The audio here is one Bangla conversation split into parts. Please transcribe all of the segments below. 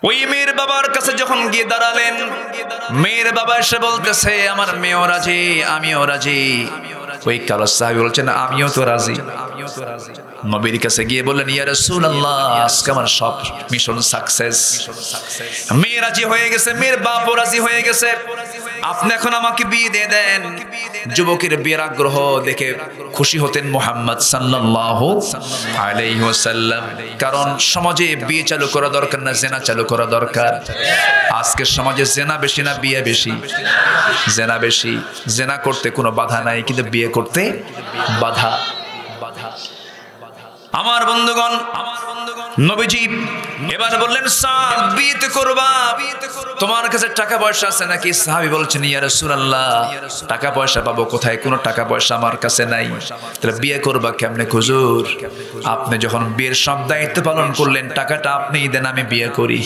ওই মেয়ের বাবার কাছে যখন গিয়ে দাঁড়ালেন, মেয়ের বাবা এসে বলতেছে আমার মেয়েও রাজি, আমিও রাজি। ওই কালো সাহাবী বলছেন আমিও তো রাজি। নবীর কাছে গিয়ে বললেন ইয়া রাসূলুল্লাহ, আজকে আমার সব মিশন সাকসেস। মেয়ে রাজি হয়ে গেছে, মেয়ের বাপও রাজি হয়ে গেছে, আপনি এখন আমাকে বিয়ে দিয়ে দেন। যুবকের বিয়ের আগ্রহ দেখে খুশি হতেন মুহাম্মদ সাল্লাল্লাহু আলাইহি ওয়াসাল্লাম। কারণ সমাজে বিয়ে চালু করা দরকার না জেনা চালু করা দরকার? আজকের সমাজে জেনা বেশি না বিয়ে বেশি? জেনা বেশি। জেনা করতে কোনো বাধা নাই, কিন্তু বিয়ে করতে বাধা। আমার বন্ধুগণ, নবীজি এবার বললেন সাদ বিয়ে করবা, তোমার কাছে টাকা পয়সা আছে নাকি? সাহাবী বলছেন ইয়া রাসূলুল্লাহ, টাকা পয়সা পাবো কোথায়, কোনো টাকা পয়সা আমার কাছে নাই। তাহলে বিয়ে করবা কেমনে হুজুর? আপনি যখন বিয়ের সব দায়িত্ব পালন করলেন, টাকাটা আপনিই দেন, আমি বিয়ে করি।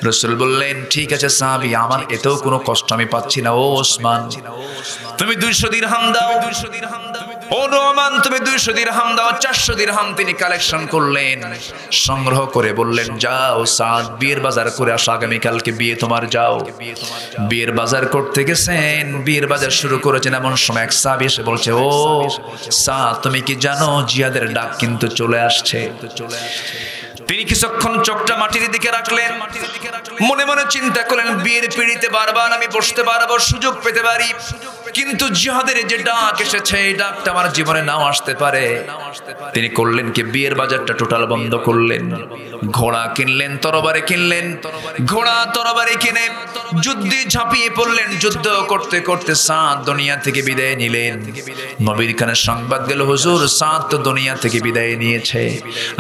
রাসূল বললেন ঠিক আছে সাহাবী, আমার এতেও কোনো কষ্ট আমি পাচ্ছি না। ও ওসমান, তুমি 200 দিরহাম দাও। ও নোমান, তুমি 200 দিরহাম দাও। 400 দিরহাম তিনি কালেকশন করলেন, সংগ্রহ করে বললেন যাও সাদ, বিয়ের বাজার করে আসো, আগামীকালকে বিয়ে তোমার, যাও। বিয়ের বাজার করতে গেছেন, বিয়ের বাজার শুরু করেছেন, এমন সময় এক সাহাবী এসে বলছে ও সাদ, তুমি কি জানো জিহাদের ডাক কিন্তু চলে আসছে? তিনি কিছুক্ষণ চোখটা মাটির দিকে রাখলেন, মনে মনে চিন্তা করলেন বিয়ের পিড়িতে বারবার আমি বসতে পারবো, সুযোগ পেতে পারি, কিন্তু জিহাদের যে ডাক এসেছে এই ডাকটা আমার জীবনে নাও আসতে পারে। তিনি করলেন কি, বিয়ের বাজারটা টোটাল বন্ধ করলেন, ঘোড়া কিনলেন, তরবারি কিনলেন, ঘোড়া তরবারি কিনে যুদ্ধে ঝাঁপিয়ে পড়লেন। যুদ্ধ করতে করতে সাদ দুনিয়া থেকে বিদায় নিলেন। নবীর কানে সংবাদ গেল হুজুর সাদ তো দুনিয়া থেকে বিদায় নিয়েছে।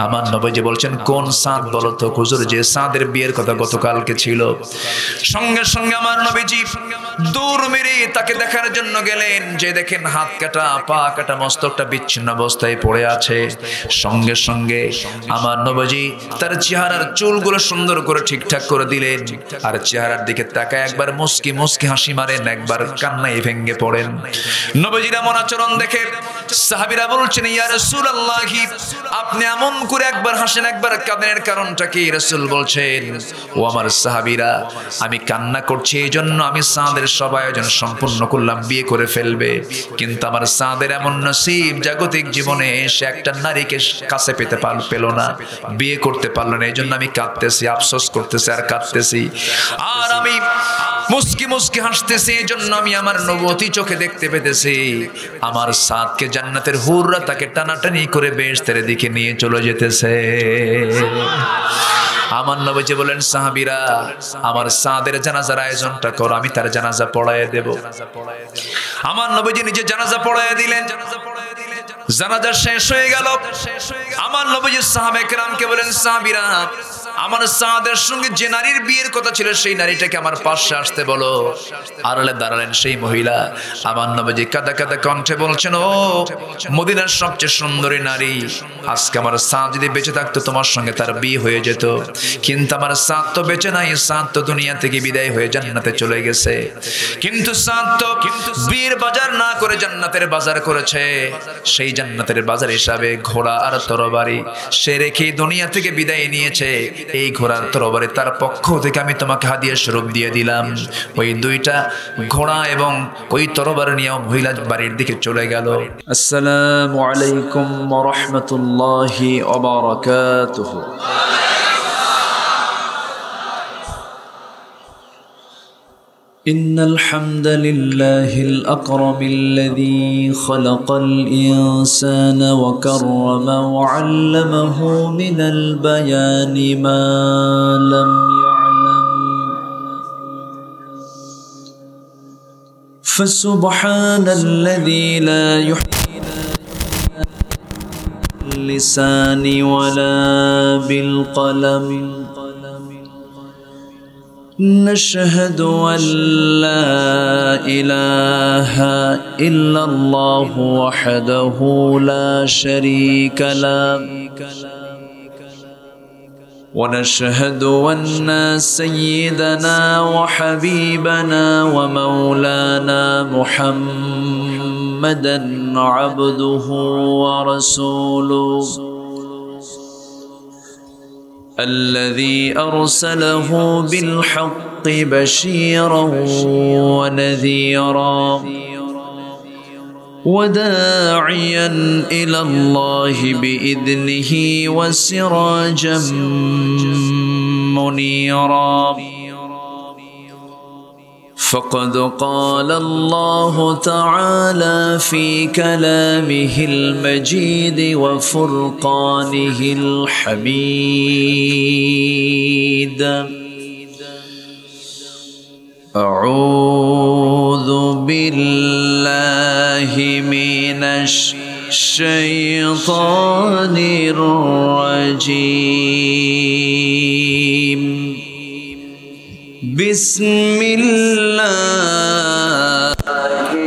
আমার নবীজি বলছেন কোন সাদ বলো তো হুজুর? যে সাদের বিয়ের কথা গতকালকে ছিল। সঙ্গে সঙ্গে আমার নবীজি দৌড় মেরে তাকে দেখার জন্য গেলেন, যে দেখেন হাত কাটা, পা কাটা, মস্তকটা বিচ্ছিন্ন অবস্থায় পড়ে আছে। সঙ্গে সঙ্গে আমার নবীজি তার চেহারার চুলগুলো সুন্দর করে ঠিকঠাক করে দিলেন, আর চেহারার দিকে তাকায় একবার মুস্কি মুস্কি হাসি মারেন, একবার কান্নায় ভেঙে পড়েন। নবীজির এমন আচরণ দেখে সাহাবীরা বলছেন ইয়া রাসূলুল্লাহ, আপনি এমন করে একবার হাসেন একবার কাঁদেন, কারণটা কি? রাসূল বলছেন ও আমার সাহাবীরা, আমি কান্না করছি এই জন্য আমি সাদের সব আয়োজন সম্পূর্ণ করলাম, বিয়ে করে ফেলবে, কিন্তু আমার সাদের এমন নসিব জাগতিক জীবনে সে একটা নারীকে কাছে পেতে পেল না, বিয়ে করতে পারলো না, এই জন্য আমি কাঁদতেছি, আফসোস করতেছি আর কাঁদতেছি, আর আমি মুস্কি মুস্কি হাসতেছি, এই জন্য আমি আমার নবুয়তি চোখে দেখতে পেতেছি আমার সাদকে জান্নাতের হুররা তাকে টানাটানি করে বেহেশতের দিকে নিয়ে চলে যেতেছে। আমার নবীজি বলেন সাহাবীরা, আমার সাদের জানাজার আয়োজনটা করো, আমি তার জানাজা পড়ায় দেব। আমার নবীজি নিজে জানাজা পড়ায় দিলেন। জানাজা শেষ হয়ে গেল। আমার নবীজি সাহাবায়ে কেরামকে বলেন সাহাবীরা, আমার সাদের সঙ্গে যে নারীর বিয়ের কথা ছিল সেই নারীটাকে আমার পাশে আসতে বলো। আড়ালে দাঁড়ালেন সেই মহিলা। আমার নবীজি কাঁদা কাঁদা কণ্ঠে বলছেন ও মদিনার সবচেয়ে সুন্দরী নারী, আজকে আমার সাদ যদি বেঁচে থাকতো তোমার সঙ্গে তার বিয়ে হয়ে যেত, কিন্তু আমার সাদ তো বেঁচে নাই, সাদ তো দুনিয়া থেকে বিদায় হয়ে জান্নাতে চলে গেছে। কিন্তু সাদ তো বিয়ের বাজার না করে জান্নাতের বাজার করেছে, সেই জান্নাতের বাজার হিসাবে ঘোড়া আর তরবারি সে রেখে দুনিয়া থেকে বিদায় নিয়েছে। এই ঘোড়ার তরবারি তার পক্ষ থেকে আমি তোমাকে হাদিয়া স্বরূপ দিয়ে দিলাম। ওই দুইটা ঘোড়া এবং ওই তরবারি নিয়ে মহিলা বাড়ির দিকে চলে গেল। আসসালামু আলাইকুম ওয়া রাহমাতুল্লাহি ওয়া বারাকাতুহু। إن الحمد لله الأكرم الذي خلق الإنسان وكرم وعلمه من البيان ما لم يعلم، فسبحان الذي لا يحيي باللسان ولا بالقلم، نشهد أن لا إله إلا الله وحده لا شريك له، ونشهد أن سيدنا وحبيبنا ومولانا محمدا عبده ورسوله الذي أرسله بالحق بشيرا ونذيرا وداعيا إلى الله بإذنه وسراجا منيرا فقد قال الله تعالى في كلامه المجيد وفرقانه الحميد: أعوذ بالله من الشيطان الرجيم. بسم الله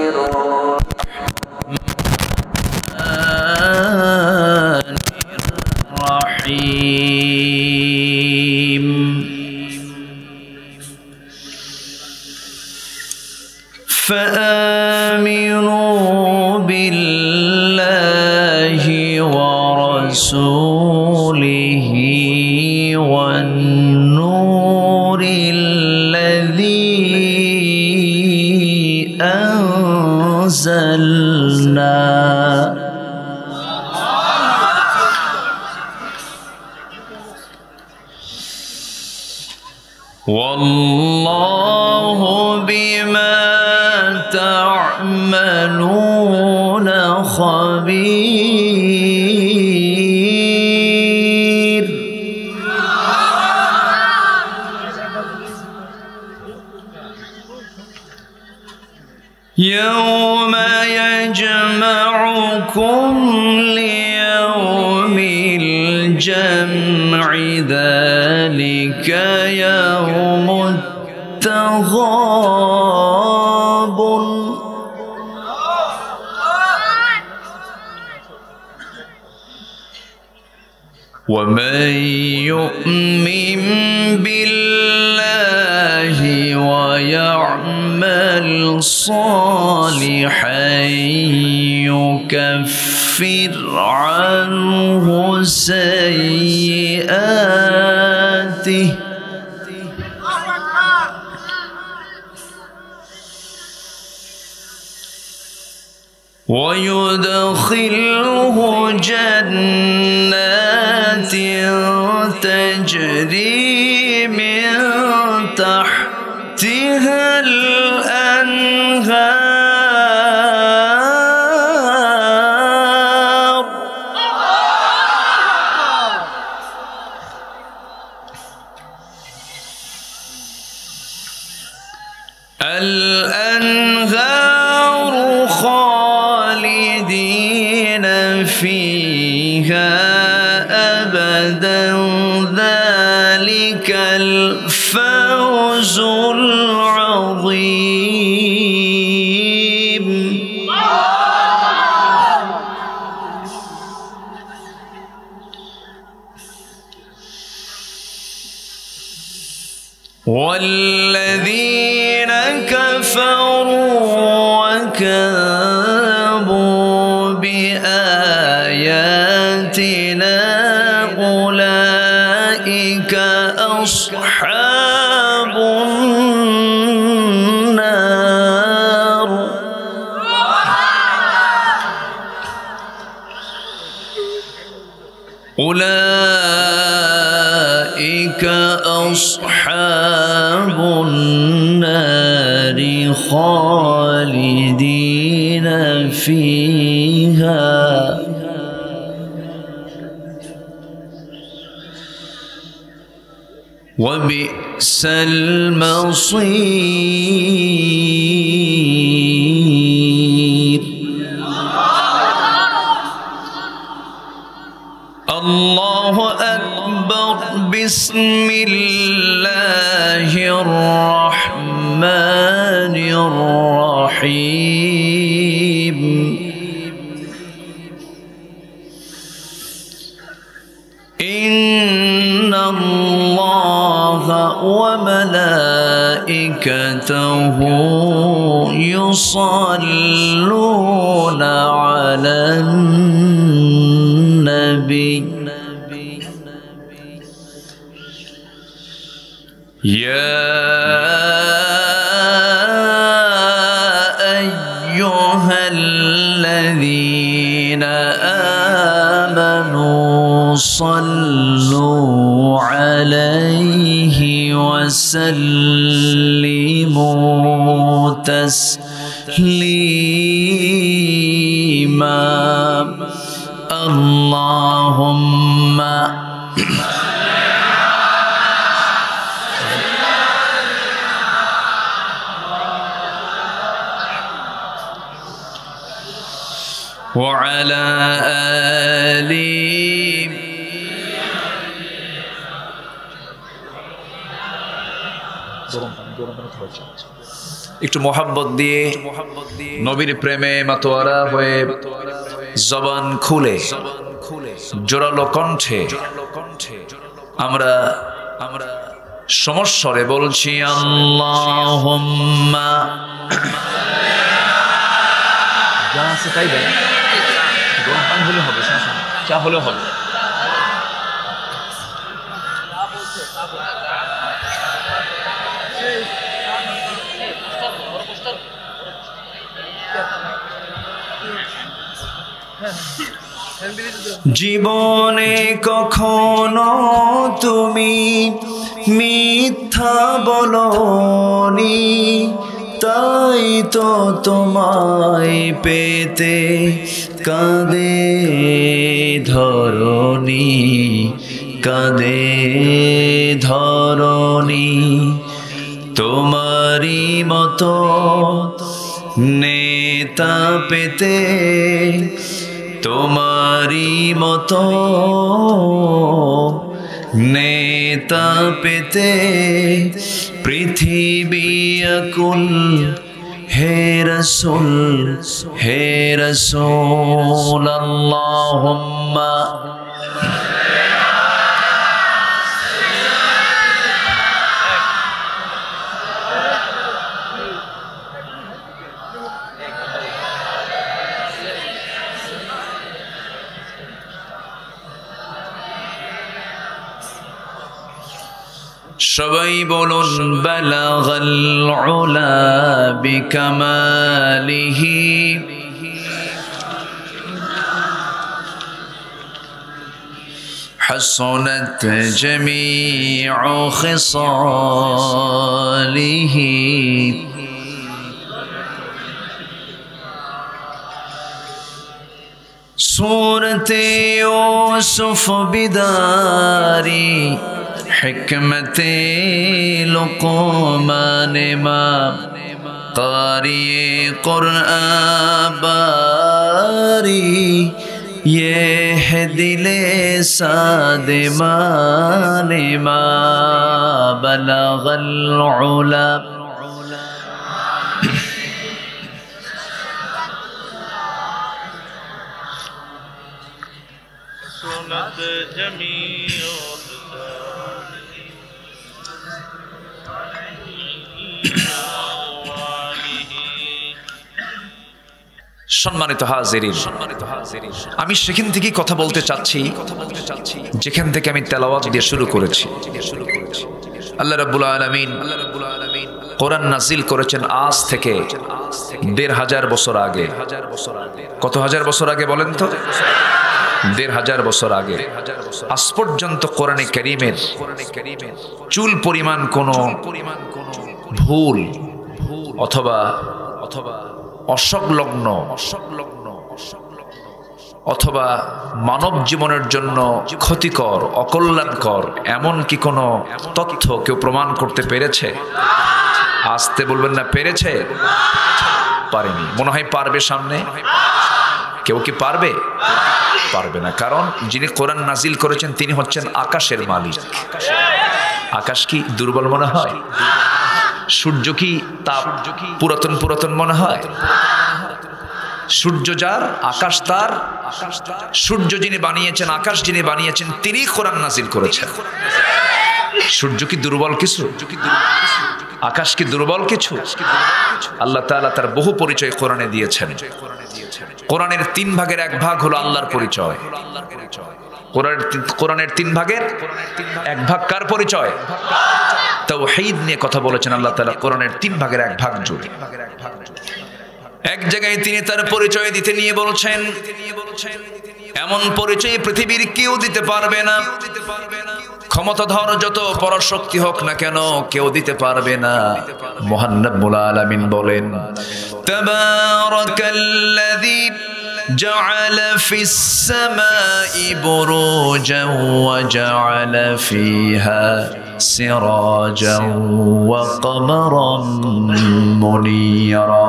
الرحمن الرحيم. فآمنوا بالله ورسوله والنور الذي أنزلنا والله بما تعملون خبير. يوم يجمعكم ليوم الجمع ذلك يوم التغابن ومن يؤمن بالله ويعمل صالحا يكفر عنه سيئاته ويدخله جنات تجري من تحتها الأنهار خالدين فيها أبدا ذلك الفوز العظيم. والذين كفروا وكذبوا بآياتنا أولئك أصحاب النار أولئك أصحاب النار خالدين فيها وبئس المصير. الله أكبر. بسم الله الرحمن الرحيم. إن الله وملائكته يصلون على النبي يا أيها الذين آمنوا صلوا عليه وسلموا تسليما اللهم وعلى آله একটু মোহাব্বত দিয়ে নবীর প্রেমে মাতোয়ারা হয়ে জবান খুলে জোরালো কণ্ঠে আমরা সমস্বরে বলছি আল্লাহুম্মা যা আছে তাই দেন, গরম পানি হলে হবে, চা হলেও হবে। জীবনে কখনো তুমি মিথ্যা বলনি, তাই তো তোমায় পেতে কাঁদে ধরণী, কাঁদে ধরণী। তোমারই মতো নেতা পেতে, তোমারই মতো নেতা পেতে পৃথিবী আকুল। হে রাসূল, হে রাসূল, আল্লাহুম্মা সবাই বলুন বালাগাল উলা বিকামালিহি হাসানাত জামিউ খিসালিহি। সূরতে ইউসুফ বিদারি হিকমতে লুকমান মা কারিয়ে কুরআন বারি ये है दिले सादे माने मा बलगल उला। सुनत जमीओ সম্মানিত হাজিরিন, আমি সেখান থেকেই কথা বলতে চাচ্ছি যেখান থেকে আমি তেলাওয়াত দিয়ে শুরু করেছি। আল্লাহ রাব্বুল আলামিন কোরআন নাজিল করেছেন আজ থেকে ১৫০০ বছর আগে। কত হাজার বছর আগে বলেন তো? ১৫০০ বছর আগে। আজ পর্যন্ত কোরআনে কারীমের চুল পরিমাণ কোনো ভুল অথবা অসংলগ্ন অথবা মানব জীবনের জন্য ক্ষতিকর, অকল্যাণকর এমন কি কোনো তথ্য কেউ প্রমাণ করতে পেরেছে? আসতে বলবেন না, পেরেছে? পারেনি। মনে হয় পারবে সামনে। কেউ কি পারবে? পারবে না, কারণ যিনি কোরআন নাজিল করেছেন তিনি হচ্ছেন আকাশের মালিক। আকাশ কি দুর্বল মনে হয়? সূর্য কি তাপ পুরাতন পুরাতন মনে হয়? সূর্য যার, আকাশ তার। সূর্য যিনি বানিয়েছেন, আকাশ যিনি বানিয়েছেন, তিনি কোরআন নাজিল করেছেন। সূর্য কি দুর্বল কিছু? আকাশ কি দুর্বল কিছু? আল্লাহ তাআলা তার বহু পরিচয় কোরআনে দিয়েছেন। কোরআনের ৩ ভাগের ১ ভাগ হলো আল্লাহর পরিচয়। কোরআনের ৩ ভাগের ১ ভাগ কার পরিচয়? তাওহীদ নিয়ে কথা বলেছেন আল্লাহ তাআলা কোরআনের 3 ভাগের 1 ভাগ জুড়ে। এক জায়গায় তিনি তার পরিচয় দিতে নিয়ে বলছেন, এমন পরিচয় পৃথিবীর কেউ দিতে পারবে না, ক্ষমতাধর যত পরাশক্তি হোক না কেন কেউ দিতে পারবে না। মহান রব্বুল আলামিন বলেন, তাবারাকাল্লাযী জাআলা ফিস সামাই বুরুজান ওয়া জাআলা ফিহা সিরাজান ওয়া কমারান মুনীরা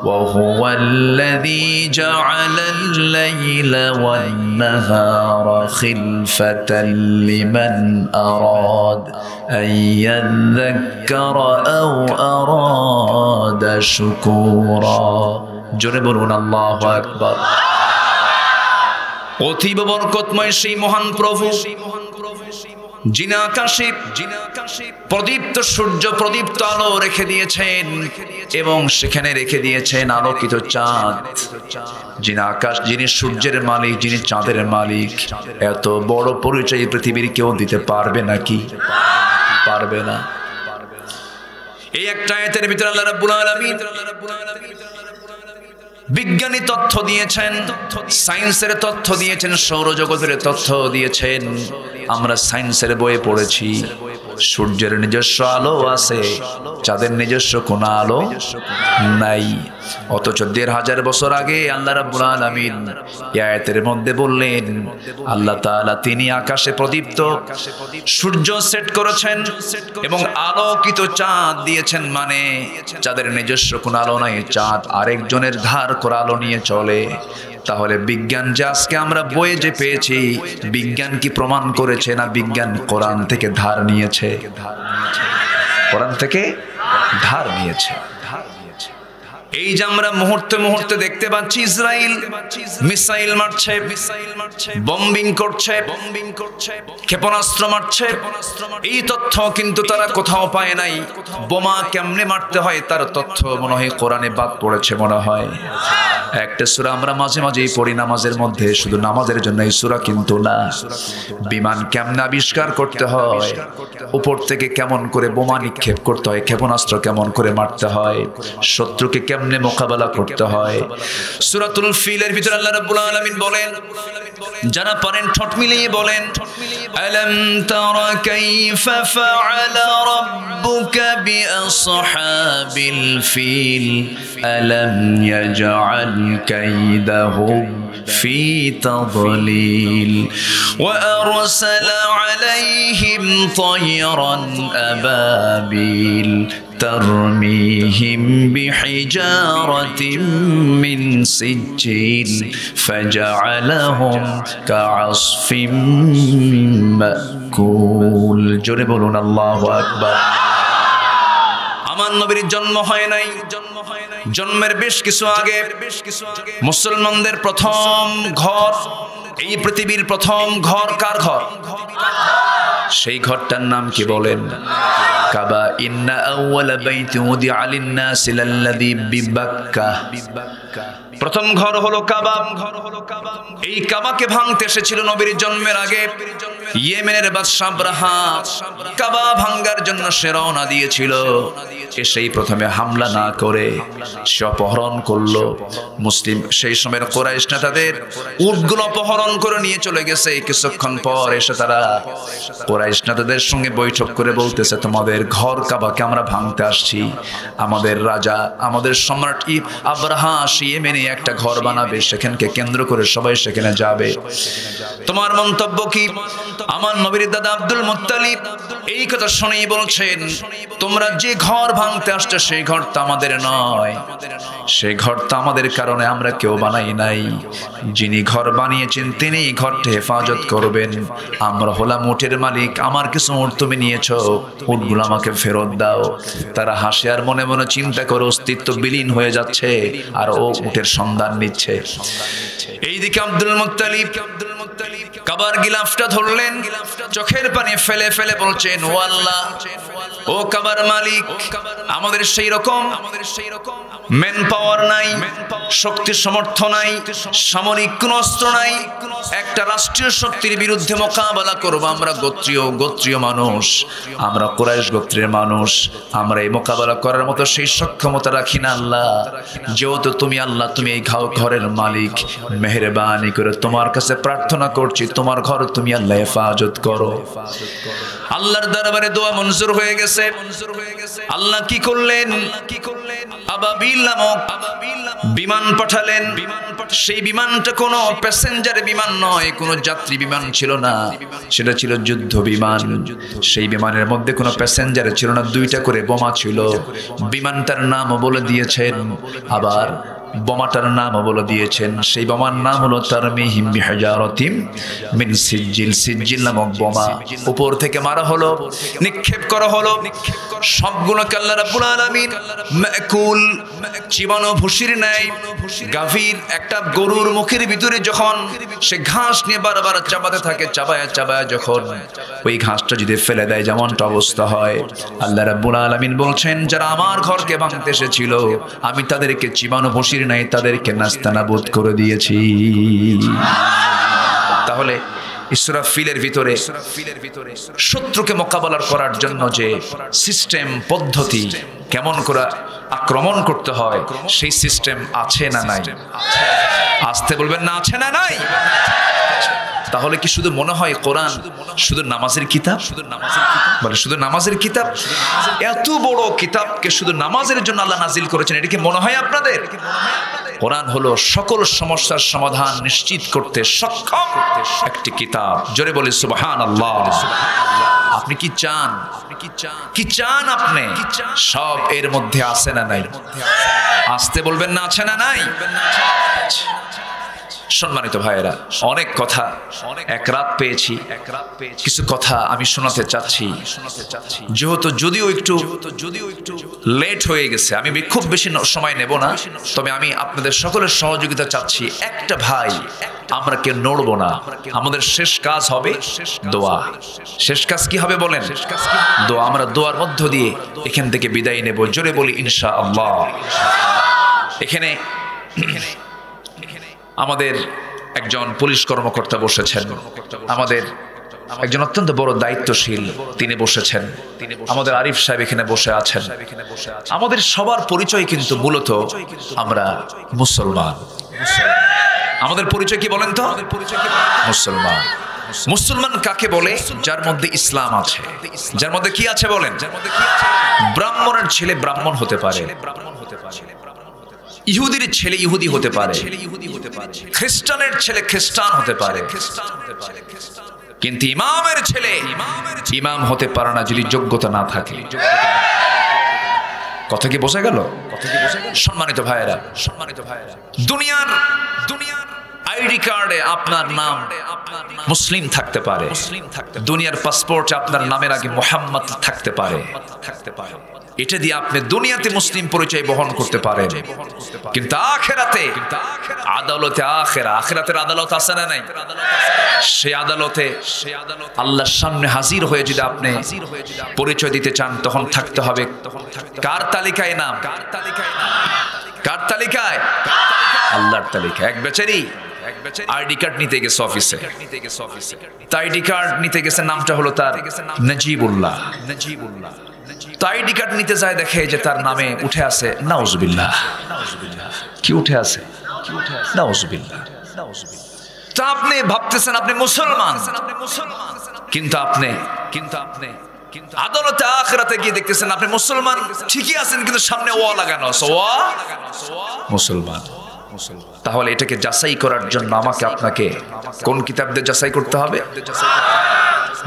وهو الذي جعل الليل والنهار خلفة لمن أراد أن يذكر أو أراد شكورا جربون الله أكبر অতীব বরকতময় সেই মহান প্রভু যিনি আকাশে প্রদীপ্ত সূর্য প্রদীপ্ত আলো রেখে দিয়েছেন এবং সেখানে রেখে দিয়েছেন আলোকিত চাঁদ। যিনি আকাশ, যিনি সূর্যের মালিক, যিনি চাঁদের মালিক, এত বড় পরিচয় পৃথিবীর কেউ দিতে পারবে নাকি? পারবে না। এই একটা আয়াতের ভিতরে আল্লাহ রাব্বুল আলামিন বিজ্ঞানী তথ্য দিয়েছেন, সায়েন্সের তথ্য দিয়েছেন, সৌরজগতের তথ্য দিয়েছেন। আমরা সায়েন্সের বইয়ে পড়েছি সূর্যের নিজস্ব আলো আছে, চাঁদের নিজস্ব কোনো আলো নাই। অথচ ১৫০০ বছর আগে আল্লাহ রাব্বুল আলামিন এই আয়াতের মধ্যে বললেন, আল্লাহ তাআলা তিনি আকাশে প্রদীপ্ত সূর্য সেট করেছেন এবং আলোকিত চাঁদ দিয়েছেন, মানে চাঁদের নিজস্ব কোনো আলো নাই, চাঁদ আরেকজনের ধার করা আলো নিয়ে চলে। তাহলে বিজ্ঞান যে আজকে আমরা বইয়ে যে পেয়েছি, বিজ্ঞান কি প্রমাণ করেছে না বিজ্ঞান কোরআন থেকে ধার নিয়েছে? কোরআন থেকে ধার নিয়েছে। এই যে আমরা মুহূর্তে মুহূর্তে দেখতে পাচ্ছি ইসরায়েল মিসাইল মারছে, বম্বিং করছে, ক্ষেপণাস্ত্র মারছে, এই তথ্য কিন্তু তারা কোথাও পায় নাই। বোমা কেমনে মারতে হয় তার তথ্য মনে হয় কোরআনে বাদ পড়েছে মনে হয়। একটা সূরা আমরা মাঝে মাঝেই পড়ি নামাজের মধ্যে, শুধু নামাজের জন্য এই সূরা কিন্তু না। বিমান কেমনে আবিষ্কার করতে হয়, উপর থেকে কেমন করে বোমা নিক্ষেপ করতে হয়, ক্ষেপণাস্ত্র কেমন করে মারতে হয়, শত্রুকে কেমনে মোকাবেলা করতে হয়। সূরাতুল ফিলের ভিতরে আল্লাহ রাব্বুল আলামিন বলেন, যারা পারেন ঠোঁট মিলিয়ে বলেন, আলাম তারা কাইফা ফাআলা রাব্বুকা বিআসহাবিল ফিল আলাম ইয়াজআল কাইদাহুম ফি তাদলিল ওয়া আরসালা আলাইহিম তায়রান আবাবিল ترميهم بحجارة من سجيل فجعلهم كعصف مأكول জোরে বলুন আল্লাহু আকবার। আমার নবীর জন্ম হয় নাই, জন্মের বেশ কিছু আগে মুসলমানদের প্রথম ঘর, এই পৃথিবীর প্রথম ঘর কার ঘর? সেই ঘরটার নাম কি বলেন? কাবা। ইন্না আউওয়ালা বাইতি উদিআ লিন-নাসি লাল্লাযী বিবাক্কা। প্রথম ঘর হলো কাবা। এই কাবাকে ভাঙতে এসেছিল নবীর জন্মের আগে ইয়েমেনের বাদশা আবরাহা। কাবা ভাঙার জন্য সে রওনা দিয়েছিল। এসেই প্রথমে হামলা না করে সে অপহরণ করলো মুসলিম সেই সময়ের কুরাইশ নেতাদের উটগুলো অপহরণ করে নিয়ে চলে গেছে। কিছুক্ষণ পর এসে তারা কুরাইশ নেতাদের সঙ্গে বৈঠক করে বলতেছে, তোমাদের ঘর কাবাকে আমরা ভাঙতে আসছি। আমাদের রাজা, আমাদের সম্রাট আবরাহা ইয়েমেনে একটা ঘর বানাবে, সেখানকে কেন্দ্র করে সবাই সেখানে যাবে। তোমার মন্তব্য কি? আমার নবীর দাদা আব্দুল মুত্তালিব এই কথা শুনেই বলছেন, তোমরা যে ঘর ভাঙতে আসছো সেই ঘরটা আমাদের নয়, সেই ঘরটা আমাদের কারণে আমরা কেউ বানাই নাই। যিনি ঘর বানিয়েছেন তিনি ঘরটা হেফাজত করবেন। আমরা হলাম উটের মালিক, আমার কিছু উট তুমি নিয়েছো, উটগুলো আমাকে ফেরত দাও। তারা হাসে আর মনে মনে চিন্তা করে অস্তিত্ব বিলীন হয়ে যাচ্ছে আর ও উটের সন্ধান নিচ্ছে। এইদিকে আব্দুল মুত্তালিব কাবার গিলাফটা ধরলেন, চোখের পানি ফেলে ফেলে বলছেন, ও আল্লাহ, ও কাবার মালিক, আমাদের সেই রকম ম্যান পাওয়ার নাই, শক্তি সামর্থ্য নাই, সামরিক কোন অস্ত্র নাই, একটা রাষ্ট্রীয় শক্তির বিরুদ্ধে মোকাবেলা করবো। আমরা গোত্রীয় মানুষ, আমরা কুরাইশ গোত্রের মানুষ, আমরা এই মোকাবেলা করার মতো সেই সক্ষমতা রাখি না। আল্লাহ, যেহেতু তুমি আল্লাহ, তুমি এই ঘরের মালিক, মেহেরবানি করে তোমার কাছে প্রার্থনা করছি, তোমার ঘর তুমি আল্লাহ হেফাজত করো। আল্লাহর দরবারে দোয়া মঞ্জুর হয়ে গেছে। আল্লাহ কি করলেন? আবাবিল নামক বিমান পাঠালেন। সেই বিমানটা কোনো প্যাসেঞ্জার বিমান নয়, কোনো যাত্রী বিমান ছিল না, সেটা ছিল যুদ্ধ বিমান। সেই বিমানের মধ্যে কোনো প্যাসেঞ্জার ছিল না, 2টা করে বোমা ছিল। বিমানটার নামও বলে দিয়েছেন, আবার বোমাটার নামও বলে দিয়েছেন। সেই বোমার নাম হলো তারমিহিম বিহিজারাতিম মিন সিজিল। সিজিল নামক বোমা উপর থেকে মারা হলো, নিক্ষেপ করা হলো। সবগুলোকে আল্লাহ রাব্বুল আলামিন মাকুল, চিবানো ভুসির ন্যায়, গাভীর একটা গরুর মুখের ভিতরে যখন সে ঘাস নিয়ে বারবার চাবাতে থাকে, চাবায়া চাবায়া যখন ওই ঘাসটা যদি ফেলে দেয় যেমনটা অবস্থা হয়, আল্লাহ রাব্বুল আলামিন বলছেন, যারা আমার ঘরকে ভাঙতে এসেছিল আমি তাদেরকে চিবানো ভুসির নাই, তাদেরকে নাস্তানাবুদ করে দিয়েছি। তাহলে ইসরাফিলের ভিতরে শত্রুকে মোকাবেলা করার জন্য যে সিস্টেম পদ্ধতি, কেমন করে আক্রমণ করতে হয়, সেই সিস্টেম আছে না নাই? আসতে বলবেন না, আছে না নাই? তাহলে কি শুধু মনে হয় কোরআন শুধু নামাজের কিতাব? বলে শুধু নামাজের কিতাব? এত বড় কিতাবকে শুধু নামাজের জন্য আল্লাহ নাজিল করেছেন, এটা কি মনে হয় আপনাদের? কোরআন হলো সকল সমস্যার সমাধান নিশ্চিত করতে সক্ষম একটি কিতাব। জোরে বলি সুবহানাল্লাহ। আপনি কি চান? কি চান আপনি? সব এর মধ্যে আছে না নাই? আসতে বলবেন না, আছে না নাই? সম্মানিত ভাইয়েরা, অনেক কথা এক রাত পেয়েছি, কিছু কথা আমি শোনাতে চাচ্ছি। যেহেতু যদিও একটু লেট হয়ে গেছে, আমি খুব বেশি সময় নেব না, তবে আমি আপনাদের সকলের সহযোগিতা চাচ্ছি। একটা ভাই, আমরা কেউ নড়বো না। আমাদের শেষ কাজ হবে দোয়া। শেষ কাজ কি হবে বলেন? দোয়া। আমরা দোয়ার মধ্য দিয়ে এখান থেকে বিদায় নেব। জোরে বলি ইনশাআল্লাহ। এখানে আমাদের একজন পুলিশ কর্মকর্তা বসেছেন, আমাদের একজন অত্যন্ত বড় দায়িত্বশীল তিনি বসেছেন, আমাদের আরিফ সাহেব এখানে বসে আছেন। আমাদের সবার পরিচয় কিন্তু মূলত আমরা মুসলমান। আমাদের পরিচয় কি বলেন তো? মুসলমান। মুসলমান কাকে বলে? যার মধ্যে ইসলাম আছে, যার মধ্যে কি আছে বলেন? ব্রাহ্মণের ছেলে ব্রাহ্মণ হতে পারে, ইহুদির ছেলে ইহুদি হতে পারে, খ্রিস্টানের ছেলে খ্রিস্টান হতে পারে, কিন্তু ইমামের ছেলে ইমাম হতে পারে না যদি যোগ্যতা না থাকে। কথা কি বোঝা গেল? সম্মানিত ভাইয়েরা, দুনিয়ার আইডি কার্ডে আপনার নাম মুসলিম থাকতে পারে, দুনিয়ার পাসপোর্টে আপনার নামের আগে মুহাম্মদ থাকতে পারে। এটা দিয়ে আপনি দুনিয়াতে মুসলিম পরিচয় বহন করতে পারেন, কিন্তু আখিরাতে আদালতে আখিরাতের আদালত আছে না নাই? সেই আদালতে আল্লাহর সামনে হাজির হয়ে যদি আপনি পরিচয় দিতে চান, তখন থাকতে হবে কার তালিকায় নাম? কার তালিকায়? আল্লাহর তালিকায়। এক বেচারি আইডি কার্ড নিতে গেছে অফিসে, আইডি কার্ড নিতে গেছে, নামটা হলো তার নজিবুল্লাহ। আইডি কার্ড নিতে যায়, দেখে যে তার নামে উঠে আছে নাউজুবিল্লাহ। কি উঠে আছে? নাউজুবিল্লাহ। তা আপনি ভাবতেছেন আপনি মুসলমান, কিন্তু আপনি আদালতে আখিরাতে গিয়ে দেখতেছেন আপনি মুসলমান ঠিকই আছেন, কিন্তু সামনে ওয়া লাগানো আছে, ওয়া মুসলমান। তাহলে এটাকে যাচাই করার জন্য আমাকে আপনাকে কোন কিতাব দিয়ে যাচাই করতে হবে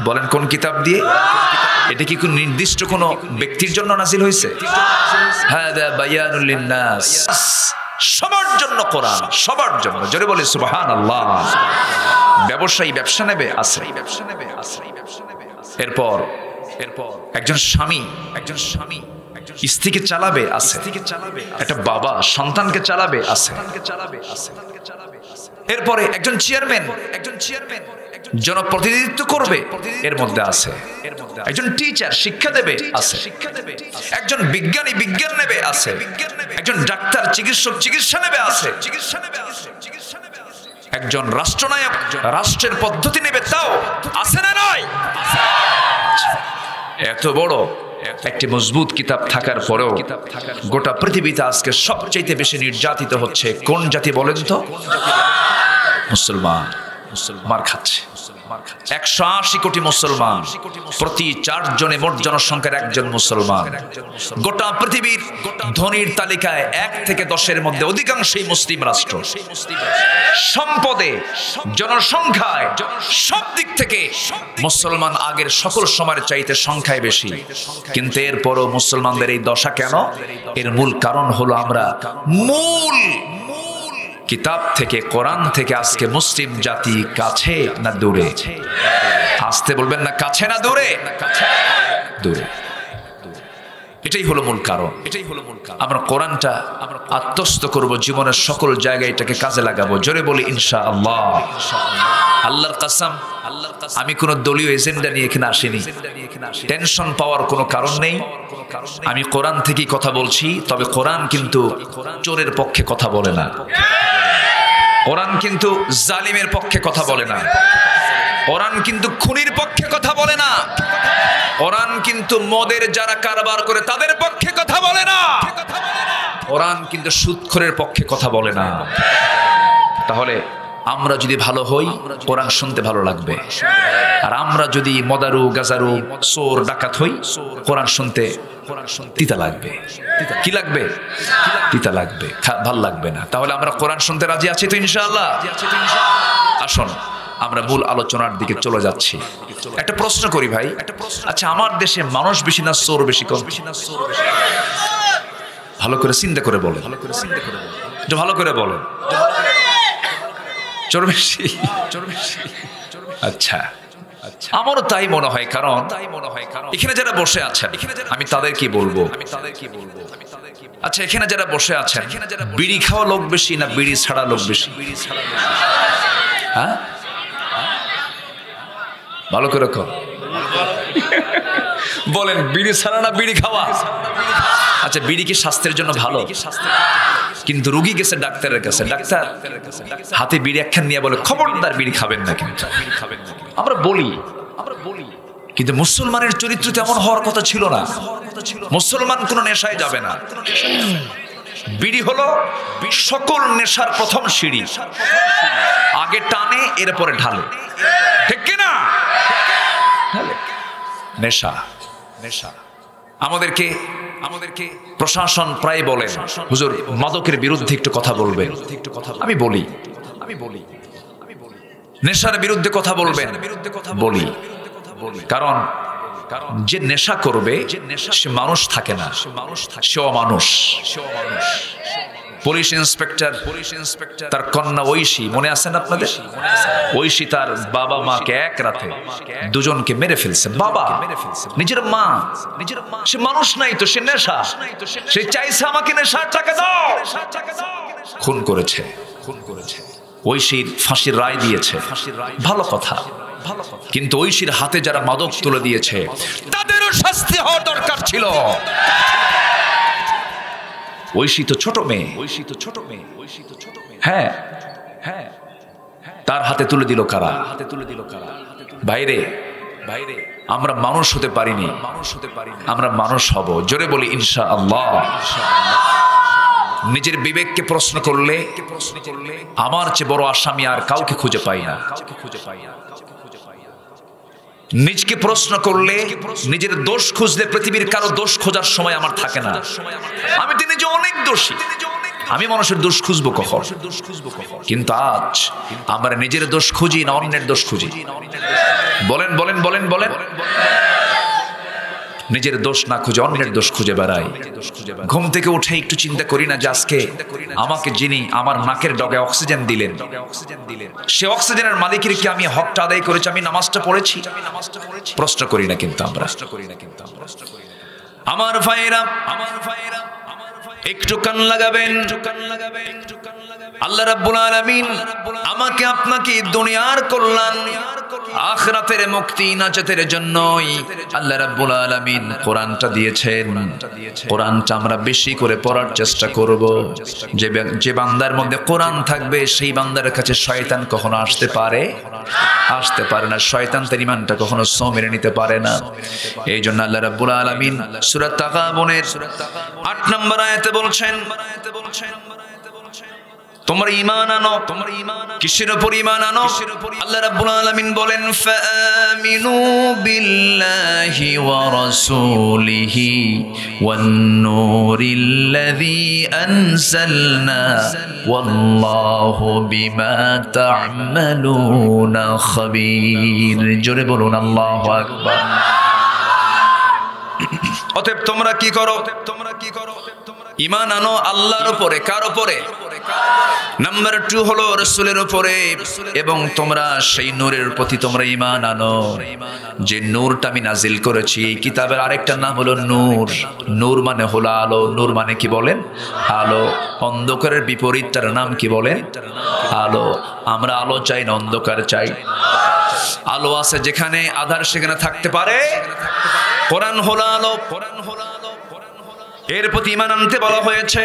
বলেন? কোন কিতাব দিয়ে? এটা কি কোন নির্দিষ্ট কোন ব্যক্তির জন্য নাজিল হয়েছে? হাদা বায়ানুল লিন্নাস, সবার জন্য কোরআন, সবার জন্য। জোরে বলে সুবহানাল্লাহ। ব্যবসায়ী ব্যবসা নেবে আছে। এরপর একজন স্বামী স্ত্রীকে চালাবে আছে, একটা বাবা সন্তানকে চালাবে আছে। এরপরে একজন চেয়ারম্যান জনপ্রতিনিধিত্ব করবে, এর মধ্যে আছে। একজন টিচার শিক্ষা দেবে, আছে। একজন বিজ্ঞানী বিজ্ঞান নেবে, আছে। একজন ডাক্তার চিকিৎসক চিকিৎসা নেবে, আছে। একজন রাষ্ট্রনায়ক রাষ্ট্রের পদ্ধতি নেবে, তাও আছে না নয়? এত বড় একটি মজবুত কিতাব থাকার পরেও গোটা পৃথিবীতে আজকে সবচেয়ে বেশি নির্যাতিত হচ্ছে কোন জাতি বলেন তো? মুসলমান। মার খাচ্ছে 180 কোটি মুসলমান, প্রতি 4 জনে মোট জনসংখ্যার একজন মুসলমান। গোটা পৃথিবীর ধনীর তালিকায় 1 থেকে 10-এর মধ্যে অধিকাংশই মুসলিম রাষ্ট্র। সম্পদে, জনসংখ্যায়, সব দিক থেকে মুসলমান আগের সকল সময়ের চাইতে সংখ্যায় বেশি। কিন্তু এরপরও মুসলমানদের এই দশা কেন? এর মূল কারণ হলো আমরা মূল কিতাব থেকে, কোরআন থেকে আজকে মুসলিম জাতি কাছে না দূরে? আসতে বলবেন না, কাছে না দূরে? দূরে। এটাই হলো মূল কারণ। আমরা কোরআনটা আত্মস্থ করব, জীবনের সকল জায়গায় এটাকে কাজে লাগাবো। জোরে বলি ইনশাআল্লাহ। আল্লাহর কসম, আমি কোনো দলীয় এজেন্ডা নিয়ে এখানে আসিনি। টেনশন পাওয়ার কোনো কারণ নেই। আমি কোরআন থেকেই কথা বলছি। তবে কোরআন কিন্তু চোরের পক্ষে কথা বলে না, কোরআন কিন্তু জালিমের পক্ষে কথা বলে না, কোরআন কিন্তু খুনির পক্ষে কথা বলে না, কোরআন কিন্তু মদের যারা কারবার করে তাদের পক্ষে কথা বলে না, কোরআন কিন্তু সুদখোরের পক্ষে কথা বলে না। তাহলে আমরা যদি ভালো হই, কোরআন শুনতে ভালো লাগবে। আর আমরা যদি মদারু, গাজারু, চোর, ডাকাত হই, কোরআন শুনতে তিতা লাগবে। কি লাগবে? তিতা লাগবে, ভাল লাগবে না। তাহলে আমরা কোরআন শুনতে রাজি আছি তো ইনশাআল্লাহ? আসুন আমরা মূল আলোচনার দিকে চলে যাচ্ছি। একটা প্রশ্ন করি ভাই, আচ্ছা আমার দেশে মানুষ বেশি না চোর বেশি? কম? ভালো করে চিন্তা করে বলেন, ভালো করে বলেন। চোর বেশি? আচ্ছা, আমারও তাই মনে হয়। কারণ এখানে যারা বসে আছেন, আমি তাদেরকে বলবো, আচ্ছা এখানে যারা বসে আছেন, বিড়ি খাওয়া লোক বেশি না বিড়ি ছাড়া লোক বেশি? হ্যাঁ, ভালো করে বলেন, বিড়ি ছাড়া না বিড়ি খাওয়া? আচ্ছা, বিড়ি কি স্বাস্থ্যের জন্য ভালো? কিন্তু রোগী গেছে ডাক্তারের কাছে, ডাক্তার হাতে বিড়ি একখান নিয়ে বলে খবরদার বিড়ি খাবেন না। কিন্তু আমরা বলি, কিন্তু মুসলমানের চরিত্র তেমন হওয়ার কথা ছিল না। মুসলমান কোনো নেশায় যাবে না। বিড়ি হলো সকল নেশার প্রথম সিঁড়ি, আগে টানে এরপরে ঢালে, ঠিক কিনা? নেশা, নেশা। আমাদেরকে প্রশাসন প্রায় বলেন, হুজুর মাদকের বিরুদ্ধে একটু কথা বলবেন। আমি বলি, নেশার বিরুদ্ধে কথা বলবেন, বলি। কারণ যে নেশা করবে সে মানুষ থাকে না, সে অমানুষ। পুলিশ ইন্সপেক্টর তার কন্যা ঐশী, মনে আছেন আপনাদের? ঐশী তার বাবা মাকে এক রাতে দুজনকে মেরে ফেলছে। বাবা, নিজের মা, সে মানুষ নাই তো, সে নেশা। সে চাইছে আমাকে নেশার টাকা দাও, খুন করেছে। ঐশীর ফাঁসির রায় দিয়েছে, ভালো কথা। কিন্তু ঐশীর হাতে যারা মাদক তুলে দিয়েছে তাদেরও শাস্তি হওয়া দরকার ছিল। ঐশী তো ছোট মেয়ে, হ্যাঁ, তার হাতে তুলে দিল কারা? বাইরে আমরা মানুষ হতে পারিনি, আমরা মানুষ হব। জোরে বলি ইনশাআল্লাহ। নিজের বিবেককে প্রশ্ন করলে আমার চেয়ে বড় আসামি আর কাউকে খুঁজে পাই না। নিজকে প্রশ্ন করলে, নিজের দোষ খুঁজলে পৃথিবীর কারো দোষ খোঁজার সময় আমার থাকে না। আমি তো নিজে অনেক দোষী, আমি মানুষের দোষ খুঁজবো কখন? কিন্তু আজ আমরা নিজের দোষ খুঁজি না অন্যের দোষ খুঁজি? বলেন বলেন বলেন বলেন। নিজের দোষ না খুঁজে অন্যের দোষ খুঁজে বেড়াই। ঘুম থেকে উঠে একটু চিন্তা করি না যে আজকে আমাকে যিনি আমার নাকের ডগায় অক্সিজেন দিলেন, সে অক্সিজেনের মালিকের কি আমি হকটা আদায় করেছি? আমি নামাজটা পড়েছি? প্রশ্ন করি না কিন্তু আমরা। আমার ভাইরা একটু কান লাগাবেন। আল্লাহ রাব্বুল আলামিন আমাকে আপনাকে দুনিয়ার কল্যাণ আখিরাতের মুক্তি নাজাতের জন্যই আল্লাহ রাব্বুল আলামিন কোরআনটা দিয়েছেন। কোরআনটা আমরা বেশি করে পড়ার চেষ্টা করব। যে বান্দার মধ্যে কোরআন থাকবে সেই বান্দার কাছে শয়তান কখনো আসতে পারে না। শয়তান তার ঈমানটা কখনো মেনে নিতে পারে না। এই জন্য আল্লাহ রাব্বুল আলামিন সূরা তাগাবুনের ৮ নম্বর আয়াতে বলছেন, তোমরা ঈমান আনো। কিসের উপর ঈমান আনো? আল্লাহ রাব্বুল আলামিন বলেন, ফাআমিনু বিল্লাহি ওয়া রাসূলিহি ওয়ান নূরিল্লাযী আনজালনা ওয়াল্লাহু বিমা তা'মালুনা খাবীর। জোরে বলুন আল্লাহু আকবার। অতএব তোমরা কি করো? ঈমান আনো আল্লাহর উপরে। কার উপরে? নাম্বার 2 হলো রাসূলের উপরে। এবং তোমরা সেই নূরের প্রতি তোমরা ঈমান আনো, যে নূরটা আমি নাজিল করেছি। এই কিতাবের আরেকটা নাম হলো নূর। নূর মানে হলো আলো। নূর মানে কি বলেন? আলো। অন্ধকারের বিপরীতটার নাম কি বলেন? আলো। আমরা আলো চাই না অন্ধকার চাই? আলো আছে যেখানে, আধার সেখানে থাকতে পারে। কোরআন হলো আলো। এর প্রতি ঈমান আনতে বলা হয়েছে।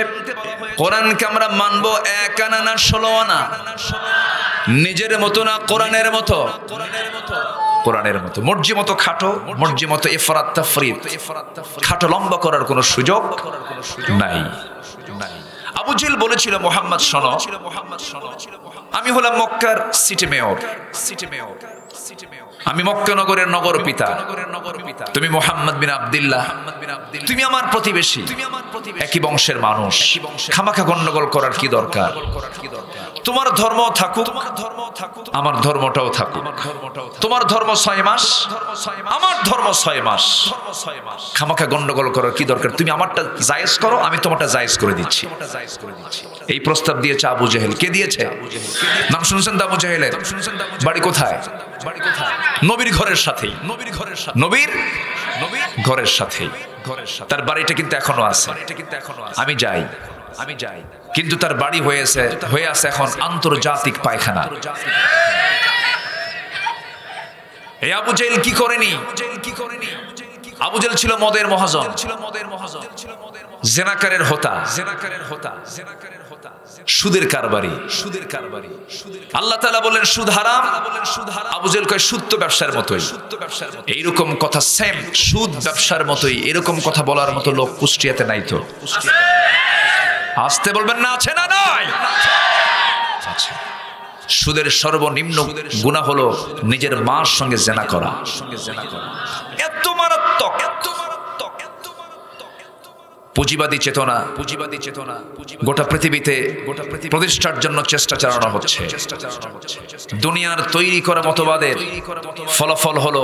কোরআনকে আমরা মানবো 1 আনা না 16 আনা? নিজের মতো না, কোরআনের মতো। কোরআনের মতো। মর্জি মতো খাটো, মর্জি মতো ইফরাত তাফরিদ, খাটো লম্বা করার কোনো সুযোগ নাই। আবু জেহেল বলেছিল, মুহাম্মদ শোনো, আমি হলাম মক্কার সিটি মেয়র, আমি মক্কা নগরের নগর পিতা, তুমি মুহাম্মদ বিন আব্দুল্লাহ, তুমি আমার প্রতিবেশী, একই বংশের মানুষ, খামাখা গন্ডগোল করার কি দরকার? তোমার ধর্ম থাকুক, আমার ধর্মটাও থাকুক। তোমার ধর্ম 6 মাস, আমার ধর্ম 6 মাস, খামাখা গন্ডগোল করার কি দরকার? তুমি আমারটা জায়েজ করো, আমি তোমারটা জায়েজ করে দিচ্ছি। এই প্রস্তাব দিয়েছে আবু জেহেল। কে দিয়েছে? নাম শুনছেন তো আবু জেহেলের? বাড়ি কোথায়? নবীর ঘরের সাথেই। নবীর ঘরের সাথেই তার বাড়িটা কিন্তু এখনো আছে। আমি যাই, কিন্তু তার বাড়ি হয়ে আছে এখন আন্তর্জাতিক পায়খানা। এই আবু জেহেল কি করেনি? আবু জেহেল ছিল মদের মহাজন, জেনাকারের হোতা, সুদের কারবারি। আল্লাহ তাআলা বলেন সুদ হারাম, আবু জেহেল কয় সুদ তো ব্যবসার মতোই। এইরকম কথা সেম, সুদ ব্যবসার মতোই, এরকম কথা বলার মতো লোক কুষ্টিয়াতে নাই তো? আসতে বলবেন না, আছে না নাই? সুদের সর্বনিম্ন গুনাহ হলো নিজের মার সঙ্গে জেনা করা। এত মারাত্মক। পুঁজিবাদী চেতনা গোটা পৃথিবীতে প্রতিষ্ঠার জন্য চেষ্টা চালানো হচ্ছে। দুনিয়ার তৈরি করা মতবাদের ফলাফল হলো,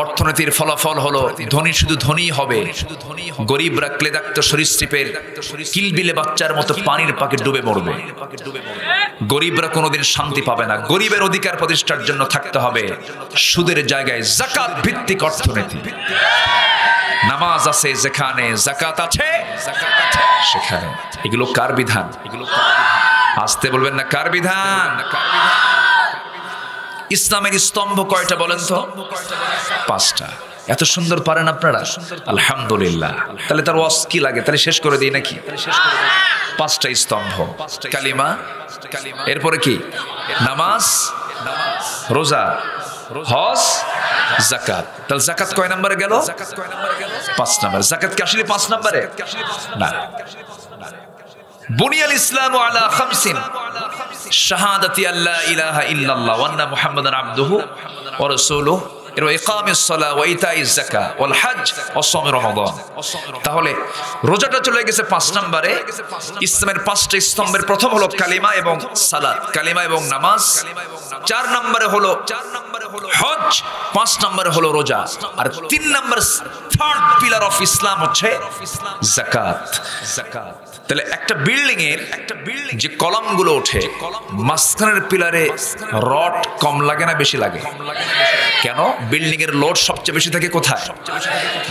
অর্থনীতির ফলাফল হলো, ধনী শুধু ধনী হবে, গরিবরা ক্লেদাক্ত সরীসৃপের কিলবিলে বাচ্চার মতো পানির পাকে ডুবে মরবে। গরিবরা কোনোদিন শান্তি পাবে না। গরিবের অধিকার প্রতিষ্ঠার জন্য থাকতে হবে সুদের জায়গায় যাকাত ভিত্তিক অর্থনীতি। নামাজ আছে যেখানে, যাকাত আছে সেখানে। এগুলো কার বিধান? আসতে বলবেন না, কার বিধান? ইসলামের স্তম্ভ কয়টা বলেন তো? 5টা। এত সুন্দর পারেন আপনারা, আলহামদুলিল্লাহ। তাহলে তার ওয়াজ কি লাগে? তাহলে শেষ করে দিই নাকি? 5টা স্তম্ভ। কালিমা, এরপরে কি? নামাজ, রোজা, হজ, যাকাত। তাহলে যাকাত কয় নম্বরে গেল? 5 নম্বর। যাকাত কি আসলে 5 নম্বরে? না। বুনিয়াল ইসলামু আলা 5 শাহাদাতি আল্লা ইলাহা ইল্লাল্লাহ ওয়া আন্না মুহাম্মাদান আবদুহু ওয়া রাসূলুহু ওয়া ইকামিস সালাহ ওয়া ইতাইজ যাকাত ওয়াল হজ ওয়া সাওম রমাদান। তাহলে রোজাটা চলে গেছে 5 নম্বরে। ইসলামের 5টা স্তম্ভের প্রথম হলো কালিমা এবং সালাত, কালিমা এবং নামাজ। 4 নম্বরে হলো হজ, 5 নম্বরে হলো রোজা, আর 3 নম্বর থার্ড পিলার অফ ইসলাম হচ্ছে যাকাত। তাহলে একটা বিল্ডিং যে কলামগুলো ওঠে মাঝখানের পিলারে রড কম লাগে না বেশি লাগে? কেন? বিল্ডিং এর লোড সবচেয়ে বেশি থাকে কোথায়?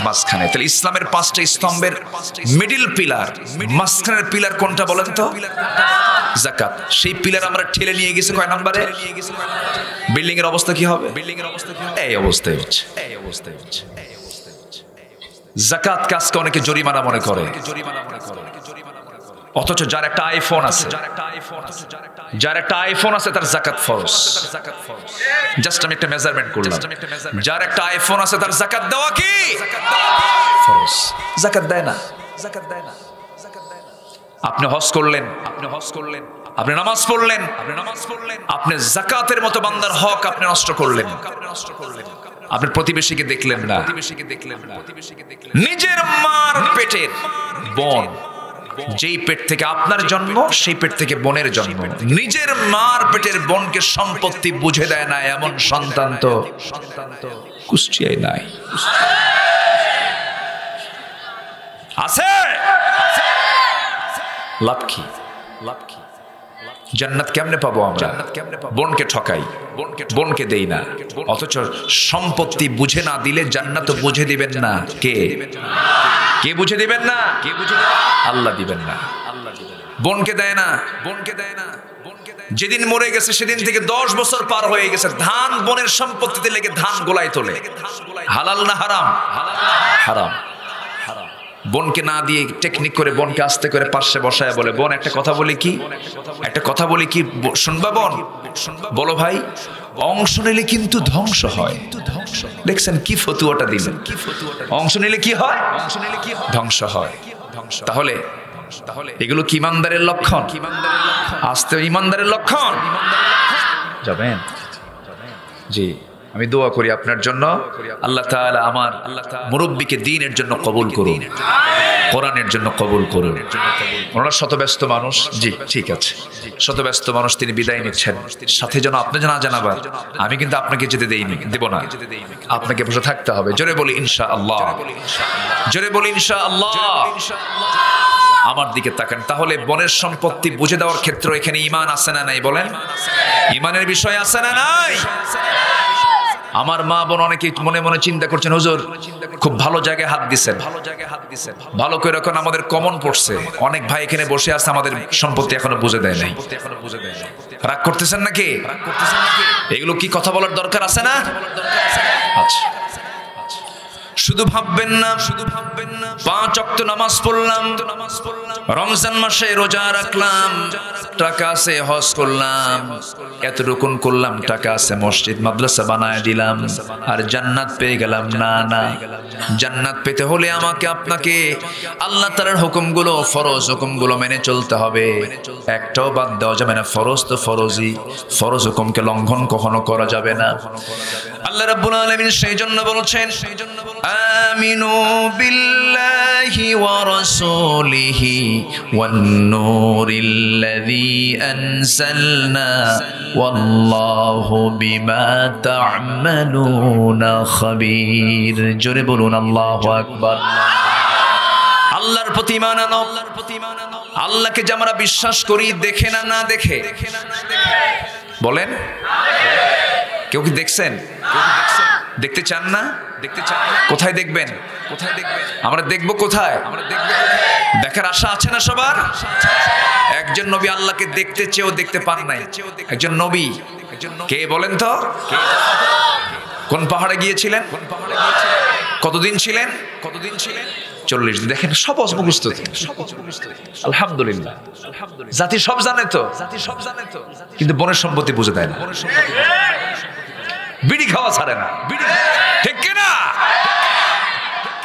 মাঝখানে। তাহলে ইসলামের 5টা স্তম্ভের মিডিল পিলার, মাঝখানের পিলার কোনটা বলেন তো? যাকাত। সেই পিলার আমরা ঠেলে নিয়ে গেছি কয় নম্বরে? বিল্ডিং এর অবস্থা কি হবে? এই অবস্থায় হচ্ছে। যাকাত কাজকে অনেকে জরিমানা মনে করে, অথচ যার একটা আইফোন আছে তার যাকাত ফরজ। জাস্ট আমি একটা মেজারমেন্ট করলাম, যার একটা আইফোন আছে তার যাকাত দেওয়া কি ফরজ? যাকাত দেয় না। আপনি হজ করলেন, আপনি নামাজ পড়লেন, আপনি যাকাতের মতো বান্দার হক আপনি নষ্ট করলেন। আপনার প্রতিবেশীকে দেখলেন না, নিজের মার পেটের বোন, যেই পেট থেকে আপনার জন্ম সেই পেট থেকে বোনের জন্ম, নিজের মার পেটের বোনকে সম্পত্তি বুঝে দেয় না, এমন সন্তান তো কুষ্টিয়ায় নাই। আছে? লাভ কি? জান্নাত কেমনে পাবো আমরা? বোনকে ঠকাই, বোনকে দেই না, অথচ সম্পত্তি বুঝে না দিলে জান্নাত বুঝে দিবেন না। কে বুঝে দিবেন না? আল্লাহ দিবেন না। বোনকে দেয় না। যেদিন মরে গেছে সেদিন থেকে 10 বছর পার হয়ে গেছে, ধান বোনের সম্পত্তিতে লেগে ধান গোলায় তোলে। হালাল না হারাম? হারাম। বোনকে না দিয়ে টেকনিক করে বোনকে আস্তে করে পাশে বসায় বলে, বোন একটা কথা বলি কি শুনবা বোন? বলো ভাই। অংশ নিলে কিন্তু ধ্বংস হয়। দেখছেন কি ফতুয়াটা দিলেন? অংশ নিলে কি হয়? ধ্বংস হয়। তাহলে এগুলো কি ইমানদারের লক্ষণ? আস্তে ইমানদারের লক্ষণ। যাবেন? জি, আমি দোয়া করি আপনার জন্য, আল্লাহ তাআলা আমার মুরব্বিকে দ্বীনের জন্য কবুল করুন, কোরআনের জন্য কবুল করুন। ওনারা শতব্যস্ত মানুষ। জি ঠিক আছে, শতব্যস্ত মানুষ, তিনি বিদায় নিচ্ছেন। সাথে যেন আপনি না জানাবার, আমি কিন্তু আপনাকে যেতে দেব না, আপনাকে বসে থাকতে হবে। জোরে বলি ইনশাআল্লাহ, জোরে বলি ইনশাআল্লাহ। আমার দিকে তাকান। তাহলে বোনের সম্পত্তি বুঝে দেওয়ার ক্ষেত্রে এখানে ঈমান আছে না নাই? বলেন, ঈমানের বিষয় আছে না নাই? আমার মা বোন অনেকে মনে মনে চিন্তা করছেন, হুজুর খুব ভালো জায়গায় হাত দিচ্ছেন, ভালো করে এখন আমাদের কমন পড়ছে। অনেক ভাই এখানে বসে আছে, আমাদের সম্পত্তি এখনো বুঝে দেয় নাই। রাগ করতেছেন নাকি? এগুলো কি কথা বলার দরকার আছে না? আচ্ছা, শুধু ভাববেন না 5 ওয়াক্ত নামাজ পড়লাম, রমজান মাসে রোজা রাখলাম, টাকা আছে হজ করলাম, এত রকম করলাম, টাকা আছে মসজিদ মাদ্রাসা বানায় দিলাম, আর জান্নাত পেয়ে গেলাম। না, জান্নাত পেতে হলে আমাকে আপনাকে আল্লাহ তাআলার হুকুমগুলো, ফরজ হুকুমগুলো মেনে চলতে হবে। একটাও বাদ দেওয়া যাবে না। ফরজ তো ফরজই, ফরজ হুকুমকে লঙ্ঘন কখনো করা যাবে না। আল্লাহ রাব্বুল আলামিন সেই জন্য বলছেন, আমিনু বিল্লাহি ওয়া রাসূলিহি ওয়ান নূরিল্লাযী আনজালনা ওয়াল্লাহু বিমা তা'মালুনা খাবীর। জোরে বলুন আল্লাহু আকবার। আল্লাহর প্রতি ঈমান আনো। আল্লাহকে যে আমরা বিশ্বাস করি, দেখে না, না দেখে। বলেন, কেউ কি দেখছেন? দেখতে চান না? কোথায় দেখবেন? আমরা দেখব কোথায়? দেখার আশা আছে না সবার? একজন নবী আল্লাহকে দেখতে চেয়েও দেখতে পান নাই। একজন নবী কে বলেন তো? কোন পাহাড়ে গিয়েছিলেন? কতদিন ছিলেন? 40 দিন। দেখেন, সব মুখস্থ। আলহামদুলিল্লাহ, জাতি সব জানে তো, কিন্তু বনের সম্পত্তি বুঝে দেয় না। বিড়ি খাওয়া ছাড়ে না, ঠিক কিনা?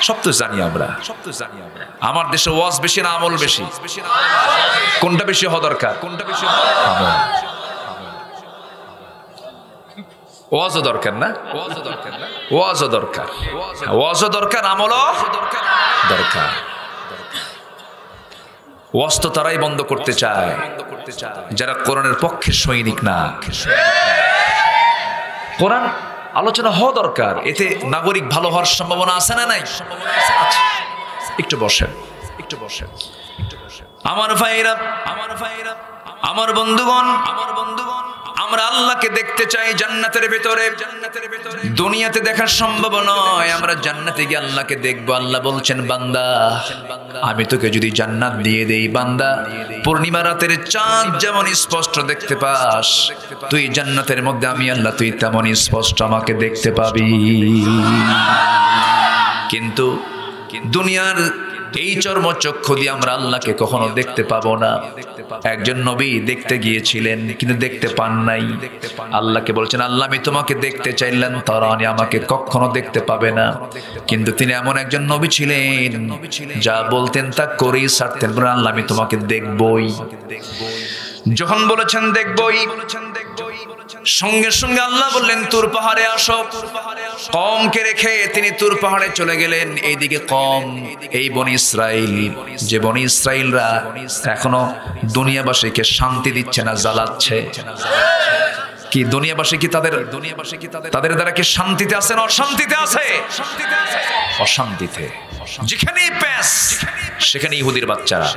সব তো জানি আমরা। আমার দেশে ওয়াজ বেশি না আমল বেশি? কোনটা বেশি হওয়া দরকার? ওয়াজও দরকার না? ওয়াজও দরকার, আমলও দরকার। ওয়াজ তো তারাই বন্ধ করতে চায় যারা কোরআনের পক্ষের সৈনিক না। কোরআন আলোচনা হওয়া দরকার, এতে নাগরিক ভালো হওয়ার সম্ভাবনা আছে না নাই? একটু বসেন। আমার ভাইরা, আমার বন্ধুগণ, আমরা আল্লাহকে দেখতে চাই জান্নাতের ভিতরে। দুনিয়াতে দেখা সম্ভব নয়, আমরা জান্নাতে গিয়ে আল্লাহকে দেখবো। আল্লাহ বলছেন, বান্দা আমি তোকে যদি জান্নাত দিয়ে দেই, বান্দা পূর্ণিমা রাতের চাঁদ যেমন স্পষ্ট দেখতে পাস, তুই জান্নাতের মধ্যে আমি আল্লাহ তুই তেমন স্পষ্ট আমাকে দেখতে পাবি। কিন্তু দুনিয়ার এই চর্মচক্ষু দিয়ে আমরা আল্লাহকে কখনো দেখতে পাবো না। একজন নবী দেখতে গিয়েছিলেন কিন্তু দেখতে পান নাই। আল্লাহকে বলছেন, আল্লাহ আমি তোমাকে দেখতে চাইলেন, তারানি আমাকে কখনো দেখতে পাবে না। কিন্তু তিনি এমন একজন নবী ছিলেন যা বলতেন তা করেই ছাড়তেন, বলেন আল্লাহ আমি তোমাকে দেখবই। যখন বলেছেন দেখবই, সঙ্গে সঙ্গে আল্লাহ বললেন তুর পাহাড়ে আসো। কওমকে রেখে তিনি তুর পাহাড়ে চলে গেলেন। এইদিকে কওম, এই বনি ইসরাইল, যে বনি ইসরাইলরা এখনো দুনিয়াবাসীকে শান্তি দিচ্ছে না, জ্বালাচ্ছে। কি দুনিয়াবাসী কি তাদের দ্বারা কি শান্তিতে আছে না অশান্তিতে আছে? অশান্তিতে। যেখানেই প্যাস সেখানে ইহুদির বাচ্চারা,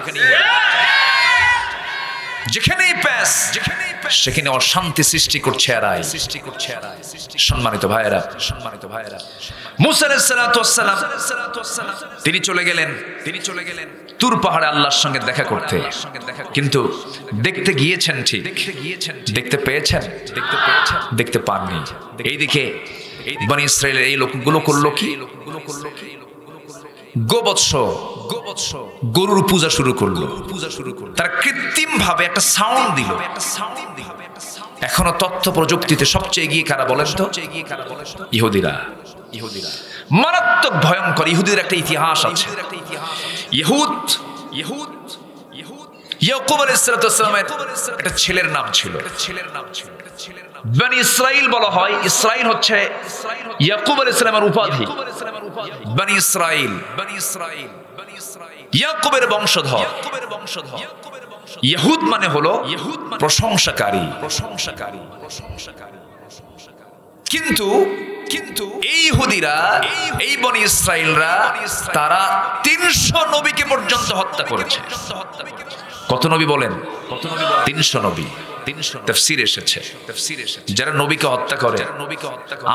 যেখানেই প্যাস সেখানে অশান্তি সৃষ্টি করছে এরাই। সম্মানিত ভাইয়েরা, মুসা আলাইহিস সালাতু ওয়াস সালাম তিনি চলে গেলেন তুর পাহাড়ে আল্লাহর সঙ্গে দেখা করতে। কিন্তু দেখতে গিয়েছেন ঠিক, দেখতে পেয়েছেন? দেখতে পাননি। এইদিকে বনি ইসরাইলের এই লোকগুলো করলো কি? গোবৎস গরুর পূজা শুরু করলো। তারা কৃত্রিম ভাবে একটা সাউন্ড দিল। এখনো তথ্য প্রযুক্তিতে সবচেয়ে এগিয়ে কারা বলেন তো? ইহুদিরা। মারাত্মক ভয়ঙ্কর ইহুদির একটা ইতিহাস আছে। ইয়াকুব আলাইহিস সালামের একটা ছেলের নাম ছিল, বনি ইসরাইল বলা হয়। ইসরাইল হচ্ছে ইয়াকুব আলাইহিস সালামের উপাধি। বনি ইসরাইল ইয়াকুবের বংশধর। ইহুদ মানে হলো প্রশংসাকারী। কিন্তু এই ইহুদিরা, এই বনি ইসরাইলরা, তারা 300 নবীকে পর্যন্ত হত্যা করেছে। কত নবী বলেন? 300 নবী। তাফসীরে এসেছে যারা নবীকে হত্যা করে,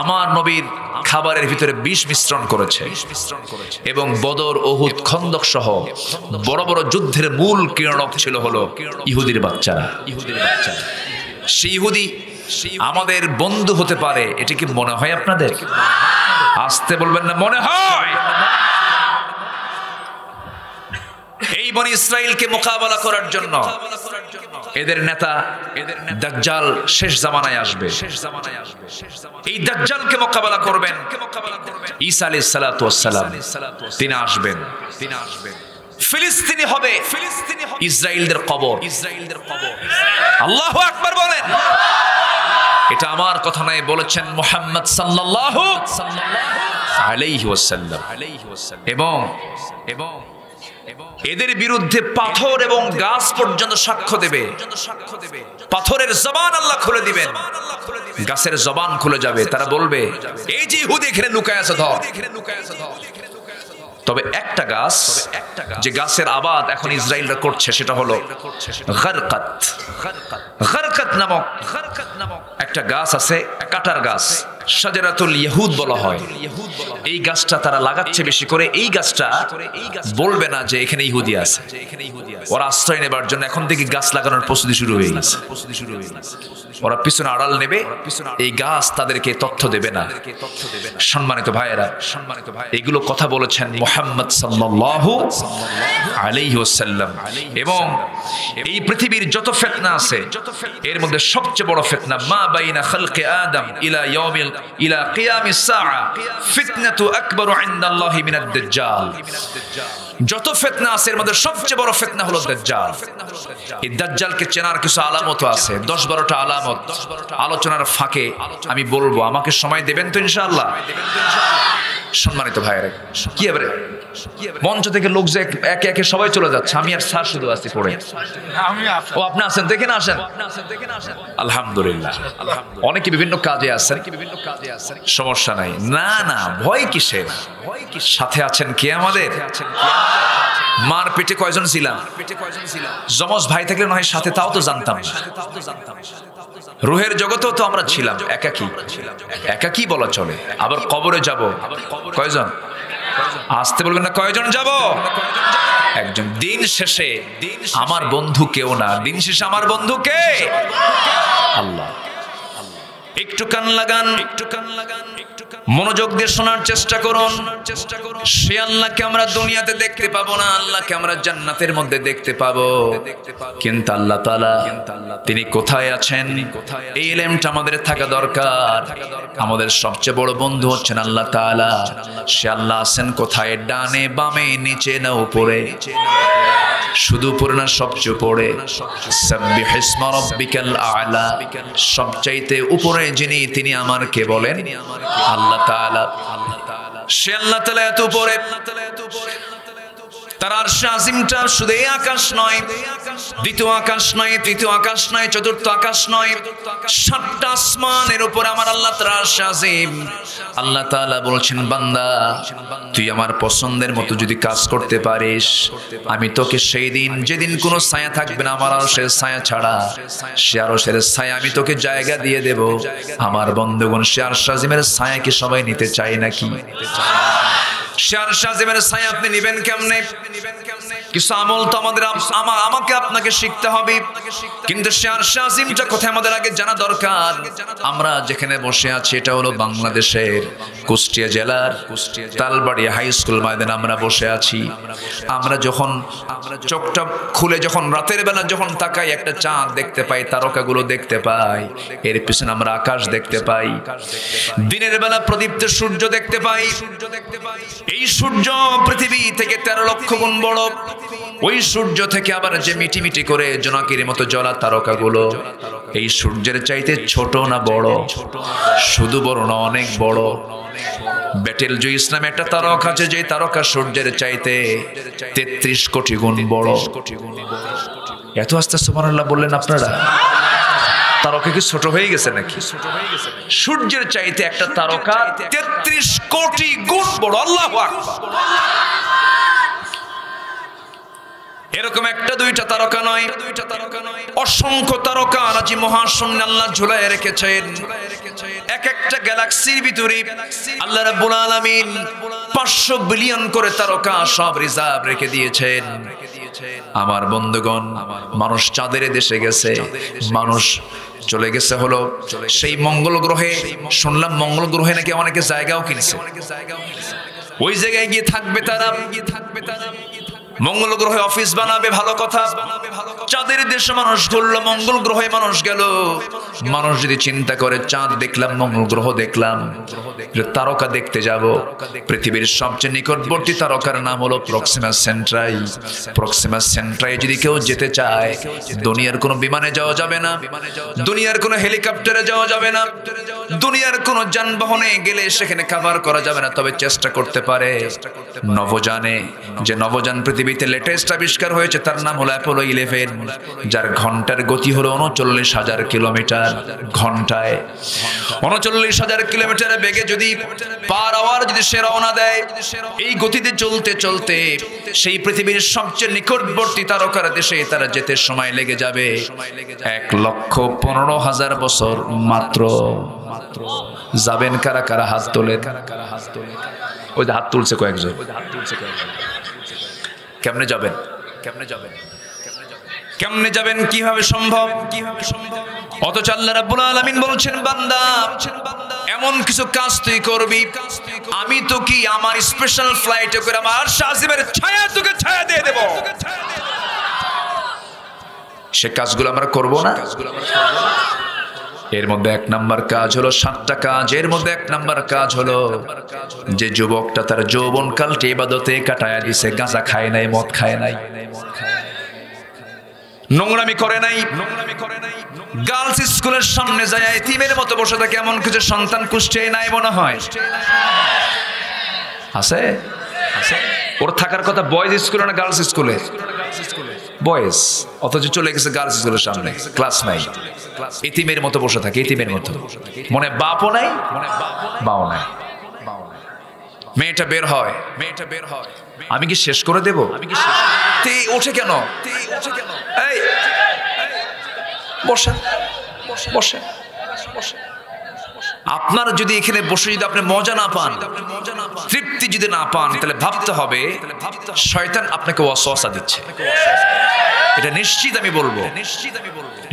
আমার নবীর খাবারের ভিতরে বিষ মিশ্রণ করেছে। এবং বদর, উহুদ, খন্দক সহ বড় বড় যুদ্ধের মূল কিরণক ছিল হলো ইহুদির বাচ্চারা। সেই ইহুদি আমাদের বন্ধু হতে পারে, এটা কি মনে হয় আপনাদের? আসতে বলবেন না, মনে হয়। এই বনি ইসরাইলকে মোকাবেলা করার জন্য এদের নেতা দাজ্জাল শেষ জামানায় আসবে। এই দাজ্জালকে মোকাবেলা করবেন ঈসা আলাইহিস সালাতু ওয়াস সালাম। তিনি আসবেন। ফিলিস্তিনি হবে ইসরাইলদের কবর। আল্লাহু আকবার বলেন। এটা আমার কথা নয়, বলেছেন মুহাম্মদ সাল্লাল্লাহু আলাইহি ওয়াসাল্লাম। এবং এদের বিরুদ্ধে পাথর এবং গাছ পর্যন্ত সাক্ষ্য দেবে। পাথরের জবান আল্লাহ খুলে দিবেন, গাছের জবান খুলে যাবে। তারা বলবে, এই যে ইহুদি এখানে লুকায় আছে, ধর। তবে একটা গাছ, যে গাছের আবাদ এখন ইসরাইলরা করছে, সেটা হলো গারকাত নামক একটা গাছ আছে, কাটার গাছ, শাজারাতুল ইহুদ বলা হয়। এই গাছটা তারা লাগাচ্ছে বেশি করে। এই গাছটা বলবে না যে এখানে ইহুদি আছে। ওরা আশ্রয় নেবার জন্য এখন থেকে গাছ লাগানোর প্রস্তুতি শুরু হয়ে গেছে। ওরা পিছনে আড়াল নেবে, এই গাছ তাদেরকে তথ্য দেবে না। সম্মানিত ভাইয়েরা, এগুলো কথা বলেছেন মুহাম্মদ সাল্লাল্লাহু আলাইহি ওয়াসাল্লাম। এবং এই পৃথিবীর যত ফিতনা আছে, এর মধ্যে সবচেয়ে বড় ফিতনা মা বাইনা খালকি আদম ইলা কিয়ামিস সাআ ফিতনাতু আকবারু ইনদাল্লাহি মিনাদ দাজ্জাল। যত ফিতনা আছে এর মধ্যে সবচেয়ে বড় ফিতনা হলো দাজ্জাল। এই দাজ্জালকে চেনার কিছু আলামত আছে, 10-12টা আলামত আলোচনার ফাঁকে আমি বলবো। আমাকে সময় দেবেন তো ইনশাআল্লাহ? সম্মানিত ভাইয়েরা, কি হবে মঞ্চ থেকে লোক যে একে একে সবাই চলে যাচ্ছে, আমি আর স্যার শুধু আছি পড়ে। ও আপনি আছেন, দেখে না আসেন। আলহামদুলিল্লাহ, অনেকে বিভিন্ন কাজে আছেন, সমস্যা নাই। না না, ভয় কিসের? সাথে আছেন কে আমাদের? মার পেটে কয়জন ছিলাম? যমজ ভাই থাকলে নয় সাথে, তাও তো জানতাম না। রুহের জগতেও তো আমরা ছিলাম একাকী, একাকী বলা চলে। আবার কবরে যাব কয়জন? আসতে বলবেন না, কয়জন যাব? একজন। দিন শেষে আমার বন্ধু কেউ না, দিন শেষে আমার বন্ধু কে? আল্লাহ। একটু কান লাগান, মনোযোগ দিয়ে শোনার চেষ্টা করুন। সে আল্লাহকে আমরা দুনিয়াতে দেখতে পাবো না, আল্লাহকে আমরা জান্নাতের মধ্যে দেখতে পাবো। কিন্তু আল্লাহ তাআলা তিনি কোথায় আছেন, এই ইলমটা আমাদের থাকা দরকার। আমাদের সবচেয়ে বড় বন্ধু হচ্ছেন আল্লাহ তাআলা। সে আল্লাহ আছেন কোথায়? ডানে বামে, নিচে না উপরে? শুধু উপরে না, সবচেয়ে উপরে। সাব্বিহিসমা রাব্বিকাল আ'লা, সবচাইতে উপরে যিনি, তিনি আমার কে বলেন? আল্লাহ তাআলা। সে আল্লাহ তাআলা এত উপরে, তার আরশে আজিমটা শুধু এই আকাশ নয়, দ্বিতীয় আকাশ নয়, তৃতীয় আকাশ নয়, চতুর্থ আকাশ নয়, 7টা আসমানের উপর আমার আল্লাহ তাআলার আরশে আজিম। আল্লাহ তাআলা বলছেন, বান্দা তুই আমার পছন্দের মতো যদি কাজ করতে পারিস, আমি তোকে সেই দিন, যেদিন কোনো ছায়া থাকবে না আমার আরশের ছায়া ছাড়া, সে আরশের ছায়া আমি তোকে জায়গা দিয়ে দেব। আমার বন্ধুগণ, সে আরশে আজিমের ছায়া কি সবাই নিতে চায় নাকি? সে আরশে আজিমের ছায়া আপনি নেবেন কেমনে? কিছু আমল তো আমাকে আপনাকে শিখতে হবে। কিন্তু সে আরশে আজিমটা কোথায় আমাদের আগে জানা দরকার। আমরা যেখানে বসে আছি এটা হলো বাংলাদেশের কুষ্টিয়া জেলার তালবাড়ি হাই স্কুল ময়দানে আমরা বসে আছি। আমরা যখন চোখটা খুলে যখন রাতের বেলা যখন তাকাই, একটা চাঁদ দেখতে পাই, তারকাগুলো দেখতে পাই, এর পিছনে আমরা আকাশ দেখতে পাই। দিনের বেলা প্রদীপ্ত সূর্য দেখতে পাই। এই সূর্য পৃথিবী থেকে 13 লক্ষ গুণ বড়। ওই সূর্য থেকে আবার যে মিটি মিটি করে জোনাকির মতো জ্বলা তারকাগুলো, এই সূর্যের চাইতে ছোট না বড়? শুধু বড় না, অনেক বড়। বেটেল জুইস নামে একটা তারকা আছে, যে তারকা সূর্যের চাইতে 33 কোটি গুণ বড়। এত আস্তে সুবহানাল্লাহ বললেন আপনারা? তারকা কি ছোট হয়ে গেছে নাকি? সূর্যের চাইতে একটা তারকা 33 কোটি গুণ বড়। আল্লাহু আকবার। এরকম একটা দুইটা তারকা নয়, অসংখ্য তারকা রাজি মহাশূন্যে আল্লাহ ঝুলায় রেখেছেন। এক একটা গ্যালাক্সির ভিতরে আল্লাহ রাব্বুল আলামিন 500 বিলিয়ন করে তারকা সব রিজার্ভ রেখে দিয়েছেন। আমার বন্ধুগণ, মানুষ চাঁদের দেশে গেছে, মানুষ চলে গেছে হলো সেই মঙ্গল গ্রহে। শুনলাম মঙ্গল গ্রহে নাকি অনেকে জায়গাও কিনছে, ওই জায়গায় গিয়ে থাকবে তারা। মঙ্গল গ্রহে অফিস বানাবে, ভালো কথা। চাঁদের দেশে মানুষ ঘুরলো, মঙ্গল গ্রহে মানুষ গেল। মানুষ যদি চিন্তা করে, চাঁদ দেখলাম, মঙ্গল গ্রহ দেখলাম, তারকা দেখতে যাব। পৃথিবীর সবচেয়ে নিকটবর্তী তারকার নাম হলো প্রক্সিমা সেন্ট্রাই। প্রক্সিমা সেন্ট্রাই যদি কেউ যেতে চায়, দুনিয়ার কোনো বিমানে যাওয়া যাবে না, দুনিয়ার কোনো হেলিকপ্টারে যাওয়া যাবে না, দুনিয়ার কোনো যানবাহনে গেলে সেখানে কভার করা যাবে না। তবে চেষ্টা করতে পারে নভোযানে, যে নভোযান পৃথিবীতে লেটেস্ট আবিষ্কার হয়েছে, তার নাম হলো অ্যাপোলো 11, যার ঘন্টার গতি হলো 39,000 কিলোমিটার ঘন্টায়। 39,000 কিলোমিটারের বেগে যদি পার আওয়ার যদি সে রওনা দেয়, এই গতিতে চলতে চলতে সেই পৃথিবীর সবচেয়ে নিকটবর্তী তারকার দেশে তারা যেতে সময় লেগে যাবে 1,15,000 বছর মাত্র। যাবেন কারা কারা? হাত তোলেন। ওই যে হাত তুলছে কয়েকজন। কেমনে যাবেন? কেমনে যাবেন? কিভাবে সম্ভব? অথচ আল্লাহ রাব্বুল আলামিন বলছেন, বান্দা এমন কিছু কাজ তুই করবি, আমি তো কি আমার স্পেশাল ফ্লাইটে করে আমার আরশে আজিমের ছায়া তোকে ছায়া দিয়ে দেব। সে কাজগুলো আমরা করব না? এর মধ্যে 1 নাম্বার কাজ হলো 7টা কাজ। এর মধ্যে 1 নাম্বার কাজ হলো যে যুবকটা তার যৌবনকালটি ইবাদতে কাটায়া দিছে, গাঁজা খায় নাই, মদ খায় নাই, নোংরামি করে নাই, গার্লস স্কুলের সামনে যায় এতিমের মতো বসে থাকে, এমন কিছু সন্তান কুষ্টিয়ায় নাই মনে হয়? আছে? ওর থাকার কথা বয়েজ স্কুলে না গার্লস স্কুলে? বয়েজ। অথচ চলে গেছে গার্লস স্কুলের সামনে, ক্লাস নাই, এতিমের মতো বসে থাকে, এতিমের মতো। মনে বাপও নাই, বাও নাই। মেয়েটা বের হয়, আমি কি শেষ করে দেব? ওঠে কেন? এই বসে বসে বসে। আপনার যদি এখানে বসে যদি আপনি মজা না পান, তৃপ্তি যদি না পান, তাহলে ভাবতে হবে শয়তান আপনাকে ওয়াসওয়াসা দিচ্ছে। এটা নিশ্চিত আমি বলবো,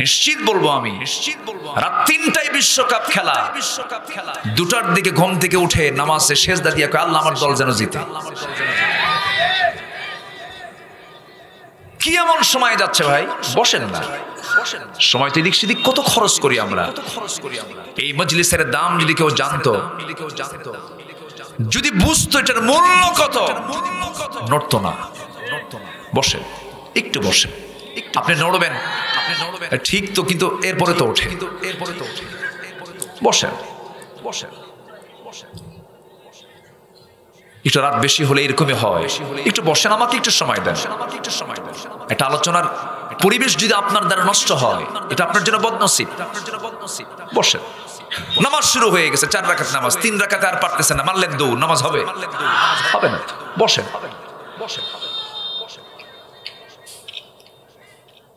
নিশ্চিত বলবো আমি। রাত ৩টায় বিশ্বকাপ খেলা, ২টার দিকে ঘুম থেকে উঠে নামাজে সেজদা দিয়ে আল্লাহ আমার দল যেন জিতে। কি এমন সময় যাচ্ছে ভাই? বসেন না, সময় তো এদিক সেদিক কত খরচ করি আমরা। এই মজলিসের দাম যদি কেউ জানতো, যদি বুঝতো এটার মূল্য কত, নড়তো না। বসে, একটু বসে। আপনি নড়বেন ঠিক তো, কিন্তু এরপরে তো ওঠে। বসেন বসেন। একটু রাত বেশি হলে এরকমই হয়। একটু বসেন, আমাকে একটু সময় দেন। একটা আলোচনার পরিবেশ যদি আপনার দ্বারা নষ্ট হয়, এটা আপনার জন্য বদনসিব। বসেন। নামাজ শুরু হয়ে গেছে, 4 রাকাত নামাজ, 3 রাকাতে আর পারতেছেন না, মারলেন দৌড়, নামাজ হবে? হবে না। বসেন বসেন।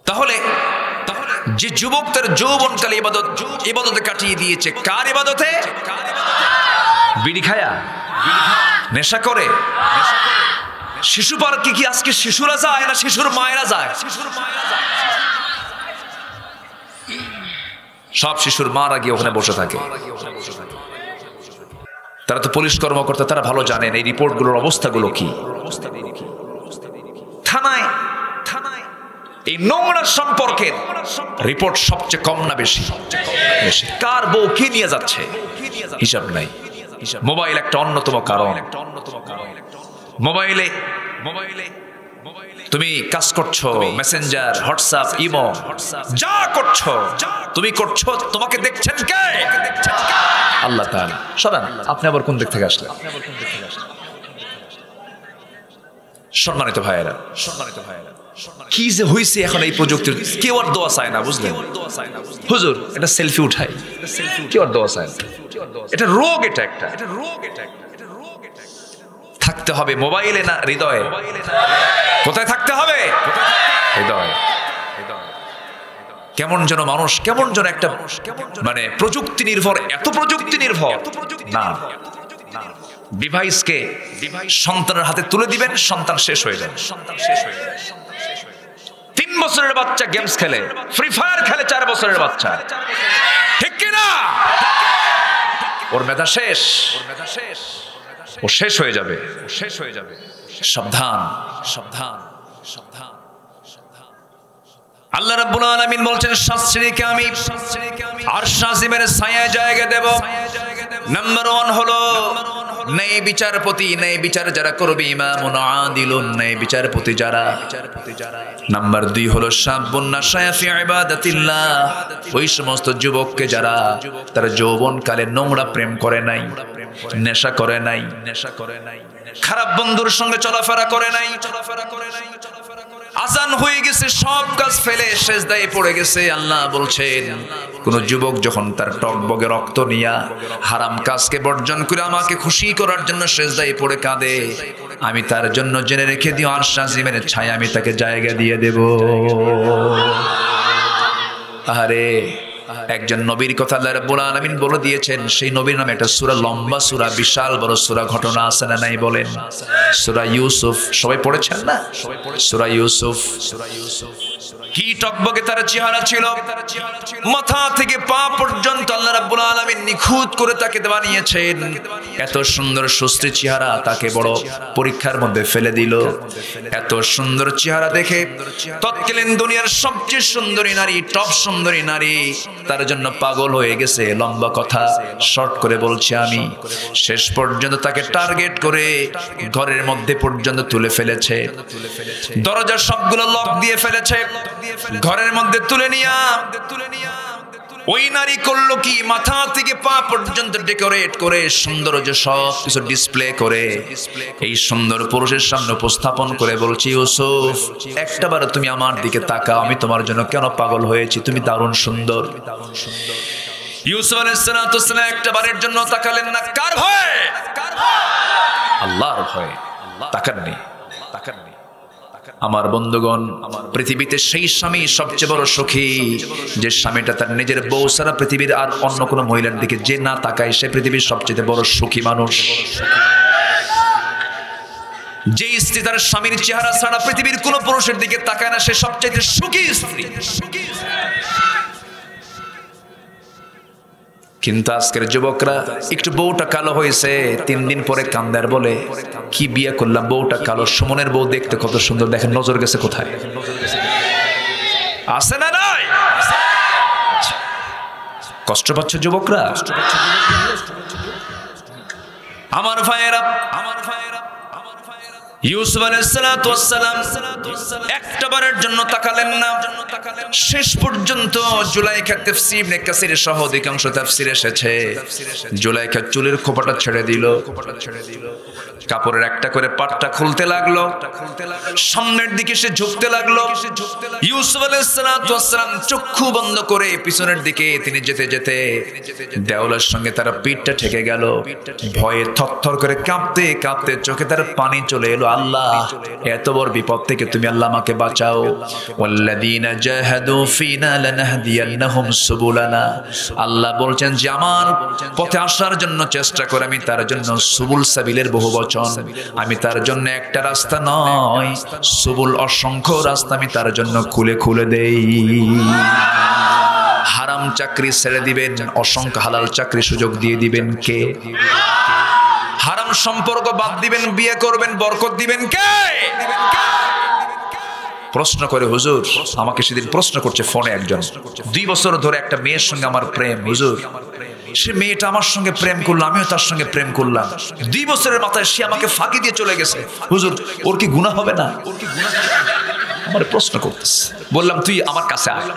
তাহলে যে যুবক তার যৌবনকালে ইবাদতে কাটিয়ে দিয়েছে, কার ইবাদতে? বিড়ি খায়া, নেশা করে। শিশু পার্কে কি আজকে শিশুরা যায় না শিশুর মায়েরা যায়? সব শিশুর মারা গিয়ে ওখানে বসে থাকে। তারা তো পুলিশ কর্মকর্তা, তারা ভালো জানেন এই রিপোর্টগুলোর অবস্থাগুলো কি। থানায় এই নোংরা সম্পর্কের রিপোর্ট সবচেয়ে কম না বেশি? কার বউ কে নিয়ে যাচ্ছে হিসাব নাই। মোবাইল একটা অন্যতম কারণ। মোবাইলে তুমি কাজ করছো, মেসেঞ্জার, হোয়াটসঅ্যাপ, ইমো, যা করছো তুমি করছো, তোমাকে দেখছেন কে? আল্লাহ তাআলা। শোনেন, আপনি আবার কোন দিক থেকে আসলেন? সম্মানিত ভাইয়েরা, কি যে হয়েছে এখন এই প্রযুক্তির, কেউ আর দোয়া চায় না, বুঝলেন? হুজুর এটা সেলফি উঠাই, কেউ আর দোয়া চায় না। এটা রোগ, এটা একটা রোগ। থাকতে হবে মোবাইলে না হৃদয়ে? কোথায় থাকতে হবে? হৃদয়। কেমন যেন মানুষ, কেমন যেন একটা মানে প্রযুক্তি নির্ভর, এত প্রযুক্তি নির্ভর না। ডিভাইসকে সন্তানের হাতে তুলে দিবেন, সন্তান শেষ হয়ে যাবে। 3 বছরের বাচ্চা গেমস খেলে, ফ্রি ফায়ার খেলে 4 বছরের বাচ্চা, ঠিক কিনা? ওর মেধা শেষ, ও শেষ হয়ে যাবে। সাবধান সাবধান সাবধান। আল্লাহ রাব্বুল আলামিন বলছেন 7 শ্রেণীকে আমি আরশ আজিমের ছায়ায় জায়গা দেব। নাম্বার 1 হলো ন্যায় বিচারপতি, ন্যায় বিচার যারা করবে, ইমামুন আদিলুন, ন্যায় বিচারপতি যারা। নাম্বার 2 হলো শাবুন নাশায়া ফি ইবাদাতিল্লাহ, ওই সমস্ত যুবককে যারা তারা যৌবনকালে নোংরা প্রেম করে নাই, নেশা করে নাই, খারাপ বন্ধুর সঙ্গে চলাফেরা করে নাই, আজান হয়ে গেছে, সব কাজ ফেলে সেজদায় পড়ে গেছে। আল্লাহ বলছেন কোন যুবক যখন তার টকবগে রক্ত নিয়া হারাম কাজকে বর্জন করে আমাকে খুশি করার জন্য সেজদায় পড়ে কাঁদে, আমি তার জন্য জেনে রেখে দিও আরশ আজিমের ছায়া আমি তাকে জায়গা দিয়ে দেব। আরে একজন নবীর কথা আল্লাহ রাব্বুল আলামিন বলে দিয়েছেন, সেই নবীর নামে একটা সূরা, লম্বা সূরা, বিশাল বড় সূরা, ঘটনা আছে না নাই বলেন? সূরা ইউসুফ সবাই পড়েছেন না? সূরা ইউসুফ। কি টকবগে তার চেহারা ছিল, মাথা থেকে পা পর্যন্ত আল্লাহ রাব্বুল আলামিন নিখুঁত করে তাকে বানিয়েছেন। এত সুন্দর সুস্থ চেহারা তাকে বড় পরীক্ষার মধ্যে ফেলে দিল। এত সুন্দর চেহারা দেখে তৎকালীন দুনিয়ার সবচেয়ে সুন্দরী নারী, টপ সুন্দরী নারী তার জন্য পাগল হয়ে গেছে। লম্বা কথা শর্ট করে বলছি আমি, শেষ পর্যন্ত তাকে টার্গেট করে ঘরের মধ্যে পর্যন্ত তুলে ফেলেছে, দরজার সবগুলো লক দিয়ে ফেলেছে, ঘরের মধ্যে তুলে নিয়া ওই নারী করলো কি, মাথা থেকে পা পর্যন্ত ডেকোরেট করে সৌন্দর্য সব কিছু ডিসপ্লে করে এই সুন্দর পুরুষের সামনে উপস্থাপন করে বলছি, ইউসুফ একটাবার তুমি আমার দিকে তাকাও, আমি তোমার জন্য কেন পাগল হয়েছি, তুমি দারুণ সুন্দর। ইউসুফ আলাইহিস সালাম একটাবারের জন্য তাকালেন না। কার ভয়ে? আল্লাহর ভয়ে তাকাননি। আমার বন্ধুগণ, পৃথিবীতে সেই স্বামী সবচেয়ে বড় সুখী যে স্বামীটা তার নিজের বউ ছাড়া পৃথিবীর আর অন্য কোনো মহিলার দিকে যে না তাকায়, সে পৃথিবীর সবচেয়ে বড় সুখী মানুষ। যে স্ত্রী তার স্বামীর চেহারা ছাড়া পৃথিবীর কোনো পুরুষের দিকে তাকায় না, সে সবচেয়ে সুখী স্ত্রী। কিন্তু আজকের যুবকরা একটু বউটা কালো হয়েছে 3 দিন পরে কান্দার বলে কি বিয়ে করলাম, বউটা কালো, সুমনের বউ দেখতে কত সুন্দর, দেখেন নজর গেছে কোথায়। আছে না নাই? কষ্ট পাচ্ছে যুবকরা। আমার ভাইয়েরা, ইউসুফ আলাইহিস সালাতু ওয়াস সালাম একটাবারের জন্য তাকালেন না। শেষ পর্যন্ত জুলাইখা তাফসীর ইবনে কাসির সহ অধিকাংশ তাফসীর এসেছে জুলাইখা চুলের খোপাটা ছেড়ে দিল, কাপড়ের একটা করে পাটটা খুলতে লাগলো, সামনের দিকে সে ঝুঁকতে লাগলো। ইউসুফ আলাইহিস সালাতু ওয়াস সালাম চক্ষু বন্ধ করে পিছনের দিকে তিনি যেতে যেতে দেওয়ালের সঙ্গে তার পিঠটা ঠেকে গেল। ভয়ে থরথর করে কাঁপতে কাঁপতে চোখে তার পানি চলে এলো। আল্লাহ, এত বড় বিপদ থেকে তুমি আল্লাহ আমাকে বাঁচাও। ওয়াল্লাযীনা জাহাদু ফিনা লানাহদিয়ান্নাহুম সুবুলানা। আল্লাহ বলছেন যে আমার পথে আসার জন্য চেষ্টা করে আমি তার জন্য সুবুল সাবিলের বহু বচন, আমি তার জন্য একটা রাস্তা নয় সুবুল অসংখ্য রাস্তা আমি তার জন্য খুলে খুলে দেই। হারাম চাকরি ছেড়ে দিবেন, অসংখ্য হালাল চাকরি সুযোগ দিয়ে দিবেন কে? হারাম সম্পর্ক বাদ দিবেন, বিয়ে করবেন, বরকত দিবেন কে? প্রশ্ন করে হুজুর, আমাকে সেদিন প্রশ্ন করছে ফোনে একজন, 2 বছর ধরে একটা মেয়ের সঙ্গে আমার প্রেম হুজুর, সে মেয়েটা আমার সঙ্গে প্রেম করলো, আমিও তার সঙ্গে প্রেম করলাম, 2 বছরের মাথায় সে আমাকে ফাঁকি দিয়ে চলে গেছে, হুজুর ওর কি গুনাহ হবে না? আমার প্রশ্ন করতেছে। বললাম তুই আমার কাছে আয়।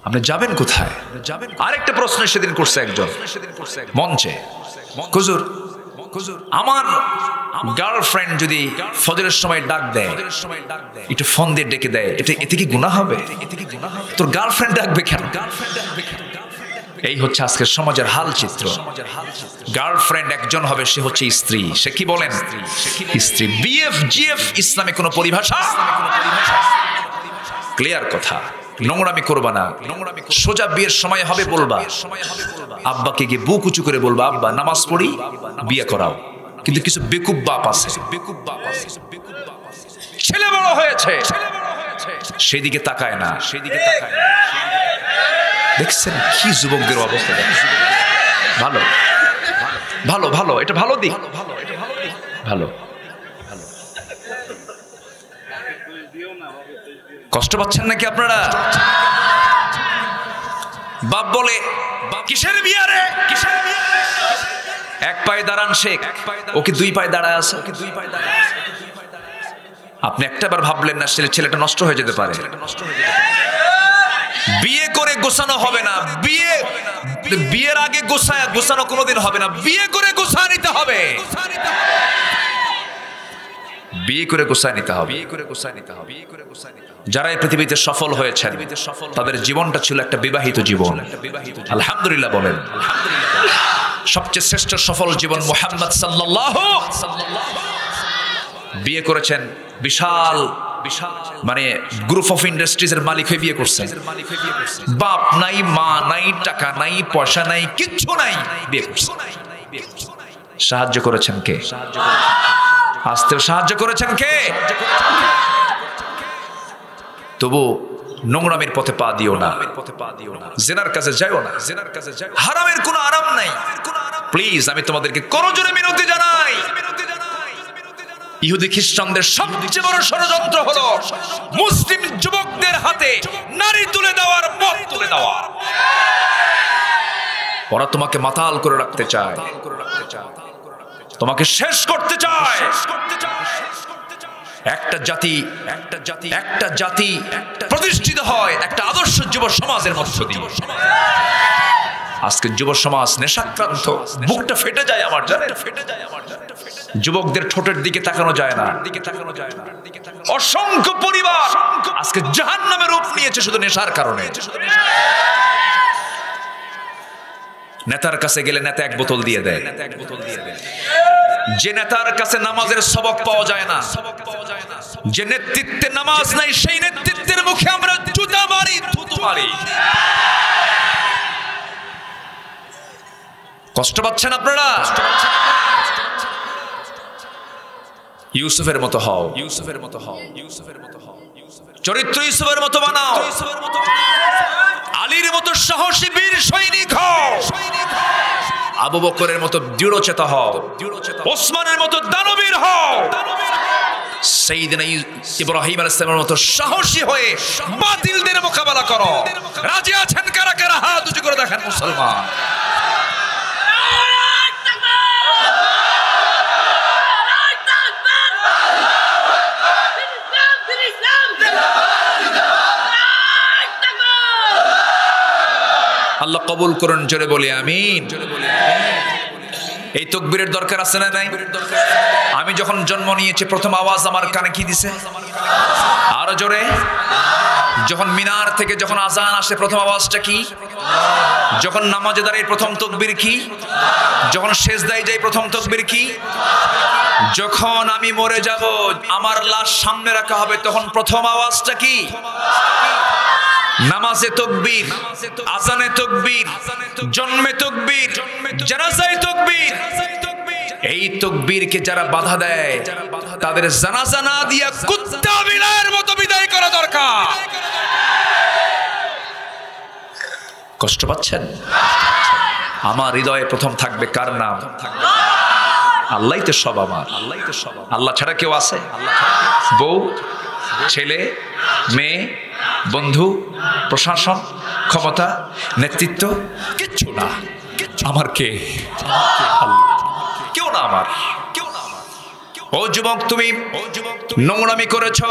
আপনি যাবেন কোথায়? আরেকটা প্রশ্ন সেদিন করছে একজন মঞ্চে, হুজুর আমার গার্লফ্রেন্ড যদি ফজরের সময় ডাক দেয়, একটু ফোন দিয়ে ডেকে দেয়, এতে কি গুনাহ হবে? তোর গার্লফ্রেন্ড ডাকবে কেন? এই হচ্ছে আজকের সমাজের হাল চিত্র। গার্লফ্রেন্ড একজন হবে, সে হচ্ছে স্ত্রী। সে কি বলেন? স্ত্রী। বিএফ জিএফ ইসলামে কোনো পরিভাষা? ক্লিয়ার কথা। নোংরামি করবা না, সোজা বিয়ের সময় হবে বলবা, আব্বাকে গিয়ে বুক উঁচু করে বলবা আব্বা নামাজ পড়ি বিয়ে করাও। কিন্তু কিছু বেকুব বাপ আছে, ছেলে বড় হয়েছে সেদিকে তাকায় না, দেখছেন কি যুবকদের অবস্থা? ভালো ভালো ভালো, এটা ভালো দিক, ভালো। কষ্ট পাচ্ছেন নাকি আপনারা? বাপ বলে কিসের বিয়ে রে, কিসের বিয়ে? এক পায়ে দাঁড়ান শেখ, ওকে 2 পায়ে দাঁড়ায় আছে। আপনি একটাবার ভাবলেন না ছেলেটা নষ্ট হয়ে যেতে পারে? বিয়ে করে গোছানো হবে না, বিয়ের আগে গোছানো কোনোদিন হবে না, বিয়ে করে গোছা নিতে হবে, বিয়ে করে গোছায় নিতে হবে। যারা এই পৃথিবীতে সফল হয়েছেন তাদের জীবনটা ছিল একটা বিবাহিত জীবন। আলহামদুলিল্লাহ বলেন। সবচেয়ে শ্রেষ্ঠ সফল জীবন মুহাম্মদ সাল্লাল্লাহু, বিয়ে করেছেন বিশাল মানে গ্রুপ অফ ইন্ডাস্ট্রিজ এর মালিক হয়ে বিয়ে করছেন। বাপ নাই, মা নাই, টাকা নাই, পয়সা নাই, কিচ্ছু নাই, বিয়ে করছেন। সাহায্য করেছেন কে? আসতে সাহায্য করেছেন কে? তবু নোংরামের পথে পা দিও না, জেনার কাছে যাও না, হারামের কোনো আরাম নাই। প্লিজ আমি তোমাদেরকে করজোরে মিনতি জানাই, ইহুদি খ্রিস্টানদের সবচেয়ে বড় ষড়যন্ত্র হলো মুসলিম যুবকদের হাতে নারী তুলে দেওয়ার, পথ তুলে দেওয়া। ওরা তোমাকে মাতাল করে রাখতে চায়, তোমাকে শেষ করতে চায়। একটা জাতি প্রতিষ্ঠিত হয় একটা আদর্শ যুব সমাজের মধ্য দিয়ে। আজকে যুব সমাজ নেশাক্রান্ত, বুকটা ফেটে যায় আমার, জানেন? যুবকদের ঠোঁটের দিকে তাকানো যায় না। অসংখ্য পরিবার আজকে জাহান্নামের রূপ নিয়েছে শুধু নেশার কারণে। নেতার কাছে গেলে নেতা 1 বোতল দিয়ে দেয়, যে নেতার কাছে নামাজের সবক পাওয়া যায় না, যে নেতৃত্বে নামাজ নাই, সেই নেতৃত্বের মুখে আমরা জুতা মারি, থুতু মারি। কষ্ট পাচ্ছেন আপনারা? ইউসুফের মতো হও, ইউসুফের মতো হও, ইউসুফের মতো হও, চরিত্র ইউসুফের মতো বানাও, আলীর মতো সাহসী বীর সৈনিক হও, আবু বকরের মতো দৃঢ়চেতা হও, ওসমানের মতো দানবীর হও, সাইয়েদনা ইব্রাহিম আলাইহিস সালামের মতো সাহসী হয়ে বাতিলদের মোকাবেলা করো। রাজি আছেন কারা কারা? হাত উঁচু করে দেখেন মুসলমান। আল্লাহ কবুল করুন, জোরে বলি আমিন। এই তাকবীরের দরকার আছে না নাই? আমি যখন জন্ম নিয়েছি প্রথম আওয়াজ আমার কানে কি দিছে? আরো জোরে। যখন মিনার থেকে যখন আজান আসে প্রথম আওয়াজটা কি? যখন নামাজে দাঁড়াই প্রথম তাকবীর কি? যখন সেজদায় যাই প্রথম তাকবীর কি? যখন আমি মরে যাব আমার লাশ সামনে রাখা হবে তখন প্রথম আওয়াজটা কি? নামাজে তাকবীর, আজানে তাকবীর, জন্মে তাকবীর, জানাজায় তাকবীর। এই তাকবীরকে যারা বাধা দেয় তাদের জানাজা না দিয়া কুত্তা বিলায়ের মতো বিদায় করা দরকার। কষ্ট পাচ্ছেন? আমার হৃদয়ে প্রথম থাকবে কার নাম? আল্লাহই তো সব আমার। আল্লাহ ছাড়া কেউ আছে? বউ, ছেলে, মেয়ে, বন্ধু, প্রশাসন, ক্ষমতা, নেতৃত্ব কিচ্ছু না। আমার কে? কেউ না আমার। ও যুবক, তুমি নোংরামি করেছো,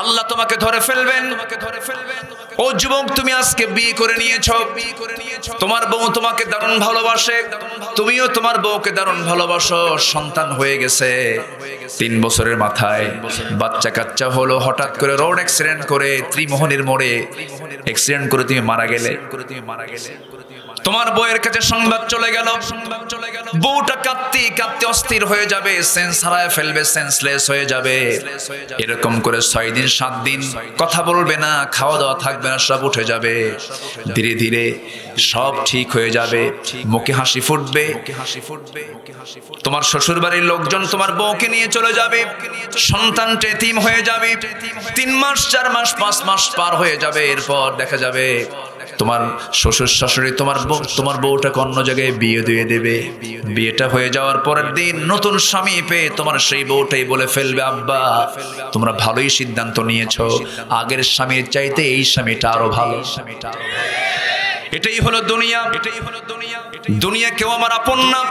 আল্লাহ তোমাকে ধরে ফেলবেন। ও যুবক, তুমি আজকে বিয়ে করে নিয়েছো, তোমার বউ তোমাকে দারুণ ভালোবাসে, তুমিও তোমার বউকে দারুণ ভালোবাসো, সন্তান হয়ে গেছে, 3 বছরের মাথায় বাচ্চা কাচ্চা হলো, হঠাৎ করে রোড অ্যাক্সিডেন্ট করে ত্রিমোহনীর মোড়ে অ্যাক্সিডেন্ট করে তুমি মারা গেলে। তোমার বউয়ের কাছে সংবাদ চলে গেল, বউটা কাঁদতে কাঁদতে অস্থির হয়ে যাবে, সেন্স হারায় ফেলবে, সেন্সলেস হয়ে যাবে। এরকম করে 6 দিন 7 দিন কথা বলবে না, খাওয়া দাওয়া থাকবে না, সব উঠে যাবে। ধীরে ধীরে সব ঠিক হয়ে যাবে, মুখে হাসি ফুটবে। তোমার শ্বশুর বাড়ির লোকজন তোমার বউকে নিয়ে চলে যাবে, সন্তানটা এতিম হয়ে যাবে। 3 মাস 4 মাস 5 মাস পার হয়ে যাবে। এরপর দেখা যাবে তোমার শ্বশুর শাশুড়ি তোমার বউটাকে অন্য জায়গায় বিয়ে দিয়ে দেবে। বিয়েটা হয়ে যাওয়ার পরের দিন নতুন স্বামী পেয়ে তোমার সেই বউটাই বলে ফেলবে, আব্বা তোমরা ভালোই সিদ্ধান্ত নিয়েছো, আগের স্বামীর চাইতে এই স্বামীটা আরো ভালো। এটাই হলো দুনিয়া। দুনিয়া কেউ আমার আপন না,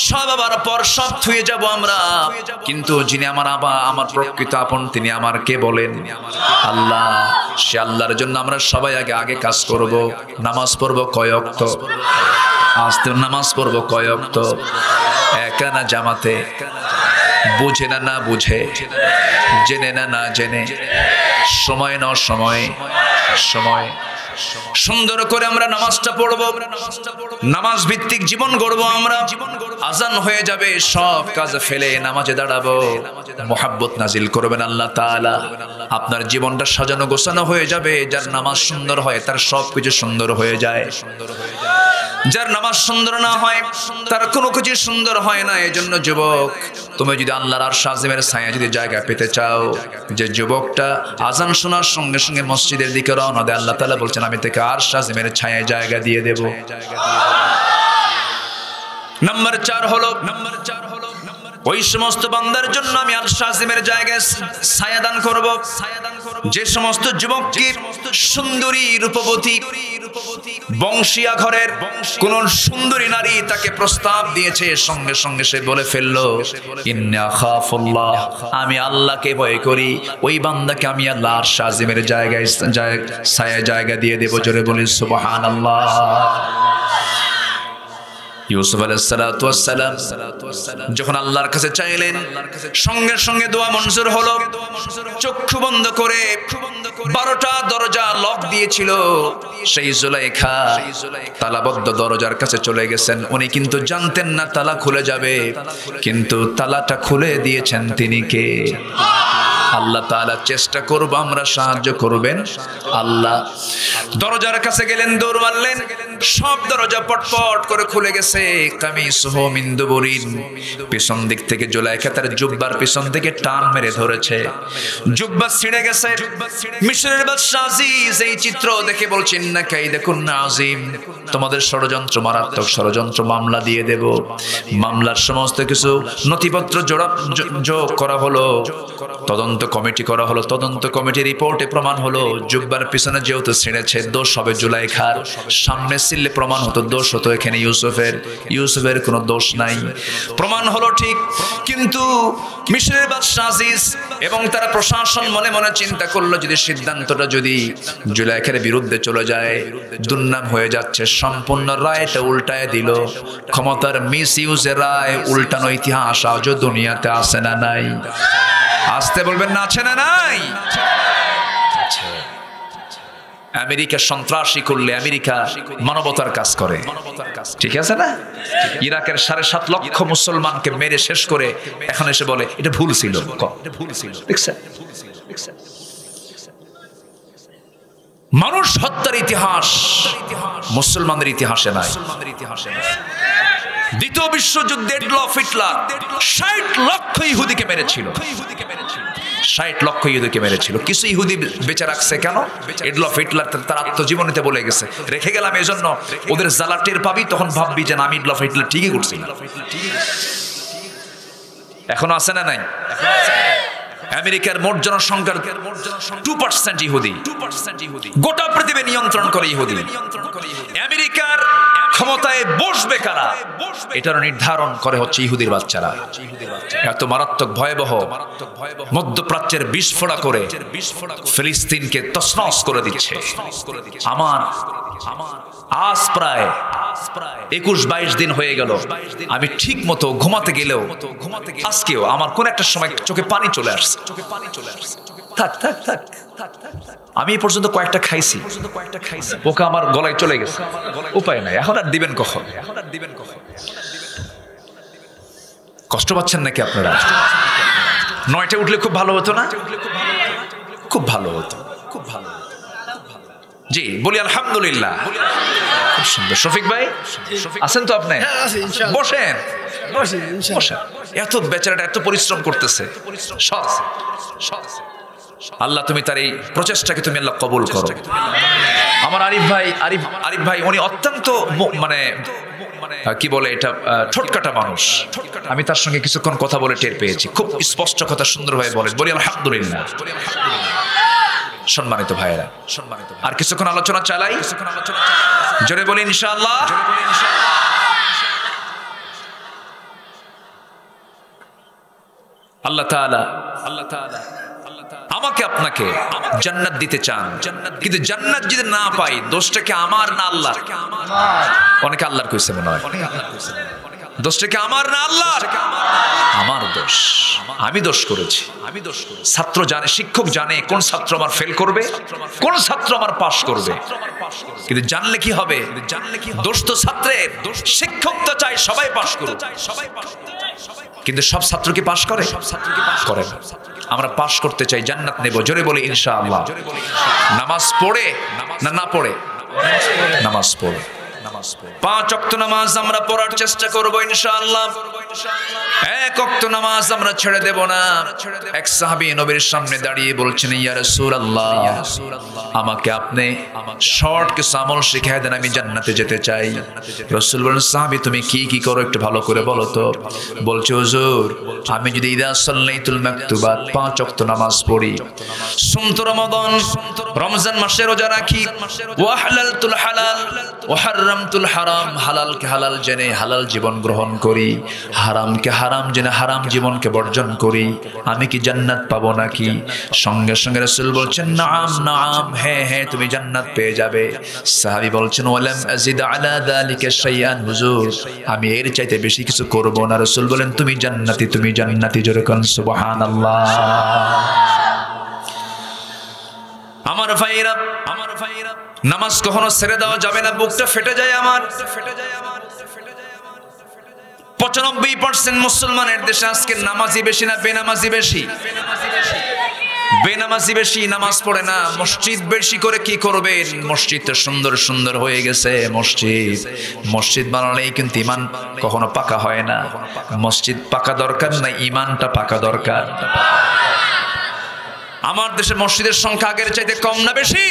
সব আবার পর, সব থুয়ে যাব আমরা। কিন্তু যিনি আমার প্রকৃত আপন তিনি আমার কে বলেন? আল্লাহ। সে আল্লাহর জন্য আমরা সবাই আগে কাজ করব। নামাজ পড়বো কয় ওয়াক্ত? আস্তে নামাজ পড়বো কয় ওয়াক্ত? একা না জামাতে, বুঝে না না বুঝে, জেনে না না জেনে, সময় না সময়, সময় সুন্দর করে আমরা নামাজটা পড়বো, নামাজ ভিত্তিক জীবন গড়বো আমরা। আজান হয়ে যাবে, সব কাজ ফেলে নামাজে দাঁড়াবো। মোহাব্বত নাজিল করবেন আল্লাহ তাআলা, আপনার জীবনটা সাজানো গোছানো হয়ে যাবে। যার নামাজ সুন্দর হয় তার সবকিছু সুন্দর হয়ে যায়। যার নামাজ সুন্দর না হয় তার কোনো কিছু সুন্দর হয় না। এজন্য যুবক, তুমি যদি আল্লাহর আরশ আজিমের ছায়া যদি জায়গা পেতে চাও, যে যুবকটা আজান শোনার সঙ্গে সঙ্গে মসজিদের দিকে রওনা দেয়, আল্লাহ তাআলা বলছেন আমি তাকে আরশ আজিমের ছায়ায় জায়গা দিয়ে দেব। নাম্বার 4 হলো ওই সমস্ত বান্দার জন্য আমি আরশ আজিমের জায়গায় ছায়া দান করব, যে সমস্ত যুবককে সুন্দরী রূপবতী বংশিয়া ঘরের কোন সুন্দরী নারী তাকে প্রস্তাব দিয়েছে, সঙ্গে সঙ্গে সে বলে ফেললো ইন্না খাফুল্লাহ, আমি আল্লাহকে ভয় করি, ওই বান্দাকে আমি আল্লাহ আরশ আজিমের জায়গায় ছায়া জায়গা দিয়ে দেব। জোরে বলি সুবহানাল্লাহ। ইউসুফ আলাইহিস সালাতু ওয়াস সালাম যখন আল্লাহর কাছে চাইলেন সঙ্গে সঙ্গে দোয়া মঞ্জুর হলো। চক্ষু বন্ধ করে 12টা দরজা লক দিয়েছিল, সেই জুলাইখা তালাবদ্ধ দরজার কাছে চলে গেছেন। উনি কিন্তু জানতেন না তালা খুলে যাবে, কিন্তু তালাটা খুলে দিয়েছেন তিনি কে? আল্লাহ তাআলা। চেষ্টা করব আমরা, সাহায্য করবেন আল্লাহ। দরজার কাছে গেলেন, দৌড় মারলেন, সব দরজা পটপট করে খুলে গেছে। কামিসুহু মিন দুবুরিন, পিছন দিক থেকে জুলাইখা তার জুব্বার পিছন থেকে টান মেরে ধরেছে, জুব্বা ছিঁড়ে গেছে। মিশরের বাদশা আজিজ এই চিত্র দেখে বলছেন, না কাইদাকুন্না আযীম, তোমাদের ষড়যন্ত্র মারাত্মক ষড়যন্ত্র, মামলা দিয়ে দেব। মামলার সমস্ত কিছু নথিপত্র যোগ করা হলো, তদন্ত কমিটি করা হলো, তদন্ত কমিটির রিপোর্টে প্রমাণ হলো জুব্বার পিছনে যেহেতু ছিঁড়েছে দোষ হবে জুলাইখার, সামনে ছিললে প্রমাণ হতো দোষ হতো এখানে ইউসুফের কোনো দোষ নাই। প্রমাণ হলো ঠিক, কিন্তু মিশরের বাদশা আজিজ এবং তারা প্রশাসন মনে মনে চিন্তা করলো যদি সিদ্ধান্তটা যদি জুলাইখার বিরুদ্ধে চলে যায় দুর্নাম হয়ে যাচ্ছে, সম্পূর্ণ রায়টা উল্টায় দিল। ক্ষমতার মিস ইউজের রায় উল্টানো ইতিহাস আজও দুনিয়াতে আছে না নাই? আসতে বলবেন না, আছে না নাই? আমেরিকা সন্ত্রাসী করলে আমেরিকা মানবতার কাজ করে, ঠিক আছে না? ইরাকের 7.5 লক্ষ মুসলমানকে মেরে শেষ করে এখন এসে বলে এটা ভুল ছিল। মানুষ হত্যার ইতিহাস মুসলমানদের ইতিহাসে নাই। দ্বিতীয় বিশ্বযুদ্ধে এডলফ হিটলার 60 লক্ষ ইহুদিকে মেরেছিল, 60 লক্ষ ইহুদিকে মেরেছিল। কিছু ইহুদি বেঁচে রাখছে কেন? এডলফ হিটলার তার আত্মজীবনীতে বলে গেছে, রেখে গেলাম এই জন্য ওদের জ্বালা টের পাবি, তখন ভাববি যে আমি এডলফ হিটলার ঠিকই করছি। এখনো আছে না নাই? আমেরিকার মোট জনসংখ্যার 2% ইহুদি, গোটা পৃথিবী নিয়ন্ত্রণ করে ইহুদি। আমেরিকার ক্ষমতায় বসবে কারা এটার নির্ধারণ করে হচ্ছে ইহুদির বাচ্চারা। এত মারাত্মক ভয়াবহ মধ্যপ্রাচ্যের বিস্ফোরণ করে ফিলিস্তিনকে তছনছ করে দিচ্ছে। আমার আজ প্রায় 21-22 দিন হয়ে গেল, আমি ঠিক মতো ঘুমাতে গেলেও আজকেও আমার কোন একটা সময় চোখে পানি চলে আসছে। থাক থাক থাক, আমি এই পর্যন্ত কয়েকটা খাইছি, পোকা আমার গলায় চলে গেছে, উপায় নাই। এখন আর দিবেন কখন? কষ্ট পাচ্ছেন নাকি আপনারা? 9টায় উঠলে খুব ভালো হতো না? খুব ভালো হতো, খুব ভালো। জি বলি আলহামদুলিল্লাহ। খুব সুন্দর। শফিক ভাই আছেন তো আপনি? বসেন বসেন। এত বেচারাটা এত পরিশ্রম করতেছে, আল্লাহ তুমি তার এই প্রচেষ্টাকে তুমি আল্লাহ কবুল করো। আমার আরিফ ভাই উনি অত্যন্ত মানে কি বলে এটা ঠোটকাটা মানুষ। আমি তার সঙ্গে কিছুক্ষণ কথা বলে টের পেয়েছি, খুব স্পষ্ট কথা সুন্দরভাবে বলেন। বলি আলহামদুলিল্লাহ। সম্মানিত ভাইয়েরা, আর কিছুক্ষণ আলোচনা চালাই, জোরে বলি ইনশাআল্লাহ। আল্লাহ তাআলা আমাকে আপনাকে জান্নাত দিতে চান, কিন্তু জান্নাত যদি না পাই দোষটা কি আমার না আল্লাহর? অনেকে আল্লাহর কইছে মনে হয়। দোষটা কি আমার না আল্লাহর? আমার দোষ, আমি দোষ করেছি। ছাত্র জানে, শিক্ষক জানে কোন ছাত্র আমার ফেল করবে, কোন ছাত্র আমার পাস করবে, কিন্তু জানলে কি হবে? দোষ তো ছাত্রের, শিক্ষক তো চাই সবাই পাস করুক, কিন্তু সব ছাত্র কি পাস করে? করে না। আমরা পাস করতে চাই, জান্নাত নেব, জোরে বলি ইনশাআল্লাহ। নামাজ পড়ে না পড়ে? নামাজ পড়ে। 5 ওয়াক্ত নামাজ আমরা পড়ার চেষ্টা করব ইনশাআল্লাহ। 1 ওয়াক্ত নামাজ আমরা ছেড়ে দেব না। এক সাহাবী নবীর সামনে দাঁড়িয়ে বলছেন, ইয়া রাসূলুল্লাহ, আমাকে আপনি শর্ট কিছু আমল শিখিয়ে দেন, আমি জান্নাতে যেতে চাই। রাসূল বলেন, সাহাবী তুমি কি করো একটু ভালো করে বলো তো। বলছে, হুজুর আমি যদি ইদা সাল্লাইতুল মাকতুবাত 5 ওয়াক্ত নামাজ পড়ি, সুমতু রমাদান রমজান মাসে রোজা রাখি, ওয়া হালালতুল হালাল ওয়া হারামতুল জান্নাতুল হারাম, হালালকে হালাল জেনে হালাল জীবন গ্রহণ করি, হারামকে হারাম জেনে হারাম জীবনকে বর্জন করি, আমি কি জান্নাত পাবো নাকি? সঙ্গে সঙ্গে রাসূল বলছেন নাম নাম, হ্যাঁ হ্যাঁ তুমি জান্নাত পেয়ে যাবে। সাহাবী বলছেন ওয়ালাম আযিদ আলা যালিকা শাইআন, হুজুর আমি এর চাইতে বেশি কিছু করব না। রাসূল বলেন তুমি জান্নাতি, তুমি জান্নাতি, জোরে কোন সুবহানাল্লাহ। আমার ভাইরা, নামাজ কখনো ছেড়ে দেওয়া যাবে না। বুকটা ফেটে যায় আমার। 95% মুসলমানের দেশে আজকে নামাজি বেশি না বেনামাজি বেশি? বেনামাজি বেশি, নামাজ পড়ে না। মসজিদ বেশি করে কি করবেন? মসজিদ তো সুন্দর সুন্দর হয়ে গেছে। মসজিদ বানালেই কিন্তু ইমান কখনো পাকা হয় না। মসজিদ পাকা দরকার না, ইমানটা পাকা দরকার। আমার দেশে মসজিদের সংখ্যা আগের চাইতে কম না বেশি?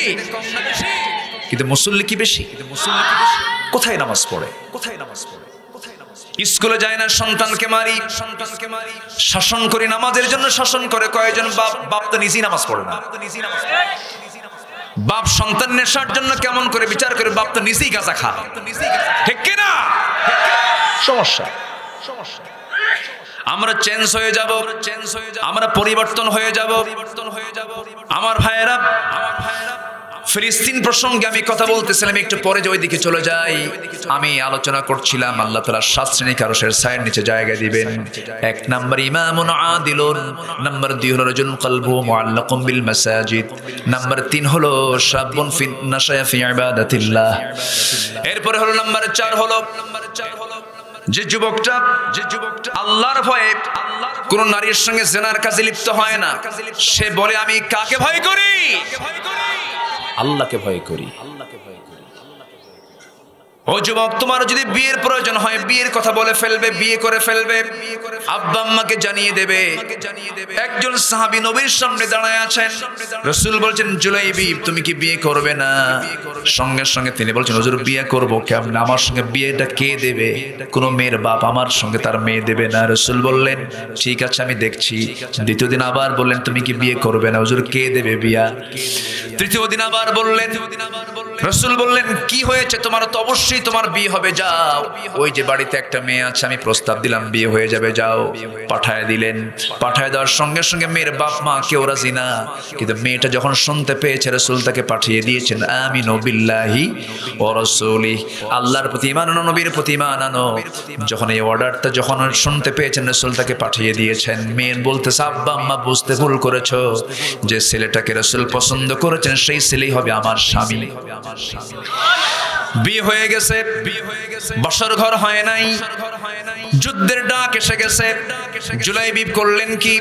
কিন্তু মুসল্লি কি বেশি? কোথায় নামাজ পড়ে? স্কুলে যায় না, সন্তানকে মারি, শাসন করি, নামাজের জন্য শাসন করে কয়েকজন বাপ? বাপ তো নিজেই নামাজ পড়ে না। বাপ সন্তান নেশার জন্য কেমন করে বিচার করে? বাপ তো নিজেই গাঁজা খা, ঠিক কিনা? সমস্যা। আমরা চেঞ্জ হয়ে যাব, আমরা পরিবর্তন হয়ে যাব। আমার ভাইয়েরা, ফিলিস্তিন প্রসঙ্গে আমি কথা বলতেছিলাম, একটু পরে যে ওইদিকে চলে যাই। আমি আলোচনা করছিলাম আল্লাহ তাআলা 7 শ্রেণী কারশের ছায়ের নিচে জায়গা দিবেন। 1 নাম্বার ইমামুন আদিলুন, নাম্বার 2 হলো রাজুলুন কলবুহু মুআল্লাকুম বিল মাসাজিদ, নাম্বার 3 হলো শাবুন ফি নাশায়া ফি ইবাদাতিল্লাহ। এরপরে হলো নাম্বার 4 হলো যে যুবকটা আল্লাহর ভয়ে কোন নারীর সঙ্গে জিনার কাজে লিপ্ত হয় না। সে বলে আমি কাকে ভয় করি? আল্লাহকে ভয় করি। ও যুবক, তোমার যদি বিয়ের প্রয়োজন হয় বিয়ের কথা বলে ফেলবে, বিয়ে করে ফেলবে, আব্বা আম্মাকে জানিয়ে দেবে। একজন সাহাবী নবীর সামনে দাঁড়ায় আছেন, রাসূল বলছেন জুলাইবিব তুমি কি বিয়ে করবে না? সঙ্গে সঙ্গে তিনি বলছেন হুজুর বিয়ে করব কেমন? আমার সঙ্গে বিয়েটা কে দেবে? কোন মেয়ের বাপ আমার সঙ্গে তার মেয়ে দেবে না। রাসূল বললেন ঠিক আছে আমি দেখছি। দ্বিতীয় দিন আবার বললেন তুমি কি বিয়ে করবে না? হুজুর কে দেবে বিয়া? তৃতীয় দিন আবার বললেন, রাসূল বললেন কি হয়েছে? তোমার তো অবশ্যই তোমার বিয়ে হবে, যাও ওই যে বাড়িতে একটা মেয়ে আছে আমি প্রস্তাব দিলাম বিয়ে হয়ে যাবে, যাও। পাঠায় দিলেন। পাঠায় দেওয়ার সঙ্গে সঙ্গে মেয়ের বাপ মা কেউ রাজি না, কিন্তু মেয়েটা যখন শুনতে পেয়েছে রাসূল তাকে পাঠিয়ে দিয়েছেন আমিনু বিল্লাহি ওয়া রাসূলিহি, আল্লাহর প্রতি ঈমান আনো, নবীর প্রতি ঈমান আনো। যখন এই অর্ডারটা যখন শুনতে পেয়েছেন রাসূল তাকে পাঠিয়ে দিয়েছেন। মেয়ে বলতেছে আব্বা আম্মা বুঝতে ভুল করেছো, যে ছেলেটাকে রাসূল পছন্দ করেছেন সেই ছেলেই হবে আমার স্বামী। বিয়ে হয়ে গেছে, বাসর ঘর হয় নাই, যুদ্ধের ডাক এসে গেছে। জুলাইবিব করলেন কি?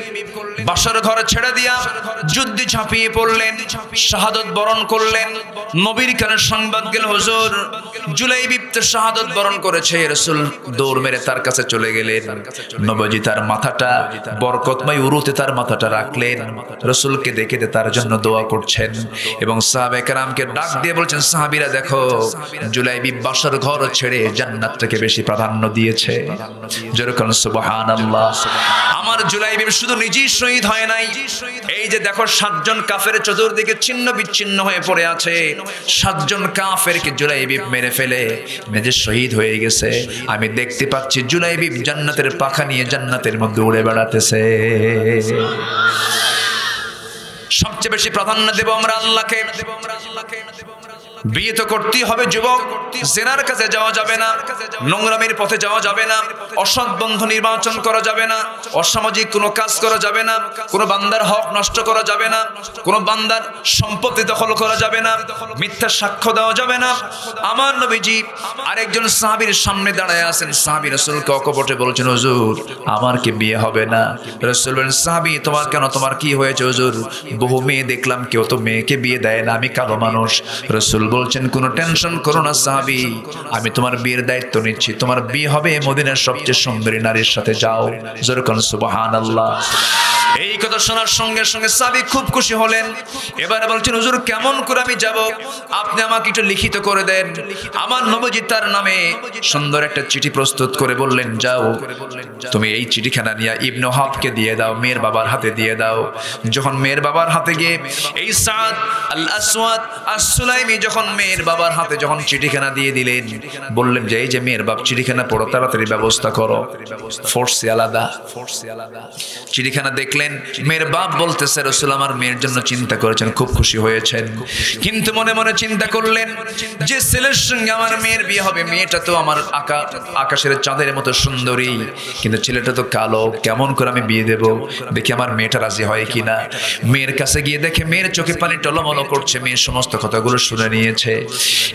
বাসর ঘর ছেড়ে দিয়া যুদ্ধে ঝাঁপিয়ে পড়লেন, শাহাদত বরণ করলেন। নবীর কানে সংবাদ গেল হুজুর জুলাইবিব তো শাহাদত বরণ করেছে। রাসূল দৌড় মেরে তার কাছে চলে গেলেন। নবীজি তার মাথাটা বরকতময় উরুতে তার মাথাটা রাখলেন, রাসূলকে দেখে তার জন্য দোয়া করছেন এবং সাহাবায়ে কেরামকে ডাক দিয়ে বলছেন সাহাবীরা দেখো জুলাইবিব বাসর ঘর ছেড়ে জান্নাতটাকে বেশি প্রাধান্য দিয়েছে। যেরকম সুবহানাল্লাহ। আমার জুলাইবিব শুধু নিজেই শহীদ হয় নাই, এই যে দেখো 7 জন কাফের চতুর্দিকে ছিন্ন বিচ্ছিন্ন হয়ে পড়ে আছে, 7 জন কাফেরকে জুলাইবিব মেরে ফেলে নিজে শহীদ হয়ে গেছে। আমি দেখতে পাচ্ছি জুলাইবিব জান্নাতের পাখা নিয়ে জান্নাতের মধ্যে উড়ে বেড়াতেছে। সবচেয়ে বেশি প্রাধান্য দেব আমরা আল্লাহকে। বিয়ে তো করতেই হবে যুবক, জিনার কাছে যাওয়া যাবে না, নোংরামির পথে যাওয়া যাবে না, অসৎ বন্ধু নির্বাচন করা যাবে না, অসামাজিক কোনো কাজ করা যাবে না, কোনো বান্দার হক নষ্ট করা যাবে না, কোনো বান্দার সম্পত্তি দখল করা যাবে না, মিথ্যা সাক্ষ্য দেওয়া যাবে না। আমার নবীজি আরেকজন সাহাবীর সামনে দাঁড়ায় আছেন, সাহাবী রাসূলকে অকপটে বলছেন হুজুর আমার কি বিয়ে হবে না? রাসূল বলেন সাহাবী তোমার কেন, তোমার কি হয়েছে? হুজুর বহু মেয়ে দেখলাম, কেউ তো মেয়েকে বিয়ে দেয় না, আমি কালো মানুষ। রাসূল বলছেন কোনো টেনশন করো না সাহাবী, আমি তোমার বিয়ের দায়িত্ব নিচ্ছি, তোমার বিয়ে হবে মদিনার সবচেয়ে সুন্দরী নারীর সাথে, যাও। যেরকম সুবহানাল্লাহ। এই কথা শোনার সঙ্গে সঙ্গে সাহাবী খুব খুশি হলেন। এবারে বলছেন, হুজুর কেমন করে আমি যাব? আপনি আমাকে একটু লিখিত করে দেন। আমার নবীজি তার নামে সুন্দর একটা চিঠি প্রস্তুত করে বললেন, যাও তুমি এই চিঠিখানা নিয়ে ইবনে ওহাবকে দিয়ে দাও, মেয়ের বাবার হাতে দিয়ে দাও। যখন মেয়ের বাবার হাতে গিয়ে এই সাদ আল আসওয়াদ আস-সুলাইমি যখন মেয়ের বাবার হাতে যখন চিঠিখানা দিয়ে দিলেন, বললেন যে এই যে মেয়ের বাপ চিঠিখানা পড়ো, তাড়াতাড়ি ব্যবস্থা করো। ফোর্সে আলাদা। চিঠিখানা দেখলেন, মেয়ের বাপ বলতেছে, রাসূল আমার মেয়ের জন্য চিন্তা করেছেন, খুব খুশি হয়েছেন, কিন্তু মনে মনে চিন্তা করলেন যে ছেলের সঙ্গে আমার মেয়ের বিয়ে হবে, মেয়েটা তো আমার আকাশের চাঁদের মতো সুন্দরী, কিন্তু ছেলেটা তো কালো, কেমন করে আমি বিয়ে দেব? দেখি আমার মেয়েটা রাজি হয় কিনা। মেয়ের কাছে গিয়ে দেখে মেয়ের চোখে পানি টলমলো করছে, মেয়ের সমস্ত কথাগুলো শুনে নিয়েছে।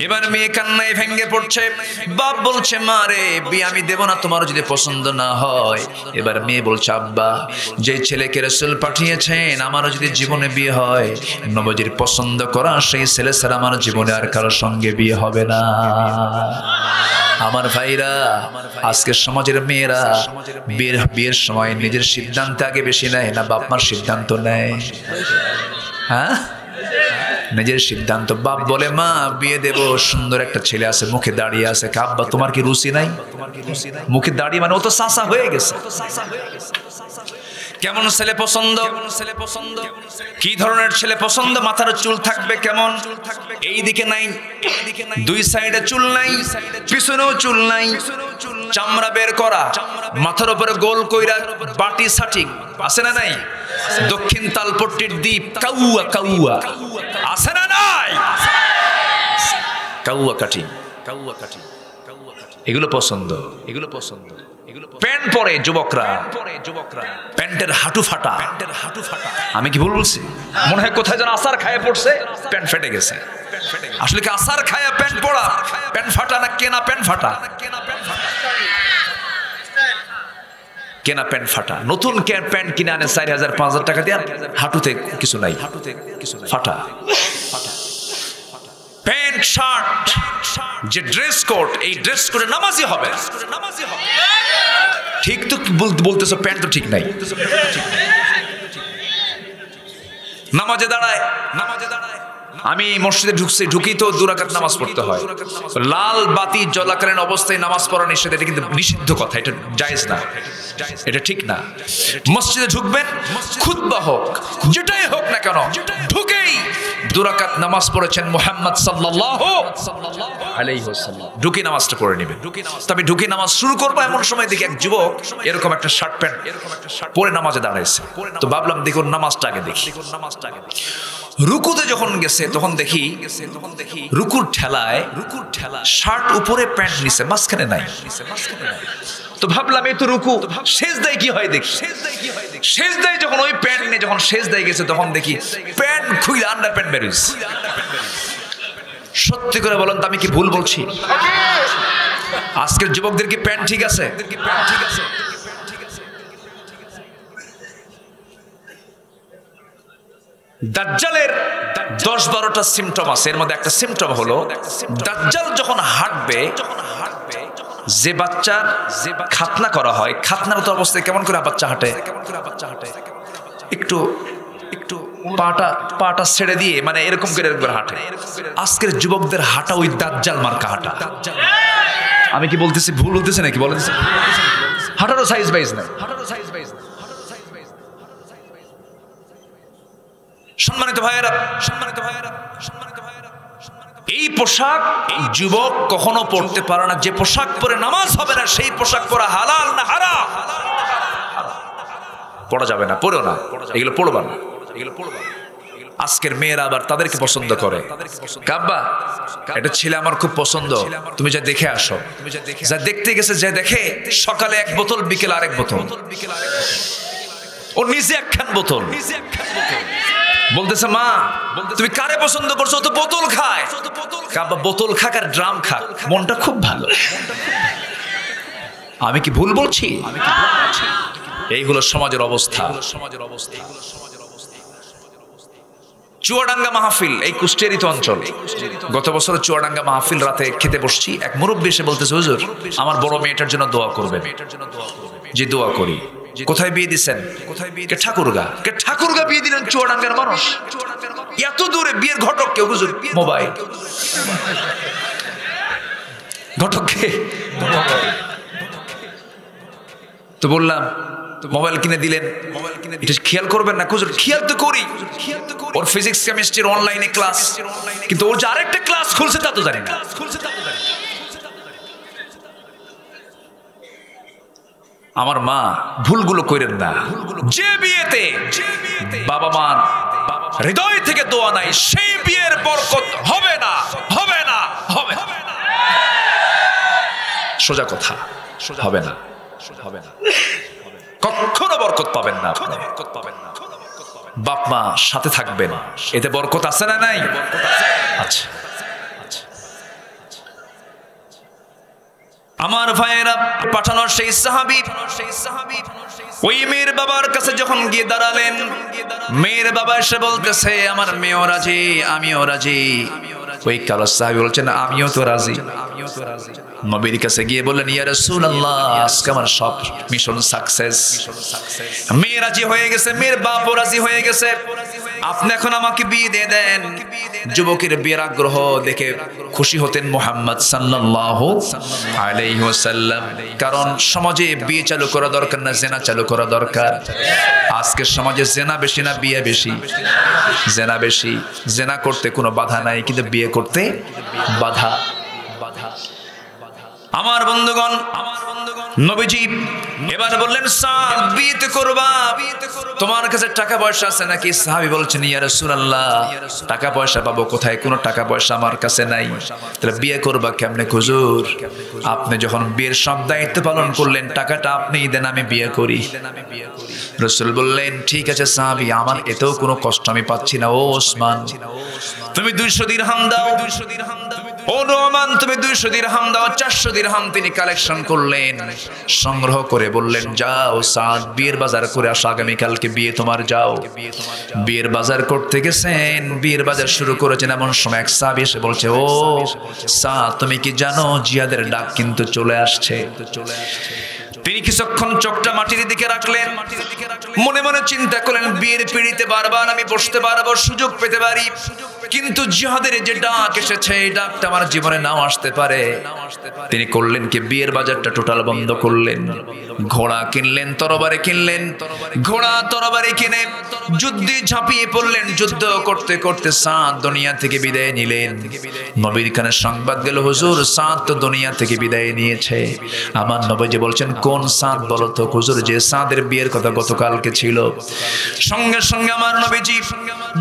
এবার মেয়ে কান্নায় ভেঙে পড়ছে। বাপ বলছে, মা রে, বিয়ে আমি দেব না, তোমার যদি পছন্দ না হয়। এবার মেয়ে বলছে, আব্বা যে ছেলেকে রাসূল পাঠিয়েছেন, আমারও যদি জীবনে বিয়ে হয়, নবীজির পছন্দ করা সেই ছেলে ছাড়া আমার জীবনে আর কারোর সঙ্গে বিয়ে হবে না। আমার ভাইরা, আজকের সমাজের মেয়েরা বিয়ের সময় নিজের সিদ্ধান্ত আগে বেশি নেয় না বাপ মার সিদ্ধান্ত নেয়? হ্যাঁ, নিজের সিদ্ধান্ত। বাপ বলে, মা বিয়ে দেব, সুন্দর একটা ছেলে আছে, মুখে দাঁড়িয়ে আছে। আব্বা তোমার কি রুচি নাই? মুখে দাঁড়িয়ে মানে ও তো সাসা হয়ে গেছে। কেমন ছেলে পছন্দ? কি ধরনের ছেলে পছন্দ? মাথার চুল থাকবে কেমন? এই দিকে নাই, দুই সাইডে চুল নাই, পিছনেও চুল নাই, চামড়া বের করা, মাথার উপরে গোল কইরা বাটি সাটিং আছে না নাই? দক্ষিণ তালপট্টির দ্বীপ কাউয়া কাউয়া আছে না নাই? কাউয়া কাটিং, এগুলো পছন্দ, এগুলো পছন্দ। প্যান্ট পরে যুবকরা, প্যান্টের হাঁটু ফাটা। আমি কি ভুল বলছি? মনে হয় কোথায় যেন আসার খায় পড়ছে, প্যান্ট ফেটে গেছে। আসলে কি আসার খায়া প্যান্ট পরা, প্যান্ট ফাটা না কেনা প্যান্ট ফাটা? কেনা প্যান্ট ফাটা। নতুন প্যান্ট কিনে আনে 4,000-5,000 টাকা দিয়ে, হাঁটুতে কিছু নাই, ফাটা। প্যান্ট শার্ট যে ড্রেস কোড, এই ড্রেস কোডে নামাজি হবে। ঠিক তো বলতেছো, প্যান্ট তো ঠিক নাই। নামাজে দাঁড়ায়, আমি মসজিদে ঢুকি তো 2 রাকাত নামাজ পড়তে হয়। লাল বাতি জ্বলাকালীন অবস্থায় নামাজ পড়া নিষেধ, এটা কিন্তু নিষিদ্ধ কথা, এটা জায়েজ না, এটা ঠিক না। মসজিদে ঢুকবেন, খুতবা হোক, যেটাই হোক না কেন, ঢুকেই 2 রাকাত নামাজ পড়েছেন মুহাম্মদ সাল্লাল্লাহু আলাইহি ওয়াসাল্লাম, ঢুকি নামাজটা পড়ে নেবেন। তবে ঢুকি নামাজ শুরু করবো এমন সময় দেখি এক যুবক এরকম একটা শার্ট প্যান্ট পরে নামাজে দাঁড়াইছে। তো ভাবলাম দেখুন নামাজটা আগে দেখি। রুকুতে যখন গেছে তখন দেখি রুকুর ঠেলায় শার্ট উপরে, প্যান্ট নিচে, মাঝখানে নাই। তো ভাবলাম এই তো রুকু, সেজদায় কি হয় দেখি। সেজদায় যখন ওই প্যান্ট নিয়ে যখন সেজদায় গেছে তখন দেখি প্যান্ট খুইলা আন্ডার প্যান্ট বেরিয়েছে। সত্যি করে বলেন তো আমি কি ভুল বলছি? আজকের যুবকদের কি প্যান্ট ঠিক আছে? দাজ্জালের 10-12টা সিমটম আছে, এর মধ্যে একটা সিমটম হলো দাজ্জাল যখন হাঁটবে, যে বাচ্চার খাতনা করা হয়, খাতনারত অবস্থায় কেমন করে বাচ্চা হাঁটে? একটু পাটা ছেড়ে দিয়ে, মানে এরকম করে হাঁটে। আজকের যুবকদের হাঁটা ওই দাজ্জাল মার্কা হাঁটা। আমি কি বলতেছি ভুল হতেছে নাকি বলেন? হাঁটারও সাইজ বাইজ নাই। সম্মানিত ভাইয়েরা, এই পোশাক এই যুবক কখনো পড়তে পারে না। যে পোশাক পরে নামাজ হবে না, সেই পোশাক পরা হালাল না হারাম? পড়া যাবে না, পড়ো না, এগুলো পড়বা না। আজকের মেয়েরা আবার তাদেরকে পছন্দ করে। কাব্বা, এটা ছেলে আমার খুব পছন্দ, তুমি যা দেখে আসো। যা দেখতে গেছে, যা দেখে সকালে 1 বোতল, বিকেল আরেক বোতল, ও নিজে 1 বোতল। বলতেছে, মা তুমি কারে পছন্দ করছো? ও তো বোতল খায়। কাব্বা, বোতল খাক আর ড্রাম খাক, মনটা খুব ভালো। আমি কি ভুল বলছি? এই হলো সমাজের অবস্থা। চুয়াডাঙ্গা মাহফিল, এই কুষ্টিয়ারিত অঞ্চল। গত বছর চুয়াডাঙ্গা মাহফিল রাতে খেতে বসছি, এক মুরব্বী এসে বলতেছে, হুজুর আমার বড় মেয়েটার জন্য দোয়া করবেন। যে দোয়া করি, কোথায় বিয়ে দিচ্ছেন? কে ঠাকুরগা? কে ঠাকুরগা বিয়ে দিলেন? চুয়াডাঙ্গার মানুষ। এত দূরে বিয়ের ঘটক কে? হুজুর মোবাইল ঘটক কে? তো বললাম মোবাইল কিনে দিলেন, এটা খেয়াল করবেন না? হুজুর খেয়াল তো করি, ওর ফিজিক্স কেমিস্ট্রির অনলাইনে ক্লাস, কিন্তু ওর যে আরেকটা ক্লাস খুলছে তা তো জানি না। আমার মা ভুলগুলো করেন না। যে বিয়েতে বাবা মা হৃদয় থেকে দোয়া নাই, সেই বিয়ের বরকত হবে না, হবে না, হবে না। সোজা কথা, হবে না, হবে না, কখনো বরকত পাবেন না। বাপ মা সাথে থাকবেন, এতে বরকত আছে না নাই? আচ্ছা, আমার ভাইয়েরা, পাঠানোর সেই সাহাবী ওই মেয়ের বাবার কাছে যখন গিয়ে দাঁড়ালেন, মেয়ের বাবা এসে বলতেছে আমার মেয়েও রাজি, আমিও রাজি। ওই কালো সাহাবী বলছেন আমিও তো রাজি। নবীর কাছে গিয়ে বললেন ইয়া রাসূলুল্লাহ, আজকে আমার সব মিশন সাকসেস। মেয়ে রাজি হয়ে গেছে, মেয়ের বাপও রাজি হয়ে গেছে, আপনি এখন আমাকে বিয়ে দিয়ে দেন। যুবকের বিয়ের আগ্রহ দেখে খুশি হতেন মুহাম্মদ সাল্লাল্লাহু আলাইহি ওয়াসাল্লাম। কারণ সমাজে বিয়ে চালু করা দরকার না জেনা চালু করা দরকার? আজকের সমাজে জেনা বেশি না বিয়ে বেশি? জেনা বেশি। জেনা করতে কোনো বাধা নাই, কিন্তু বিয়ে করতে বাধা। আমার বন্ধুগণ, নবীজি এবার বললেন সাদ বিয়ে করবা, তোমার কাছে টাকা পয়সা আছে নাকি? সাহাবী বলছেন ইয়া রাসূলুল্লাহ, টাকা পয়সা পাবো কোথায়? কোনো টাকা পয়সা আমার কাছে নাই। তাহলে বিয়ে করবা কেমনে হুজুর? আপনি যখন বিয়ের সব দায়িত্ব পালন করলেন, টাকাটা আপনিই দেন, আমি বিয়ে করি। রাসূল বললেন ঠিক আছে সাহাবী, আমার এতেও কোনো কষ্ট আমি পাচ্ছি না। ও ওসমান, তুমি 200 দিরহাম দাও। ও নোমান, তুমি 200 দিরহাম দাও। 400 দিরহাম তিনি কালেকশন করলেন, সংগ্রহ করে বললেন যাও সাদ, বিয়ের বাজার করে আসো, আগামীকালকে বিয়ে তোমার, যাও। বিয়ের বাজার করতে গেছেন, বিয়ের বাজার শুরু করেছেন, এমন সময় এক সাহাবী এসে বলছে ও সাদ, তুমি কি জানো জিহাদের ডাক কিন্তু চলে আসছে? তিনি কিছুক্ষণ চোখটা মাটির দিকে রাখলেন, মনে মনে চিন্তা করলেন বিয়ের পিড়িতে বারবার আমি বসতে পারবো, সুযোগ পেতে পারি, কিন্তু জিহাদের যে ডাক এসেছে এই ডাকটা আমার জীবনে নাও আসতে পারে। তিনি করলেন কি, বিয়ের বাজারটা টোটাল বন্ধ করলেন। ঘোড়া কিনলেন, তরবারি কিনলেন, ঘোড়া তরবারি কিনে যুদ্ধে ঝাঁপিয়ে পড়লেন। যুদ্ধ করতে করতে সাদ দুনিয়া থেকে বিদায় নিলেন। নবীর কানে সংবাদ গেল হুজুর সাদ তো দুনিয়া থেকে বিদায় নিয়েছে। আমার নবীজি বলছেন কোন সাদ বলো তো? হুজুর যে সাদের বিয়ের কথা গতকালকে ছিল। সঙ্গে সঙ্গে আমার নবীজি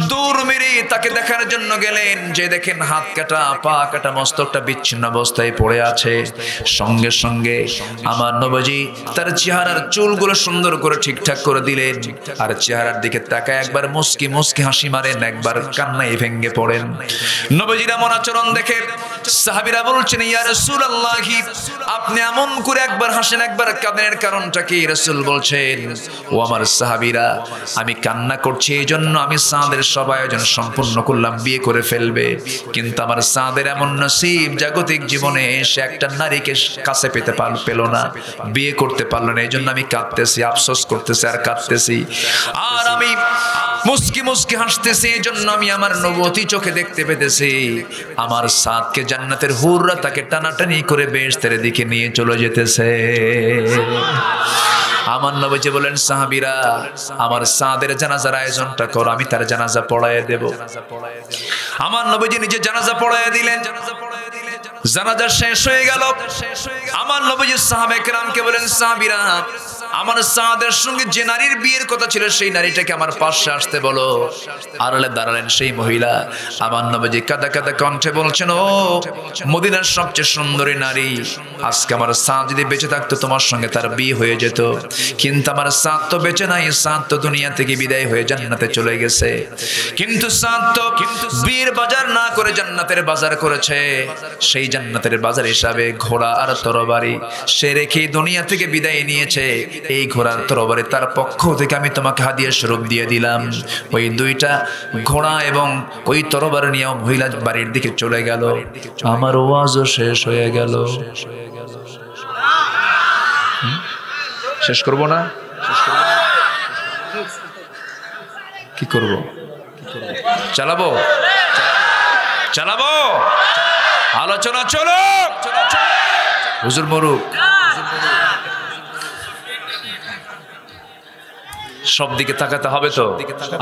দৌড় মেরে তাকে দেখার জন্য গেলেন, যে দেখেন হাত কাটা, পা কাটা, মস্তকটা বিচ্ছিন্ন অবস্থায় পড়ে আছে। সঙ্গে সঙ্গে আমার নবীজি তার চেহারার চুলগুলো সুন্দর করে ঠিকঠাক করে দিলেন, আর চেহারার দিকে তাকায় একবার মুস্কি মুস্কি হাসি মারেন, একবার কান্নায় ভেঙে পড়েন। নবীজির এমন আচরণ দেখে সাহাবীরা বলছেন ইয়া রাসূলুল্লাহ, আপনি এমন করে একবার হাসেন একবার কাঁদেন, কারণটা কি? রাসূল বলছেন ও আমার সাহাবীরা, আমি কান্না করছি এই জন্য আমি সাদের সব আয়োজন সম্পূর্ণ করলাম, বিয়ে করে ফেলবে, কিন্তু আমার সাদের এমন নসিব জাগতিক জীবনে সে একটা নারীকে কাছে পেতে পেল না, বিয়ে করতে পারলো না। এই জন্য আমি কাঁদতেছি, আফসোস করতেছি আর কাঁদতেছি, আর আমি মুস্কি মুস্কি হাসতেছি। এই জন্য আমি আমার নবতী চোখে দেখতে পেতেছি আমার সাদকে জান্নাতের হুররা তাকে টানাটানি করে বেহেশতের দিকে নিয়ে চলে যেতেছে। আমার নবীজি বলেন সাহাবীরা, আমার সাদের জানাজার আয়োজনটা করো, আমি তার জানাজা পড়ায় দেব। আমার নবীজি নিজে জানাজা পড়ায় দিলেন। জানাজা শেষ হয়ে গেল। আমার নবীজি সাহাবায়ে কেরামকে বলেন সাহাবীরা, আমার সাদের সঙ্গে যে নারীর বিয়ের কথা ছিল সেই নারীটাকে আমার পাশে আসতে বলো। আড়ালে দাঁড়ালেন সেই মহিলা। আমার নবীজি কাঁদা কাঁদা কণ্ঠে বলছেন ও মদিনার সবচেয়ে সুন্দরী নারী, আজকে আমার সাদ যদি বেঁচে থাকতো তোমার সঙ্গে তার বিয়ে হয়ে যেত, কিন্তু আমার সাদ তো বেঁচে নাই, সাদ তো দুনিয়া থেকে বিদায় হয়ে জান্নাতে চলে গেছে। কিন্তু সাদ তো বিয়ের বাজার না করে জান্নাতের বাজার করেছে। সেই জান্নাতের বাজার হিসাবে ঘোড়া আর তরবারি সে রেখে দুনিয়া থেকে বিদায় নিয়েছে। এই ঘোড়ার তরবারি তার পক্ষ থেকে আমি তোমাকে হাদিয়া স্বরূপ দিয়ে দিলাম। ওই দুইটা ঘোড়া এবং ওই তরবারি নিয়ে মহিলা বাড়ির দিকে চলে গেল। আমার ওয়াজও শেষ হয়ে গেল। শেষ করব না? কি করব? চালাবো চালাবো আলোচনা চলো হুজুর মরুক। সব দিকে তাকাতে হবে তো।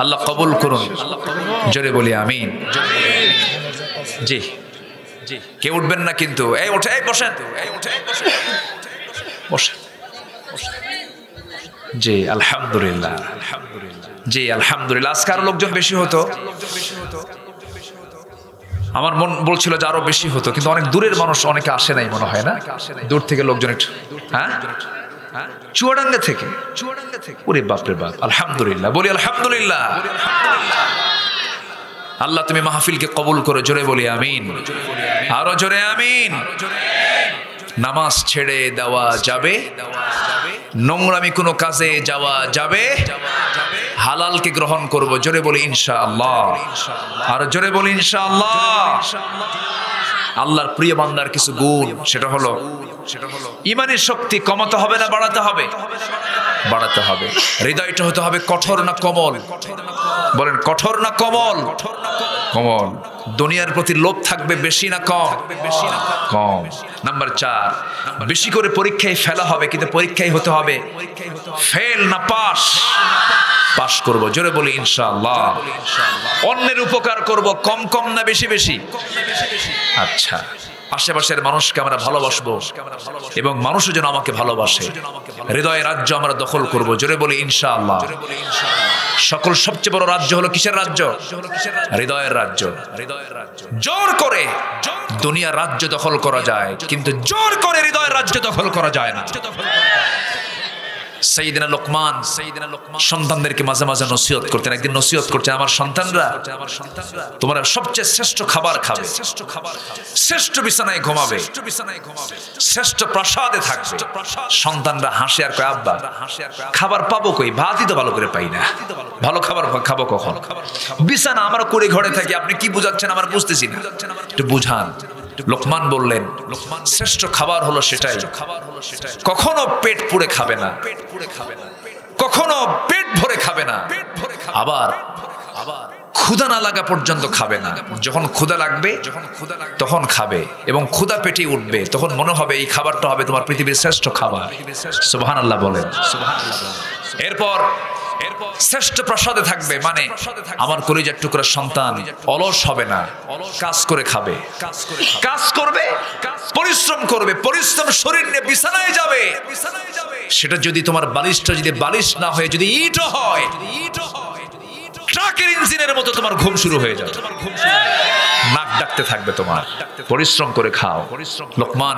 আল্লাহ কবুল করুন, জোরে বলি আমিন। জি জি, কেউ উঠবেন না কিন্তু। এই ওঠে, এই বসেন, এই ওঠে, বসেন। জি আলহামদুলিল্লাহ, জি আলহামদুলিল্লাহ। আজকে আরো লোকজন বেশি হতো, আমার মন বলছিল যে আরো বেশি হতো, কিন্তু অনেক দূরের মানুষ, অনেকে আসে নাই মনে হয় না, দূর থেকে লোকজন একটু। হ্যাঁ, চুয়াডাঙ্গা থেকে। ওরে বাপরে বাপ, আলহামদুলিল্লাহ, বলি আলহামদুলিল্লাহ। আল্লাহ তুমি মাহফিলকে কবুল করো, জোরে বলি আমিন, আরো জোরে আমিন। নামাজ ছেড়ে দেওয়া যাবে, নোংরামি কোনো কাজে যাওয়া যাবে, হালালকে গ্রহণ করব, জোরে বলি ইনশাআল্লাহ, আরো জোরে বলি ইনশাআল্লাহ। আল্লাহর প্রিয় বান্দার কিছু গুণ, সেটা হলো ঈমানের শক্তি কমাতে হবে না বাড়াতে হবে? বাড়াতে হবে। হৃদয়টা হতে হবে কঠোর না কোমল? বলেন কঠোর না কোমল? কোমল। দুনিয়ার প্রতি লোভ থাকবে বেশি না কম? কম। নাম্বার 4, বেশি করে পরীক্ষায় ফেলা হবে, কিন্তু পরীক্ষায় হতে হবে ফেল না পাস। পাস করব, জোরে বলি ইনশাআল্লাহ। অন্যের উপকার করব, কম কম না বেশি বেশি? আচ্ছা, আশেপাশের মানুষকে আমরা ভালোবাসবো এবং মানুষও যেন আমাকে ভালোবাসে। হৃদয়ের রাজ্য আমরা দখল করব, জোরে বলি ইনশাআল্লাহ। সকল সবচেয়ে বড় রাজ্য হলো কিসের রাজ্য? হৃদয়ের রাজ্য। জোর করে দুনিয়ার রাজ্য দখল করা যায়, কিন্তু জোর করে হৃদয়ের রাজ্য দখল করা যায় না। সাইয়েদনা লোকমান সন্তানদেরকে মাঝে মাঝে নসিহত করতেন। একদিন নসিহত করছেন, আমার সন্তানরা তোমরা সবচেয়ে শ্রেষ্ঠ খাবার খাবে, শ্রেষ্ঠ বিছানায় ঘুমাবে, শ্রেষ্ঠ প্রাসাদে থাকবে। সন্তানরা হাসে আর কয়, আব্বা খাবার পাবো কই? ভাতই তো ভালো করে পাই না, ভালো খাবার খাবো কখন? বিছানা আমরা করে ঘরে থাকি, আপনি কি বুঝাচ্ছেন আমার বুঝতেছি না, একটু বুঝান। লোকমান বললেন, শ্রেষ্ঠ খাবার হলো সেটাই, কখনো পেট পুড়ে খাবে না, কখনো পেট ভরে খাবে না, আবার ক্ষুধা না লাগা পর্যন্ত খাবে না। যখন ক্ষুধা লাগবে তখন খাবে, এবং ক্ষুধা পেটে উঠবে, তখন মনে হবে এই খাবারটা হবে তোমার পৃথিবীর শ্রেষ্ঠ খাবার। সুবহানাল্লাহ বলেন। এরপর শ্রেষ্ঠ প্রাসাদে থাকবে, মানে আমার কলিজার টুকরা সন্তান অলস হবে না, কাজ করে খাবে, কাজ করবে, পরিশ্রম করবে, পরিশ্রম শরীর নিয়ে বিছানায় যাবে। সেটা যদি তোমার বালিশটা যদি বালিশ না হয়ে যদি ইটও হয়, ট্রাকের ইঞ্জিনের মতো তোমার ঘুম শুরু হয়ে যাবে, নাক ডাকতে থাকবে তোমার। পরিশ্রম করে খাও। লোকমান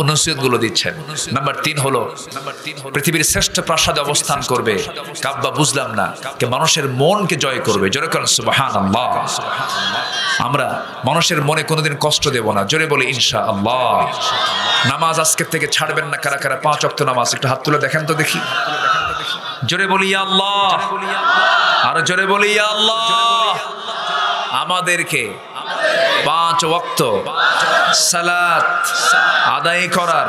নসিহত গুলো দিচ্ছেন। নাম্বার 3 হলো পৃথিবীর শ্রেষ্ঠ প্রাসাদে অবস্থান করবে। কাব্বা বুঝলাম না, কে মানুষের মনকে জয় করবে, জোরে করেন সুবহানাল্লাহ। আমরা মানুষের মনে কোনোদিন কষ্ট দেব না, জোরে বলি ইনশাআল্লাহ। নামাজ আজকের থেকে ছাড়বেন না। কারা কারা 5 ওয়াক্ত নামাজ একটু হাত তুলে দেখেন তো দেখি, জোরে বলি ইয়া আল্লাহ, আর জোরে বলি ইয়া আল্লাহ। আমাদেরকে 5 ওয়াক্ত সালাত আদায় করার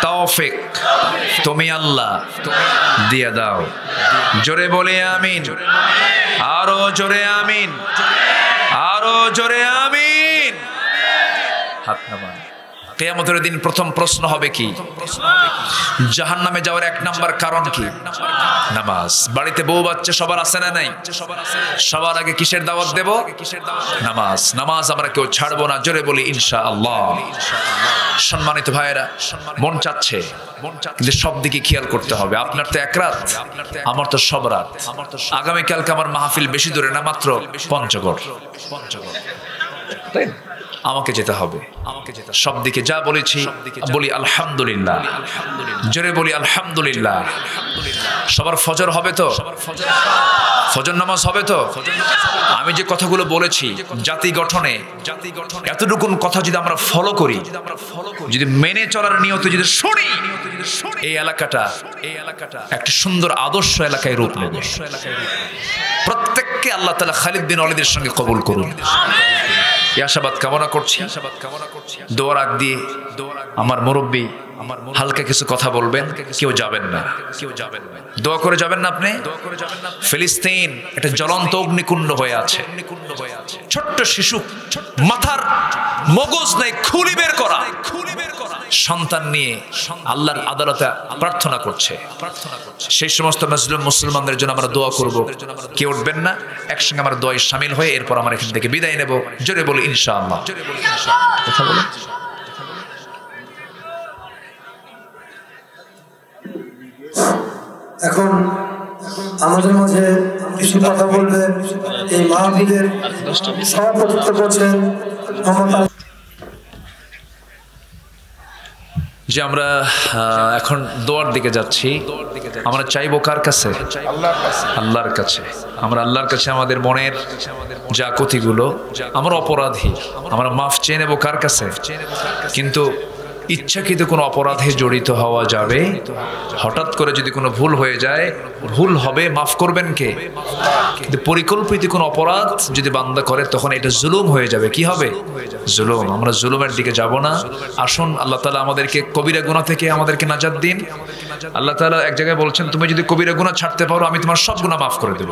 তৌফিক তুমি আল্লাহ দিয়ে দাও, জোরে বলি আমিন, আরো জোরে আমিন, আরো জোরে আমিন। হাত নামান। কিয়ামতের দিন প্রথম প্রশ্ন হবে কি? জাহান্নামে যাওয়ার 1 নাম্বার কারণ কি? নামাজ। বাড়িতে বউ বাচ্চা সবার আছে না নাই? সবার আগে কিসের দাওয়াত দেব? নামাজ। নামাজ আমরা কেউ ছাড়বো না, জোরে বলি ইনশাআল্লাহ। সম্মানিত ভাইয়েরা, মন চাচ্ছে, কিন্তু সব দিকে খেয়াল করতে হবে। আপনার তো 1 রাত, আমার তো সব রাত। আগামীকালকে আমার মাহফিল বেশি দূরে না, মাত্র পঞ্চগড়। তাই আমাকে যেতে হবে, সব দিকে যা বলেছি বলি আলহামদুলিল্লাহ, জোরে বলি আলহামদুলিল্লাহ। সবার ফজর হবে তো? ফজর নামাজ হবে তো? আমি যে কথাগুলো বলেছি জাতি গঠনে, এতটুকু কথা যদি আমরা ফলো করি, যদি মেনে চলার নিয়তে যদি শুনি, এই এলাকাটা একটা সুন্দর আদর্শ এলাকায় রূপ নেবে। প্রত্যেককে আল্লাহ তাআলা খালিদ বিন ওয়ালিদের সঙ্গে কবুল করুন। এই আশাবাদ কামনা করছি। দোয়ার আগ দিয়ে আমার মুরব্বী হালকা কিছু কথা বলবেন, কেউ যাবেন না, দোয়া করে যাবেন না। আপনি ফিলিস্তিন একটা জ্বলন্ত অগ্নিকুণ্ড হয়ে আছে, ছোট্ট শিশু, মাথার মগজ নেই, খুলি বের করা সন্তান নিয়ে আল্লাহর আদালতে প্রার্থনা করছে। সেই সমস্ত মুসলিম মুসলমানদের জন্য আমরা দোয়া করব। কেউ উঠবেন না, একসঙ্গে আমার দোয়ায় শামিল হয়ে এরপর আমরা এখান থেকে বিদায় নেব। জোরে বলি ইনশাআল্লাহ। কথা বলে এখন আমাদের মাঝে কিছু কথা বলবেন এই মাহফিলের সভাপতিত্ব করছেন মোহাম্মদ। যে আমরা এখন দোয়ার দিকে যাচ্ছি, আমরা চাইবো কার কাছে? আল্লাহর কাছে। আমরা আল্লাহর কাছে আমাদের মনের যা ক্ষতিগুলো, আমরা অপরাধী, আমরা মাফ চেয়ে নেবো কার কাছে? কিন্তু ইচ্ছাকৃত কোনো অপরাধে জড়িত হওয়া যাবে? হঠাৎ করে যদি কোনো ভুল হয়ে যায়, ভুল হবে, মাফ করবেন কে? কিন্তু পরিকল্পিত কোনো অপরাধ যদি বান্দা করে, তখন এটা জুলুম হয়ে যাবে। কি হবে? জুলুম। আমরা জুলুমের দিকে যাব না। আসুন, আল্লাহ তাআলা আমাদেরকে কবিরা গুনাহ থেকে আমাদেরকে নাজাত দিন। আল্লাহ তাআলা এক জায়গায় বলছেন, তুমি যদি কবিরা গুনাহ ছাড়তে পারো, আমি তোমার সব গুনাহ মাফ করে দেব।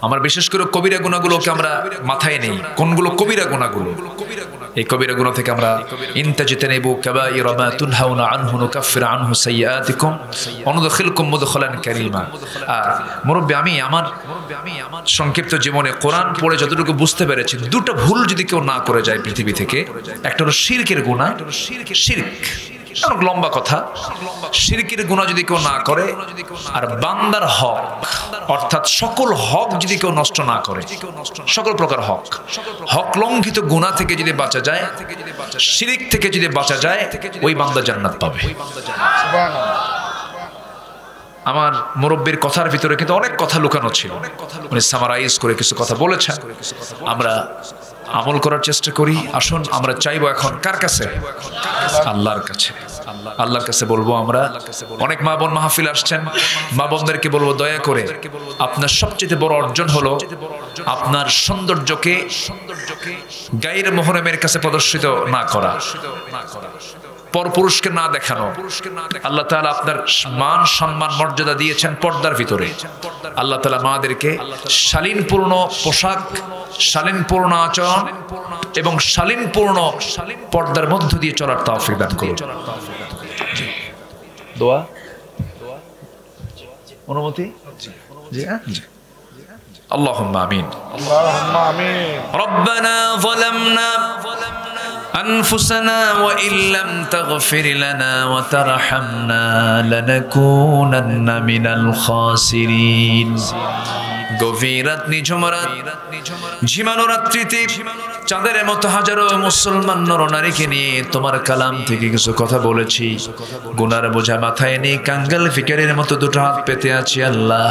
আমরা বিশেষ করে কবিরা গুনাহগুলোকে আমরা মাথায় নেই। কোনগুলো কবিরা গুনাহগুলো? এই কবিরা গুনাহ থেকে আমরা ইনতাজিতানিবু কাবাইরা মা তুনহাউনা আনহু নুকাফির আনহু সাইয়্যাতিকুম ওয়া নুদখিলকুম মুদখালান কারীমা। আর মুরব্বি, আমি আমার সংক্ষিপ্ত জীবনে কোরআন পড়ে যতটুকু বুঝতে পেরেছি, দুটো ভুল যদি কেউ না করে যায় পৃথিবী থেকে, একটা হলো শিরকের গুনাহ, শিরক অনেক লম্বা কথা। শিরকের গুনাহ যদি কেউ না করে, আর বান্দার হক অর্থাৎ সকল হক যদি কেউ নষ্ট না করে, সকল প্রকার হক লঙ্ঘিত গুনাহ থেকে যদি বাঁচা যায়, শিরক থেকে যদি বাঁচা যায়, ওই বান্দা জান্নাত পাবে। আমার মুরব্বির কথার ভিতরে কিন্তু অনেক কথা লুকানো ছিল, উনি সামারাইজ করে কিছু কথা বলেছেন, আমরা আমল করার চেষ্টা করি। আসুন, আমরা চাইবো এখন কার কাছে? আল্লাহর কাছে। আল্লাহর কাছে বলবো আমরা। অনেক মা বোন মাহফিল আসছেন, মা বোনদেরকে বলবো, দয়া করে আপনার সবচেয়ে বড় অর্জন হলো আপনার সৌন্দর্যকে গায়ের মোহরমের কাছে প্রদর্শিত না করা, পরপুরুষকে না দেখানো। আল্লাহ তাআলা আপনার মান সম্মান মর্যাদা দিয়েছেন পর্দার ভিতরে। আল্লাহ তাআলা মাদেরকে শালীনপূর্ণ পোশাক, শালীনপূর্ণ আচরণ এবং শালীনপূর্ণ পর্দার মধ্য দিয়ে চলার তৌফিক দান করুন। দোয়া, অনুমতি? জি, আল্লাহুম্মা আমিন। আল্লাহুম্মা আমিন। রব্বানা যালামনা أنفسنا وإن لم تغفر لنا وترحمنا لنكونن من الخاسرين। গভীর রাত, নিঝুম রাত, ঝিমানো রাত্রিতে চাঁদের মতো হাজারো মুসলমান নরনারীকে নিয়ে তোমার কালাম থেকে কিছু কথা বলেছি। গুনার বোঝা মাথায় নিয়ে কাঙ্গাল ফিকারের মতো দুটো হাত পেতে আছি। আল্লাহ,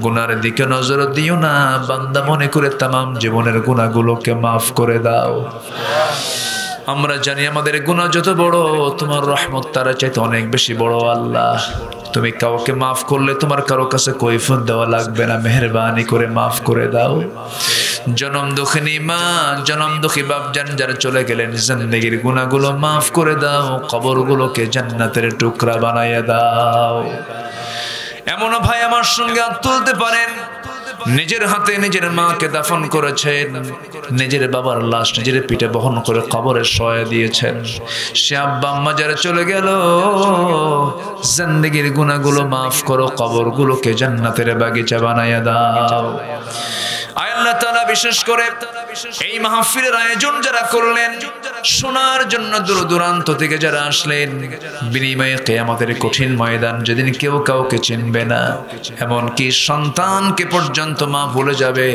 গুনার দিকে নজর দিও না, বান্দা মনে করে তামাম জীবনের গুনাহগুলোকে মাফ করে দাও। আমরা জানি আমাদের গুনাহ যত বড়, তোমার রহমত তার চাইতে অনেক বেশি বড়। আল্লাহ, তুমি কাউকে মাফ করলে তোমার কারো কাছে কৈফিয়ত দেওয়া লাগবে না, মেহেরবানি করে মাফ করে দাও। জনম দুঃখিনী মা, জনম দুঃখী বাপজান যারা চলে গেলেন, জিন্দেগির গুনাহগুলো মাফ করে দাও, কবরগুলোকে জান্নাতের টুকরা বানাইয়া দাও। এমন ভাই আমার সঙ্গে হাত তুলতে পারেন, নিজের হাতে নিজের মাকে দাফন করেছেন, নিজের বাবার লাশ নিজের পিঠে বহন করে কবরে শোয়া দিয়েছেন। সে আব্বা আম্মা যারা চলে গেল, জিন্দেগির গুনাহগুলো মাফ করো, কবরগুলোকে জান্নাতের বাগিচা বানাইয়া দাও। আয় আল্লাহ তাআলা, বিশেষ করে এই মাহফিলের আয়োজন যারা করলেন, শোনার জন্য দূর দূরান্ত থেকে যারা আসলেন, বিনিময়ে কিয়ামতের কঠিন ময়দান যেদিন কেউ কাউকে চিনবে না, এমনকি সন্তানকে পর্যন্ত মা ভুলে যাবে,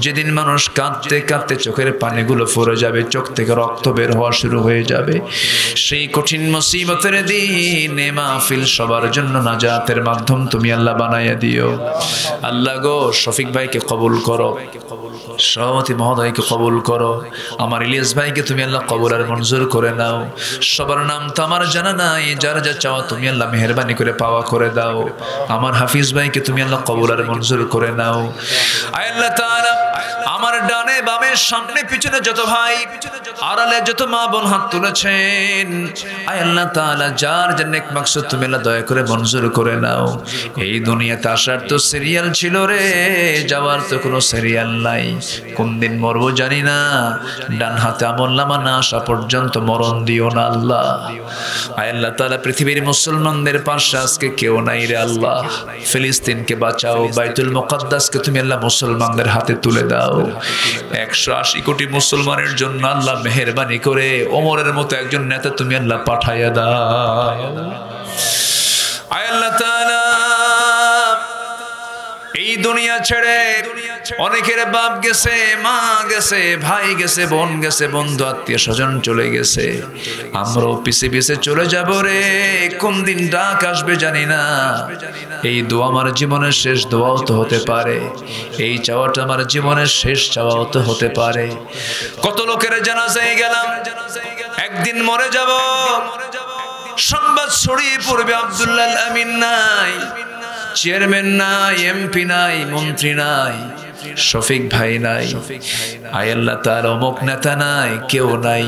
যেদিন মানুষ কাঁদতে কাঁদতে চোখের পানিগুলো ফুরে যাবে, চোখ থেকে রক্ত বের হওয়া শুরু হয়ে যাবে, সেই কঠিন মুসিবতের দিন এ মাহফিল সবার জন্য নাজাতের মাধ্যম তুমি আল্লাহ বানাইয়া দিও। আল্লাহ গো, শফিক ভাইকে কবুল করো, সভাপতি মহোদয়কে কবুল করো, আমার ইলিয়াস ভাইকে তুমি আল্লাহ কবুল আর মঞ্জুর করে নাও। সবার নাম তো আমার জানা নাই, যার যা চাওয়া তুমি আল্লাহ মেহেরবানি করে পাওয়া করে দাও। আমার হাফিজ ভাইকে তুমি আল্লাহ কবুল আর মঞ্জুর করে নাও। আয় আল্লাহ তাআলা, আমার ডানে বামে সামনে পিছনে যত ভাই আড়ালে যত মা বোন হাত তুলেছেন, আয় আল্লাহ তাআলা যার যে নেক মাকসুদ তুমি আল্লাহ দয়া করে মঞ্জুর করে নাও। এই দুনিয়াতে আসার তো সিরিয়াল ছিল রে, যাওয়ার তো কোনো সিরিয়াল নাই। কোন দিন মরবো জানি না, ডান হাতে আমলনামা না আসা পর্যন্ত মরণ দিও না আল্লাহ। আয় আল্লাহ তাআলা পৃথিবীর মুসলমানদের পাশে আজকে কেউ নাই রে আল্লাহ। ফিলিস্তিনকে বাঁচাও, বাইতুল মুকাদ্দাসকে তুমি আল্লাহ মুসলমানদের হাতে তুলে দাও। 180 কোটি মুসলমানের জন্য আল্লাহ মেহেরবানি করে ওমরের মতো একজন নেতা তুমি আল্লাহ পাঠাইয়া দাও। আয় আল্লাহ তাআলা এই দুনিয়া ছেড়ে অনেকের বাপ গেছে, মা গেছে, ভাই গেছে, বোন গেছে, বন্ধু আত্মীয় স্বজন চলে গেছে। আমরাও পিছে পিছে চলে যাব রে, কোন দিন ডাক আসবে জানি না। এই দোয়া আমার জীবনের শেষ দোয়াও তো হতে পারে, এই চাওয়াটা আমার জীবনের শেষ চাওয়াও তো হতে পারে। কত লোকের জানাজায় গেলাম, একদিন মরে যাব, সংবাদ ছড়িয়ে পড়বে আব্দুল্লাহ আল আমিন নাই, চেয়ারম্যান নাই, এমপি নাই, মন্ত্রী নাই, শফিক ভাই নাই, আয় আল্লাহ তার অমুক নেতা নাই, কেউ নাই।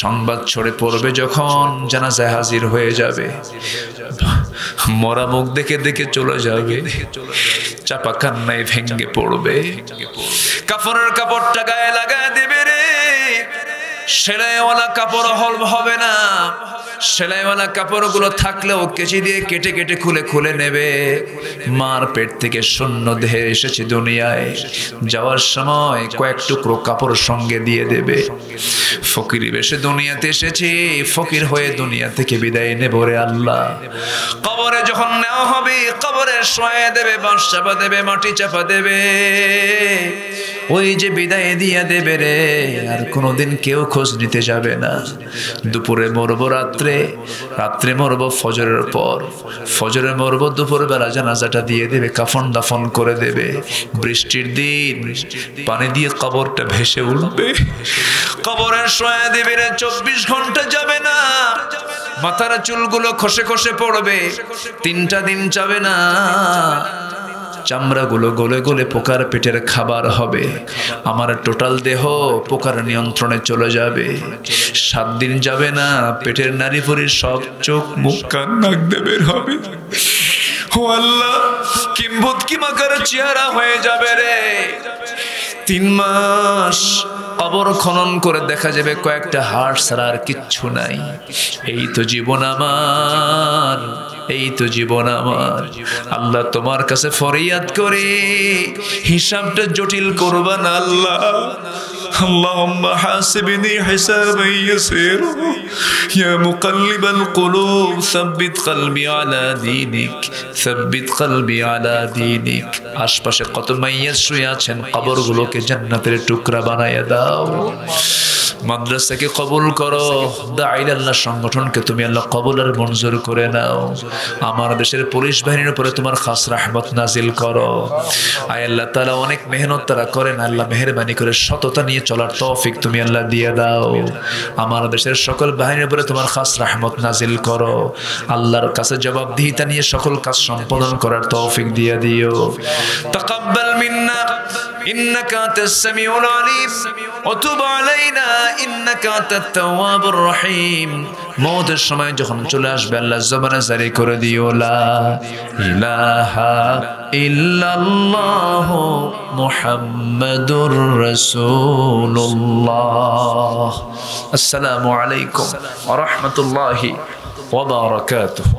সংবাদ ছড়ে পড়বে যখন জানাজায় হাজির হয়ে যাবে, মরা মুখ দেখে দেখে চলে যাবে, চাপা কান্নায় ভেঙ্গে পড়বে। কাফনের কাপড়টা গায়ে লাগায় দেবে রে, সেলাইওয়ালা কাপড় হবে না, সেলাইওয়ালা কাপড়গুলো থাকলেও কেচি দিয়ে কেটে কেটে খুলে খুলে নেবে। মার পেট থেকে শূন্য দেহে এসেছে দুনিয়ায়, যাওয়ার সময় কয়েক টুকরো কাপড় সঙ্গে দিয়ে দেবে। ফকির বেশে দুনিয়াতে এসেছি, ফকির হয়ে দুনিয়া থেকে বিদায় নেব রে আল্লাহ। কবরে যখন নেওয়া হবে, কবরে শোয়া দেবে, বাঁশ চাপা দেবে, মাটি চাপা দেবে, ওই যে বিদায় দিয়া দেবে রে, আর কোনোদিন কেউ খোঁজ নিতে যাবে না। দুপুরে মরবো রাত্রে, রাত্রে মরবো ফজরের পর, ফজরে মরবো দুপুর বেলা, জানাজাটা দিয়ে দেবে, কাফন দাফন করে দেবে। বৃষ্টির দিন পানি দিয়ে কবরটা ভেসে উঠবে, কবরে শোয়া দেবে রে, 24 ঘন্টা যাবে না, মাথার চুলগুলো খসে খসে পড়বে, 3টা দিন যাবে না, চামড়াগুলো গলে গলে পোকার পেটের খাবার হবে। আমার টোটাল দেহ পোকার নিয়ন্ত্রণে চলে যাবে। 7 দিন যাবে না, পেটের নাড়িভুড়ির সব চোখ মুখ কান নাক দিয়ে বের হবে। ও আল্লাহ, কিম্ভূত কিমাকার চেহারা হয়ে যাবে রে। 3 মাস কবর খনন করে দেখা যাবে কয়েকটা হাড় ছাড়া আর কিচ্ছু নাই। এই তো জীবন আমার, এই তো জীবন আমার। আল্লাহ তোমার কাছে ফরিয়াদ করে হিসাবটা জটিল করবা না আল্লাহ। اللهم حاسبني حسابا يسيرا يا مقلب القلوب ثبت قلبي على دينك ثبت قلبي على دينك। আশপাশে কত মাইয়াত শুয়ে আছেন, কবরগুলোকে জান্নাতের টুকরা বানায়া দাও। মাদ্রাসাকে কবুল করো, দাঈ আল্লাহ সংগঠনকে তুমি আল্লাহ কবুল আর মঞ্জুর করে নাও। আমার দেশের পুলিশ বাহিনীর উপরে তোমার খাস রহমত নাজিল করো। আয় আল্লাহ তাআলা অনেক মেহনত তারা করেন, আল্লাহ মেহেরবানি করে সততা নিয়ে চলার তৌফিক তুমি আল্লাহ দিয়ে দাও। আমার দেশের সকল বাহিনীর উপরে তোমার খাস রহমত নাজিল করো। আল্লাহর কাছে জবাবদিহিতা নিয়ে সকল কাজ সম্পাদন করার তৌফিক দিয়ে দিও। তাকাব্বাল মিন্না ইন্নাকা আনতাস সামিউল আলিম ওয়া তুব আলাইনা ইন্নাকা আনতাত তাওয়াবুর রহিম। মওতের সময় যখন চলে আসবে আল্লাহ জবানে জারি করে দিও লা ইলাহা ইল্লাল্লাহু মুহাম্মাদুর রাসূলুল্লাহ। আসসালামু আলাইকুম ওয়া রাহমাতুল্লাহি ওয়া বারাকাতুহু।